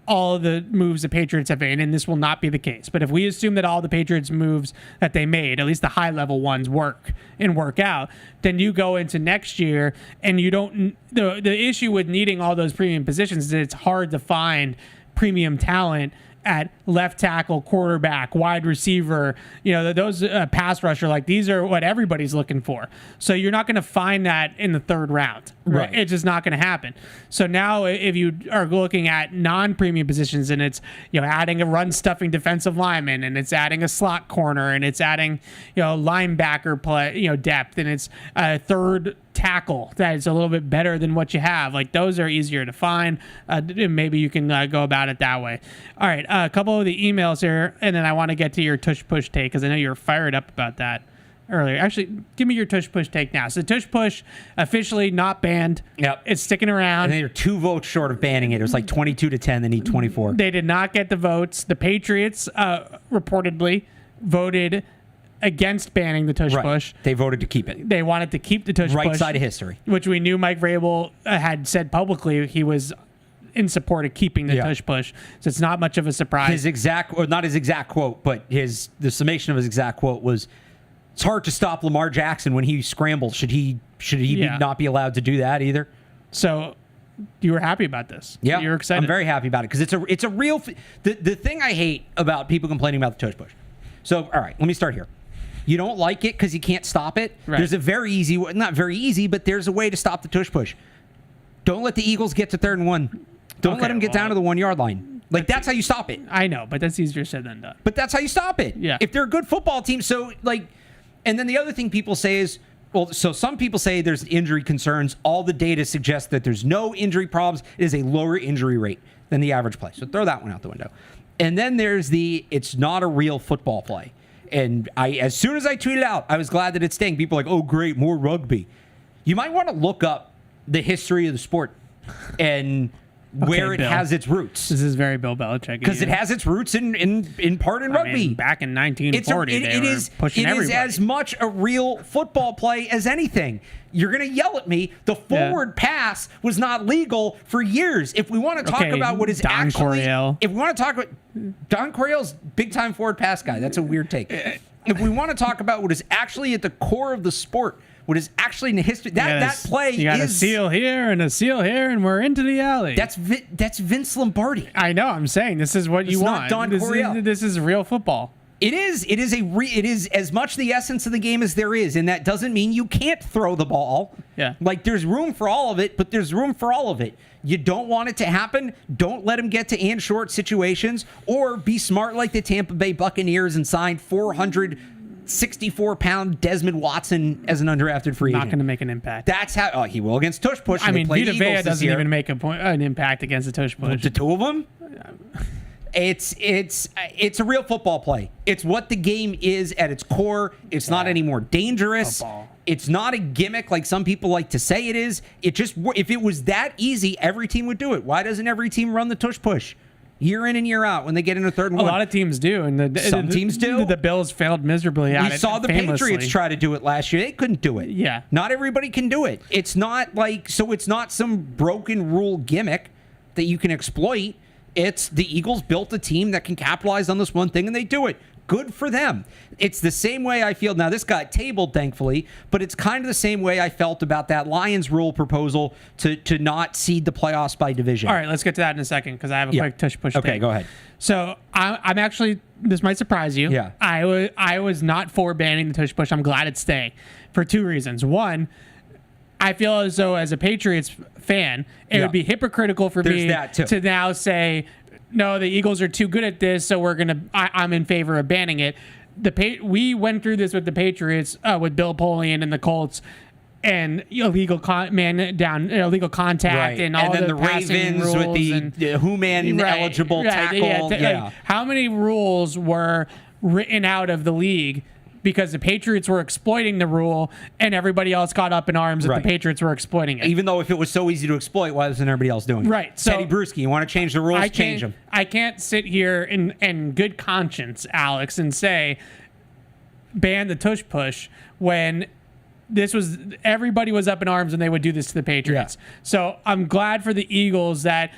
all the moves the Patriots have made, and this will not be the case, but if we assume that all the Patriots moves that they made, at least the high-level ones, work out, then you go into next year and you don't... The issue with needing all those premium positions is that it's hard to find premium talent at left tackle, quarterback, wide receiver, those pass rusher, like these are what everybody's looking for. So you're not going to find that in the third round. Right? It's just not going to happen. So now if you are looking at non-premium positions and it's, adding a run stuffing defensive lineman and it's adding a slot corner and it's adding, linebacker play, depth, and it's a third tackle that is a little bit better than what you have. Like those are easier to find. Maybe you can go about it that way. All right, a couple of the emails here, and then I want to get to your tush push take because I know you're fired up about that earlier. Actually, give me your tush push take now. So tush push officially not banned. Yep, it's sticking around. And they're 2 votes short of banning it. It was like 22-10. They need 24. They did not get the votes. The Patriots reportedly voted against banning the tush push. They voted to keep it. They wanted to keep the tush push. Right side of history. Which we knew Mike Vrabel had said publicly he was in support of keeping the tush push. So it's not much of a surprise. Not his exact quote, but the summation of his exact quote was, it's hard to stop Lamar Jackson when he scrambles. Should he not be allowed to do that either? So you were happy about this. Yeah. You're excited. I'm very happy about it because it's a real the thing I hate about people complaining about the tush push. So, all right, let me start here. You don't like it because you can't stop it. Right. There's a very easy, not very easy, but there's a way to stop the tush push. Don't let the Eagles get to 3rd and 1. Don't let them get down to the 1 yard line. Like that's how you stop it. I know, but that's easier said than done. But that's how you stop it. Yeah. If they're a good football team, so like, and then the other thing people say is, well, so some people say there's injury concerns. All the data suggests that there's no injury problems. It is a lower injury rate than the average play. So throw that one out the window. And then there's it's not a real football play. And as soon as I tweeted out, I was glad that it's staying. People are like, oh, great, more rugby. You might want to look up the history of the sport and where it has its roots. This is very Bill Belichick. Because it has its roots in part in rugby. Back in 1940, they were pushing everybody. It is as much a real football play as anything. You're going to yell at me. The forward pass was not legal for years. If we want to talk about what is Don Coryell. If we want to talk about Don Coryell's big-time forward pass guy, that's a weird take. If we want to talk about what is actually at the core of the sport, what is actually in the history, that play is... You got a seal here and a seal here, and we're into the alley. That's Vince Lombardi. I know, I'm saying. This is what you want. It's not Don Coryell. This is real football. It is as much the essence of the game as there is, and that doesn't mean you can't throw the ball. Yeah. Like there's room for all of it, but there's room for all of it. You don't want it to happen. Don't let them get to and short situations, or be smart like the Tampa Bay Buccaneers and sign 464-pound Desmond Watson as an undrafted free agent. Not going to make an impact. That's how he will against tush push. I mean, Vita Vea doesn't even make an impact against the tush push. The two of them. It's a real football play. It's what the game is at its core. It's not any more dangerous. Football. It's not a gimmick like some people like to say it is. If it was that easy, every team would do it. Why doesn't every team run the tush push year in and year out when they get into 3rd and 1? A lot of teams do, and some teams do. The Bills failed miserably at it. We saw the Patriots try to do it last year. They couldn't do it. Yeah. Not everybody can do it. It's not some broken rule gimmick that you can exploit. It's the Eagles built a team that can capitalize on this one thing, and they do it. Good for them. It's the same way I feel. Now, this got tabled, thankfully, but it's kind of the same way I felt about that Lions rule proposal to not seed the playoffs by division. All right, let's get to that in a second because I have a quick tush push. Okay, go ahead. So I'm actually, this might surprise you. Yeah. I was not for banning the tush push. I'm glad it's staying for 2 reasons. One, I feel as though as a Patriots fan, it would be hypocritical for me to now say, no, the Eagles are too good at this, so I'm in favor of banning it. We went through this with the Patriots, with Bill Polian and the Colts, and illegal contact and all then the Ravens rules with the who-man eligible tackle. Like, how many rules were written out of the league because the Patriots were exploiting the rule and everybody else got up in arms that the Patriots were exploiting it? Even though if it was so easy to exploit, why wasn't everybody else doing it? Right. So Teddy Bruschi, you want to change the rules? Change them. I can't sit here in good conscience, Alex, and say ban the tush push when everybody was up in arms and they would do this to the Patriots. Yeah. So I'm glad for the Eagles that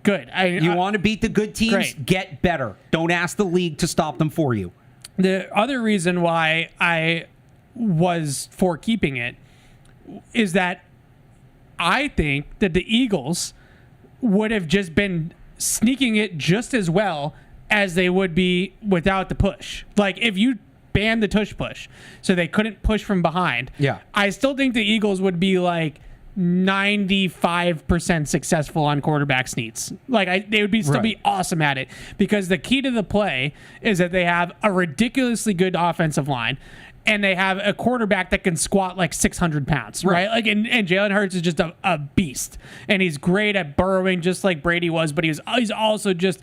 good. You want to beat the good teams? Great. Get better. Don't ask the league to stop them for you. The other reason why I was for keeping it is that I think that the Eagles would have just been sneaking it just as well as they would be without the push. Like, if you ban the tush push so they couldn't push from behind, I still think the Eagles would be like 95% successful on quarterback sneaks. Like, they would be still be awesome at it, because the key to the play is that they have a ridiculously good offensive line and they have a quarterback that can squat like 600 pounds, right? Like, and Jalen Hurts is just a beast, and he's great at burrowing, just like Brady was, but he's also just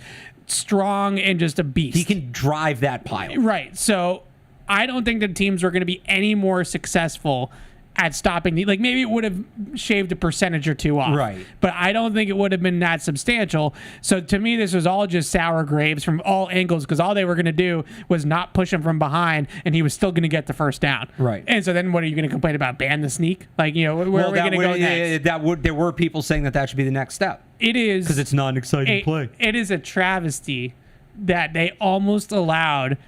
strong and just a beast. He can drive that pile. Right. So I don't think the teams are going to be any more successful at stopping like, maybe it would have shaved a percentage or two off. Right. But I don't think it would have been that substantial. So to me, this was all just sour grapes from all angles, because all they were going to do was not push him from behind, and he was still going to get the first down. Right. And so then what are you going to complain about? Ban the sneak? Like, where are we going to go next? There were people saying that should be the next step. It is. Because it's not an exciting play. It is a travesty that they almost allowed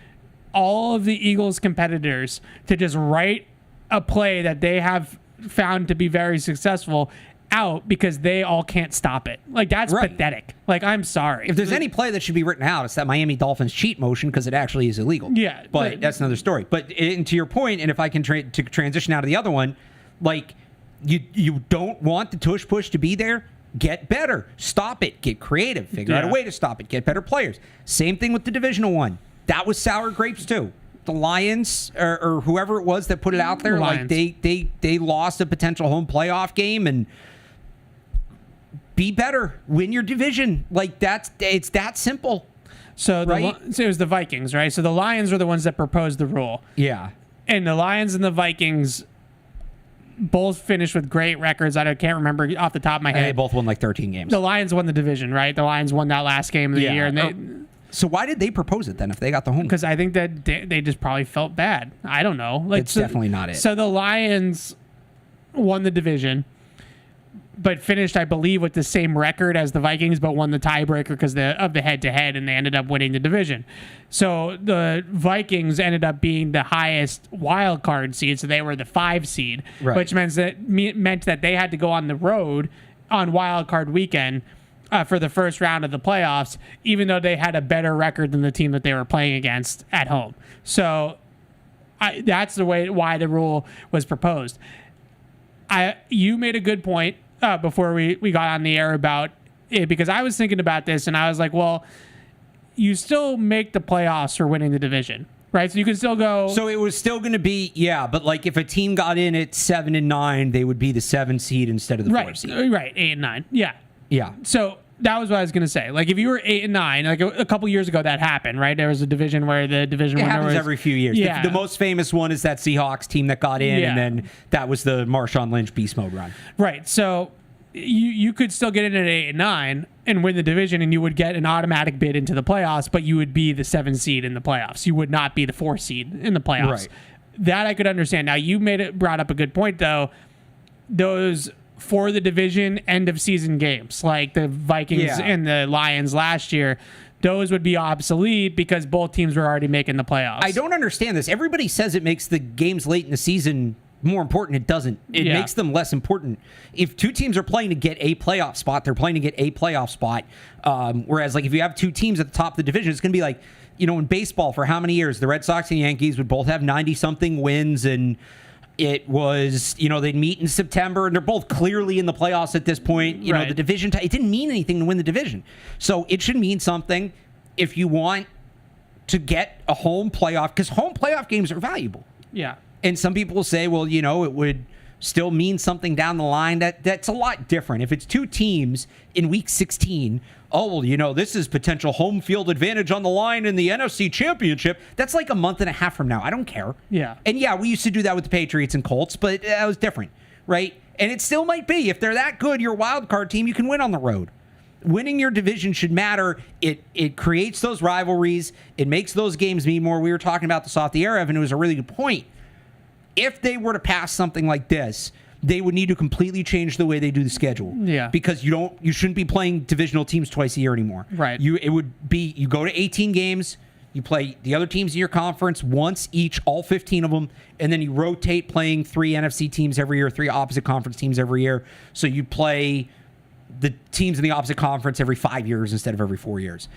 all of the Eagles competitors to just write a play that they have found to be very successful out because they all can't stop it. Like, that's pathetic. Like, I'm sorry. If there's any play that should be written out, it's that Miami Dolphins cheat motion, because it actually is illegal. Yeah. But that's another story. But to your point, and if I can transition out of the other one, like, you don't want the tush push to be there. Get better. Stop it. Get creative. Figure out a way to stop it. Get better players. Same thing with the divisional one. That was sour grapes too. The Lions or whoever it was that put it out there, like they lost a potential home playoff game, and be better, win your division. Like, it's that simple. So so it was the Vikings, right? So the Lions were the ones that proposed the rule. Yeah. And the Lions and the Vikings both finished with great records. I can't remember off the top of my head. They both won like 13 games. The Lions won the division, right? The Lions won that last game of the year, and so why did they propose it then if they got the home? Because I think that they just probably felt bad. I don't know. Like, it's definitely not it. So the Lions won the division, but finished, I believe, with the same record as the Vikings, but won the tiebreaker because of the head-to-head, and they ended up winning the division. So the Vikings ended up being the highest wild card seed, so they were the 5 seed, which meant that they had to go on the road on wild card weekend for the first round of the playoffs, even though they had a better record than the team that they were playing against at home. So that's why the rule was proposed. You made a good point before we got on the air about it, because I was thinking about this, and I was like, well, you still make the playoffs for winning the division, right? So you can still go. So it was still going to be, but like if a team got in at 7 and 9, they would be the 7 seed instead of the 4 seed. Right, 8 and 9. Yeah. Yeah. So that was what I was going to say. Like, if you were 8 and 9, like a couple years ago that happened, right? There was a division where the division winner happens was every few years. Yeah. The most famous one is that Seahawks team that got in, and then that was the Marshawn Lynch beast mode run. Right. So you could still get in at 8 and 9 and win the division, and you would get an automatic bid into the playoffs, but you would be the 7 seed in the playoffs. You would not be the 4 seed in the playoffs. Right. That I could understand. Now, you brought up a good point, though. Those for the division end of season games, like the Vikings and the Lions last year, those would be obsolete because both teams were already making the playoffs. I don't understand this. Everybody says it makes the games late in the season more important. It doesn't. It makes them less important. If two teams are playing to get a playoff spot, they're playing to get a playoff spot. Whereas, like, if you have two teams at the top of the division, it's going to be like, in baseball for how many years? The Red Sox and Yankees would both have 90-something wins, and it was, they'd meet in September, and they're both clearly in the playoffs at this point. The division, it didn't mean anything to win the division. So it should mean something if you want to get a home playoff, because home playoff games are valuable. Yeah. And some people will say, well, it would still mean something down the line. That's a lot different. If it's two teams in week 16, this is potential home field advantage on the line in the NFC Championship. That's like a month and a half from now. I don't care. Yeah. And we used to do that with the Patriots and Colts, but that was different, right? And it still might be. If they're that good, your wild card team, you can win on the road. Winning your division should matter. It creates those rivalries. It makes those games mean more. We were talking about this off the air, Evan. It was a really good point. If they were to pass something like this, they would need to completely change the way they do the schedule. Yeah. Because you shouldn't be playing divisional teams twice a year anymore. Right. It would be, you go to 18 games, you play the other teams in your conference once each, all 15 of them, and then you rotate playing 3 NFC teams every year, 3 opposite conference teams every year. So you play the teams in the opposite conference every 5 years instead of every 4 years.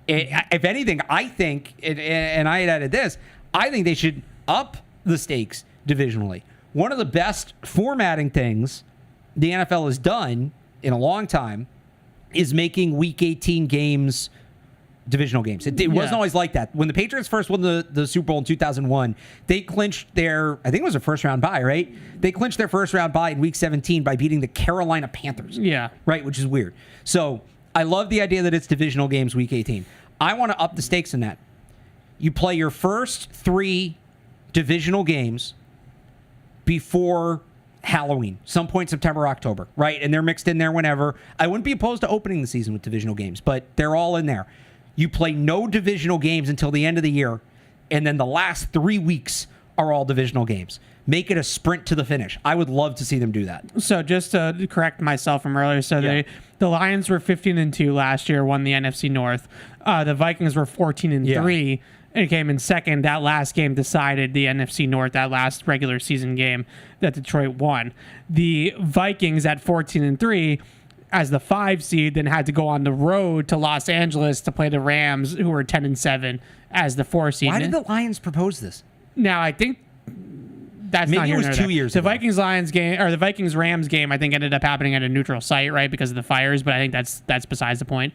If anything, I think, and I had added this, I think they should up the stakes divisionally. One of the best formatting things the NFL has done in a long time is making Week 18 games divisional games. It wasn't always like that. When the Patriots first won the Super Bowl in 2001, they clinched their, I think it was a first-round bye, right? They clinched their first-round bye in Week 17 by beating the Carolina Panthers. Yeah. Right, which is weird. So I love the idea that it's divisional games Week 18. I want to up the stakes in that. You play your first 3 divisional games before Halloween, some point September, October, right? And they're mixed in there whenever. I wouldn't be opposed to opening the season with divisional games, but they're all in there. You play no divisional games until the end of the year, and then the last 3 weeks are all divisional games. Make it a sprint to the finish. I would love to see them do that. So just to correct myself from earlier, so the Lions were 15-2 last year, won the NFC North. The Vikings were 14-3. And it came in second. That last game decided the NFC North, that last regular season game that Detroit won. The Vikings at 14-3 as the 5 seed then had to go on the road to Los Angeles to play the Rams, who were 10-7 as the 4 seed. Why did the Lions propose this? Now, I think that's maybe not here it was nor 2 there. years The ago. Vikings-Lions game, or the Vikings-Rams game, I think ended up happening at a neutral site, right, because of the fires, but I think that's besides the point.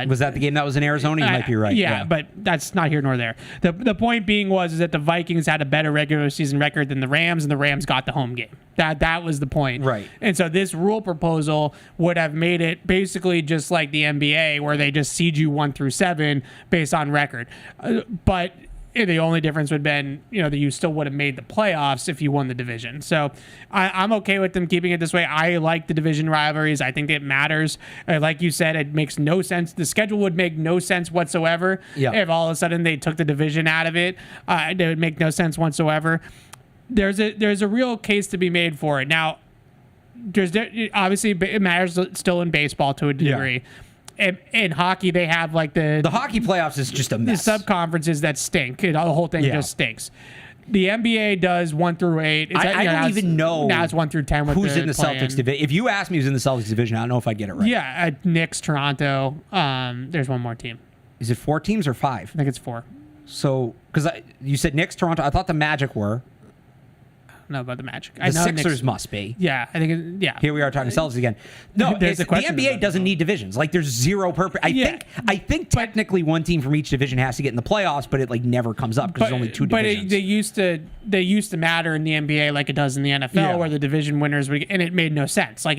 Was that the game that was in Arizona? You might be right. Yeah, but that's not here nor there. The point being is that the Vikings had a better regular season record than the Rams, and the Rams got the home game. That was the point. Right. And so this rule proposal would have made it basically just like the NBA, where they just seed you 1 through 7 based on record. But the only difference would have been, that you still would have made the playoffs if you won the division. So I'm okay with them keeping it this way. I like the division rivalries. I think it matters. Like you said, it makes no sense. The schedule would make no sense whatsoever if all of a sudden they took the division out of it. It would make no sense whatsoever. There's a real case to be made for it. Now, obviously it matters still in baseball to a degree. Yeah. In hockey, they have like the hockey playoffs is just a mess. The sub-conferences that stink. The whole thing just stinks. The NBA does 1 through 8. I don't even know. Now it's 1 through 10. Who's in the Celtics division? If you asked me who's in the Celtics division, I don't know if I'd get it right. Yeah, Knicks, Toronto. There's one more team. Is it 4 teams or 5? I think it's 4. So, because you said Knicks, Toronto. I thought the Magic were. Know about the Magic. The Sixers must be. Yeah, I think. Here we are talking Celtics again. No, the NBA doesn't need divisions. Like, there's zero purpose. I think technically one team from each division has to get in the playoffs, but it never comes up because there's only 2 divisions. But they used to matter in the NBA like it does in the NFL, where the division winners would, and it made no sense. Like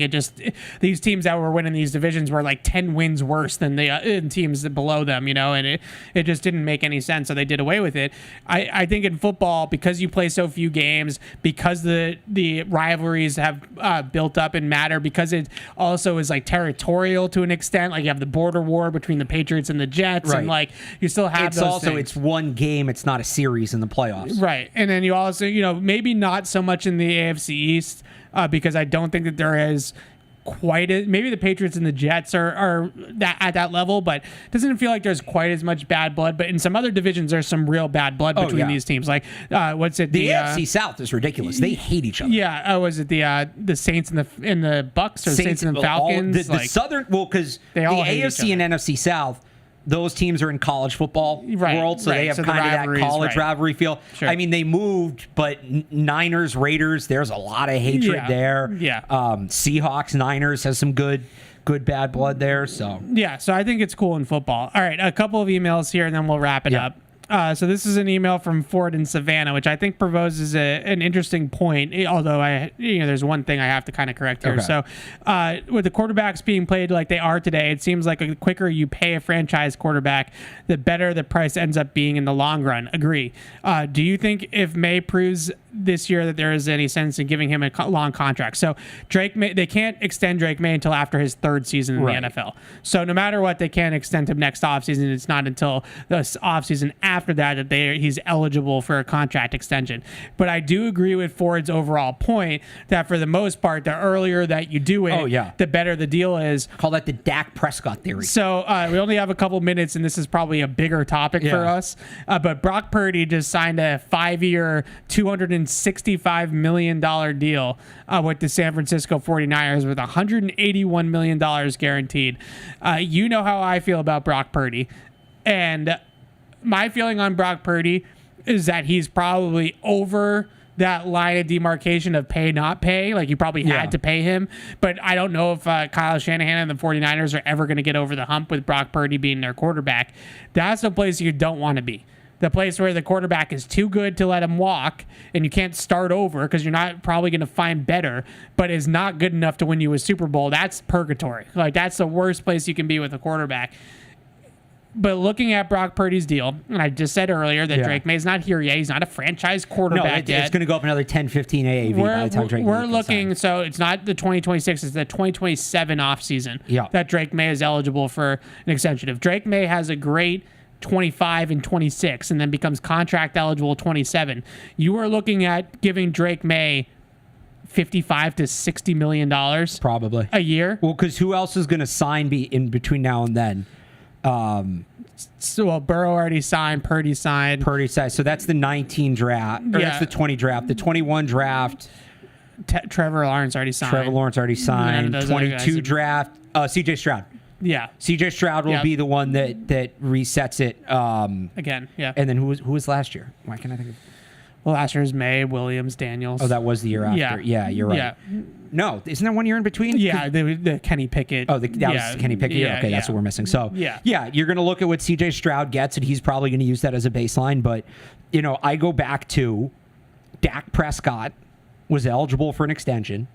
these teams that were winning these divisions were like 10 wins worse than the teams below them, and it just didn't make any sense. So they did away with it. I think in football, because you play so few games, because the rivalries have built up and matter, because it also is like territorial to an extent. Like you have the border war between the Patriots and the Jets, and like you still have those things. It's one game. It's not a series in the playoffs, right? And then you also, maybe not so much in the AFC East because I don't think that there is quite as, maybe the Patriots and the Jets are at that level, but it doesn't feel like there's quite as much bad blood. But in some other divisions, there's some real bad blood between these teams. Like what's it? The AFC South is ridiculous. They hate each other. Yeah. Was it the Saints and the Bucks, or Saints and the Falcons? The Southern, because the AFC and NFC South, those teams are in college football world, so they have kind of that college rivalry feel. Sure. I mean, they moved, but Niners, Raiders, there's a lot of hatred there. Yeah. Seahawks, Niners has some good bad blood there. So so I think it's cool in football. All right, a couple of emails here, and then we'll wrap it up. So this is an email from Ford in Savannah, which I think proposes an interesting point. Although there's one thing I have to kind of correct here. Okay. So with the quarterbacks being played like they are today, it seems like the quicker you pay a franchise quarterback, the better the price ends up being in the long run. Agree. Do you think if May proves this year that there is any sense in giving him a long contract? So Drake May, they can't extend Drake May until after his 3rd season in the NFL. So no matter what, they can't extend him next offseason. It's not until the offseason after after that he's eligible for a contract extension. But I do agree with Ford's overall point that for the most part, the earlier that you do it, the better the deal is. Call that the Dak Prescott theory. So we only have a couple minutes, and this is probably a bigger topic for us. But Brock Purdy just signed a 5-year, $265 million deal with the San Francisco 49ers with $181 million guaranteed. You know how I feel about Brock Purdy. And my feeling on Brock Purdy is that he's probably over that line of demarcation of pay, not pay. Like, you probably had to pay him. But I don't know if Kyle Shanahan and the 49ers are ever going to get over the hump with Brock Purdy being their quarterback. That's the place you don't want to be. The place where the quarterback is too good to let him walk, and you can't start over because you're not probably going to find better, but is not good enough to win you a Super Bowl. That's purgatory. Like, that's the worst place you can be with a quarterback. But looking at Brock Purdy's deal, and I just said earlier that Drake May's not here yet. He's not a franchise quarterback yet. It's going to go up another 10, 15 AAV by the time Drake May We're looking, so it's not the 2026, it's the 2027 offseason that Drake May is eligible for an extension. If Drake May has a great 25 and 26 and then becomes contract eligible 27, you are looking at giving Drake May $55 to $60 million probably a year. Well, because who else is going to sign in between now and then? So Burrow already signed, Purdy signed. So that's the 19 draft, or that's the 20 draft. The 21 draft. Trevor Lawrence already signed. 22 draft. CJ Stroud. Yeah. CJ Stroud will be the one that resets it. Again, yeah. And then who was last year? Why can't I think of? Well, last year's May, Williams, Daniels. Oh, that was the year after. Yeah, you're right. Yeah. No, isn't there 1 year in between? Yeah, the Kenny Pickett. Oh, that was Kenny Pickett. Yeah, okay, that's what we're missing. So, yeah, you're going to look at what CJ Stroud gets, and he's probably going to use that as a baseline. But, I go back to Dak Prescott was eligible for an extension,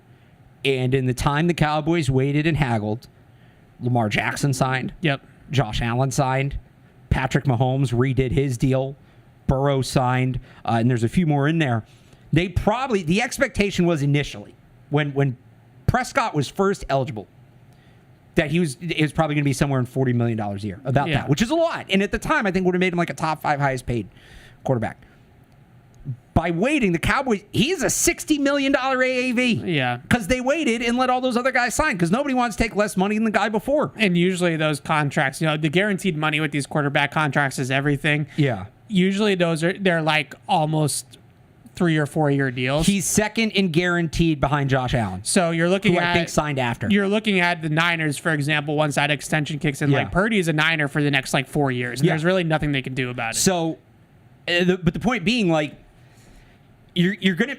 and in the time the Cowboys waited and haggled, Lamar Jackson signed. Yep. Josh Allen signed. Patrick Mahomes redid his deal. Burrow signed, and there's a few more in there. The expectation was initially when Prescott was first eligible that he was probably going to be somewhere in $40 million a year, about that, which is a lot. And at the time, I think would have made him like a top 5 highest paid quarterback. By waiting, the Cowboys, he's a $60 million AAV. Yeah. Because they waited and let all those other guys sign because nobody wants to take less money than the guy before. And usually those contracts, the guaranteed money with these quarterback contracts is everything. Yeah. Usually they're like almost 3 or 4 year deals. He's second in guaranteed behind Josh Allen. So you're looking at, I think signed after. You're looking at the Niners, for example, once that extension kicks in. Like Purdy is a Niner for the next 4 years. And there's really nothing they can do about it. So, but the point being, you're gonna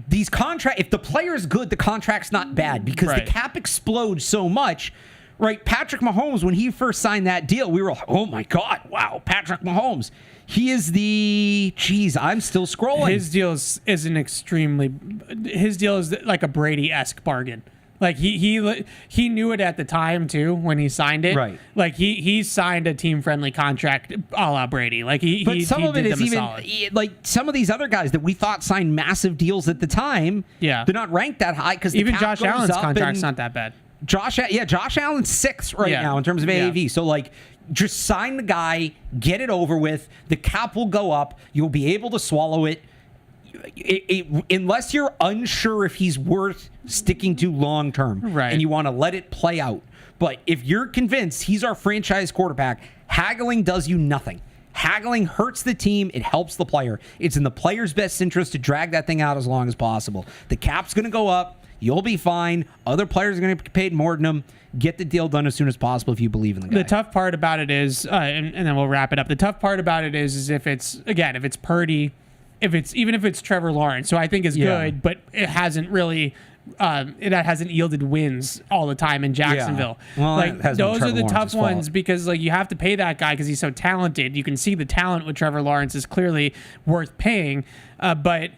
these contract. If the player's good, the contract's not bad because the cap explodes so much. Right, Patrick Mahomes, when he first signed that deal, we were like, oh my God, wow, Patrick Mahomes. He is I'm still scrolling. His deal is like a Brady-esque bargain. Like he knew it at the time too when he signed it. Right. Like he signed a team-friendly contract a la Brady. But some of it is even like some of these other guys that we thought signed massive deals at the time. Yeah. They're not ranked that high because even Josh Allen's contract's not that bad. Josh Allen's 6th now in terms of AAV. Yeah. So just sign the guy, get it over with. The cap will go up. You'll be able to swallow it. Unless you're unsure if he's worth sticking to long term, and you want to let it play out. But if you're convinced he's our franchise quarterback, haggling does you nothing. Haggling hurts the team. It helps the player. It's in the player's best interest to drag that thing out as long as possible. The cap's going to go up. You'll be fine. Other players are going to get paid more than them. Get the deal done as soon as possible if you believe in the guy. The tough part about it is, and then we'll wrap it up. The tough part about it is if it's Purdy, if it's Trevor Lawrence, who I think is good, but it hasn't really, that hasn't yielded wins all the time in Jacksonville. Yeah. Well, those are the tough ones because you have to pay that guy because he's so talented. You can see the talent with Trevor Lawrence is clearly worth paying, but.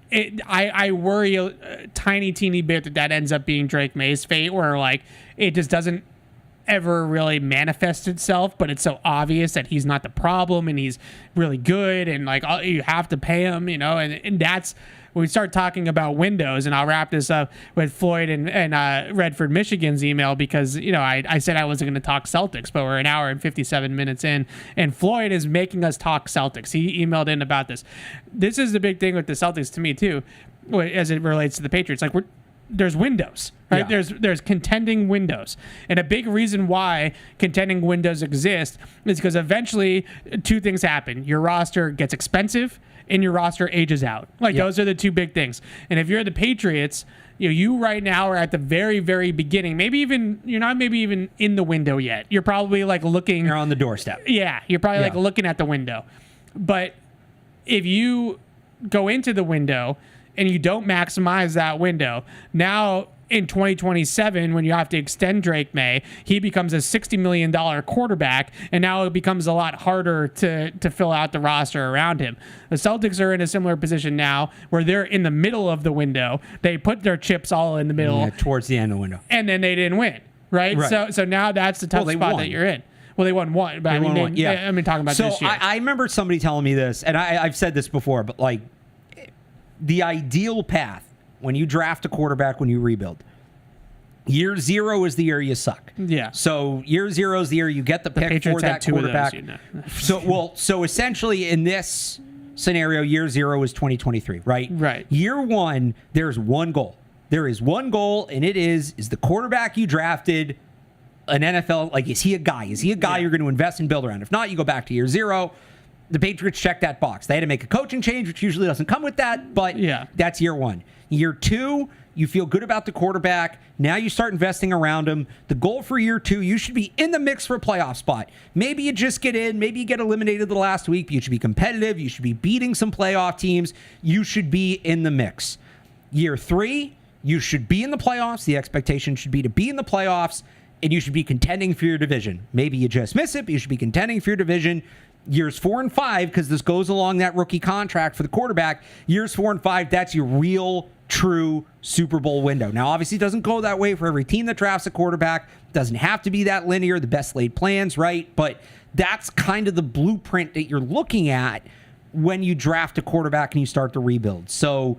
I worry a tiny, teeny bit that ends up being Drake May's fate, where it just doesn't ever really manifest itself, but it's so obvious that he's not the problem and he's really good and like you have to pay him, and that's when we start talking about windows. And I'll wrap this up with Floyd and Redford, Michigan's email, because I said I wasn't going to talk Celtics, but we're an hour and 57 minutes in, and Floyd is making us talk Celtics. He emailed in about this. This is the big thing with the Celtics to me too, as it relates to the Patriots. Like there's windows, right? Yeah. There's contending windows, and a big reason why contending windows exist is because eventually two things happen: your roster gets expensive, and your roster ages out. Those are the two big things. And if you're the Patriots, you right now are at the very, very beginning. You're not even in the window yet. You're probably looking. You're on the doorstep. Yeah, you're probably looking at the window. But if you go into the window and you don't maximize that window, now in 2027, when you have to extend Drake May, he becomes a $60 million quarterback, and now it becomes a lot harder to fill out the roster around him. The Celtics are in a similar position now where they're in the middle of the window. They put their chips all in the middle. Towards the end of the window. And then they didn't win, right? So now that's the tough spot that you're in. Well, they won one, but talking about this year. I remember somebody telling me this, and I've said this before, but the ideal path when you draft a quarterback, when you rebuild, year 0 is the year you suck. Yeah. So year 0 is the year you get the pick for that quarterback. So essentially in this scenario, year 0 is 2023, right? Right. Year 1, there's one goal. There is one goal, and it is the quarterback you drafted an NFL, is he a guy? Is he a guy you're going to invest and build around? If not, you go back to year 0. The Patriots check that box. They had to make a coaching change, which usually doesn't come with that, but that's year 1. Year 2, you feel good about the quarterback. Now you start investing around him. The goal for year 2, you should be in the mix for a playoff spot. Maybe you just get in. Maybe you get eliminated the last week, but you should be competitive. You should be beating some playoff teams. You should be in the mix. Year 3, you should be in the playoffs. The expectation should be to be in the playoffs, and you should be contending for your division. Maybe you just miss it, but you should be contending for your division. Years 4 and 5, because this goes along that rookie contract for the quarterback, years 4 and 5, that's your real, true Super Bowl window. Now, obviously, it doesn't go that way for every team that drafts a quarterback. It doesn't have to be that linear, the best laid plans, right? But that's kind of the blueprint that you're looking at when you draft a quarterback and you start to rebuild. So,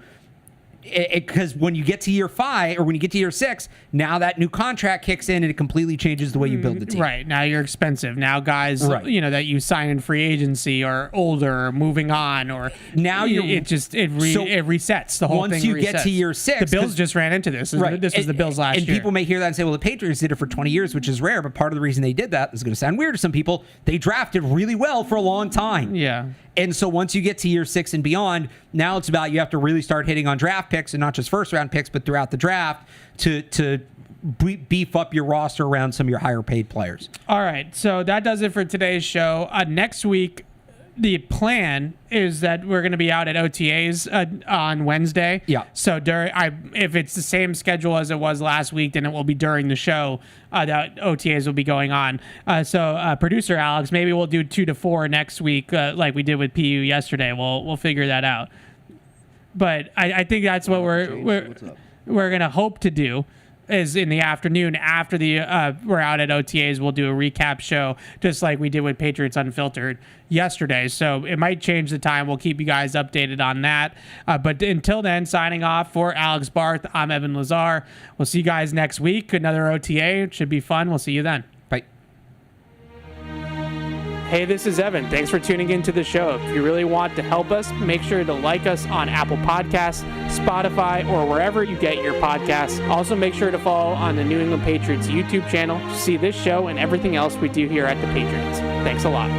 because when you get to year 5 or when you get to year 6, now that new contract kicks in and it completely changes the way you build the team. Right. Now you're expensive. Now guys, that you sign in free agency are older or moving on, or now it resets. The whole thing Once you get to year 6, the Bills just ran into this. This was the Bills last year. And people may hear that and say, well, the Patriots did it for 20 years, which is rare, but part of the reason they did that, this is going to sound weird to some people, they drafted really well for a long time. Yeah. And so once you get to year 6 and beyond, now it's about you have to really start hitting on draft picks, and not just first round picks, but throughout the draft to beef up your roster around some of your higher paid players. All right. So that does it for today's show. Next week, the plan is that we're going to be out at OTAs on Wednesday. Yeah. So if it's the same schedule as it was last week, then it will be during the show that OTAs will be going on. So producer Alex, maybe we'll do 2 to 4 next week, like we did with PU yesterday. We'll figure that out. But I think that's what we're going to hope to do. Is in the afternoon after we're out at OTAs, we'll do a recap show just like we did with Patriots Unfiltered yesterday. So it might change the time. We'll keep you guys updated on that. But until then, signing off for Alex Barth, I'm Evan Lazar. We'll see you guys next week. Another OTA. It should be fun. We'll see you then. Bye. Hey, this is Evan. Thanks for tuning into the show. If you really want to help us, make sure to like us on Apple Podcasts, Spotify, or wherever you get your podcasts. Also, make sure to follow on the New England Patriots YouTube channel to see this show and everything else we do here at the Patriots. Thanks a lot.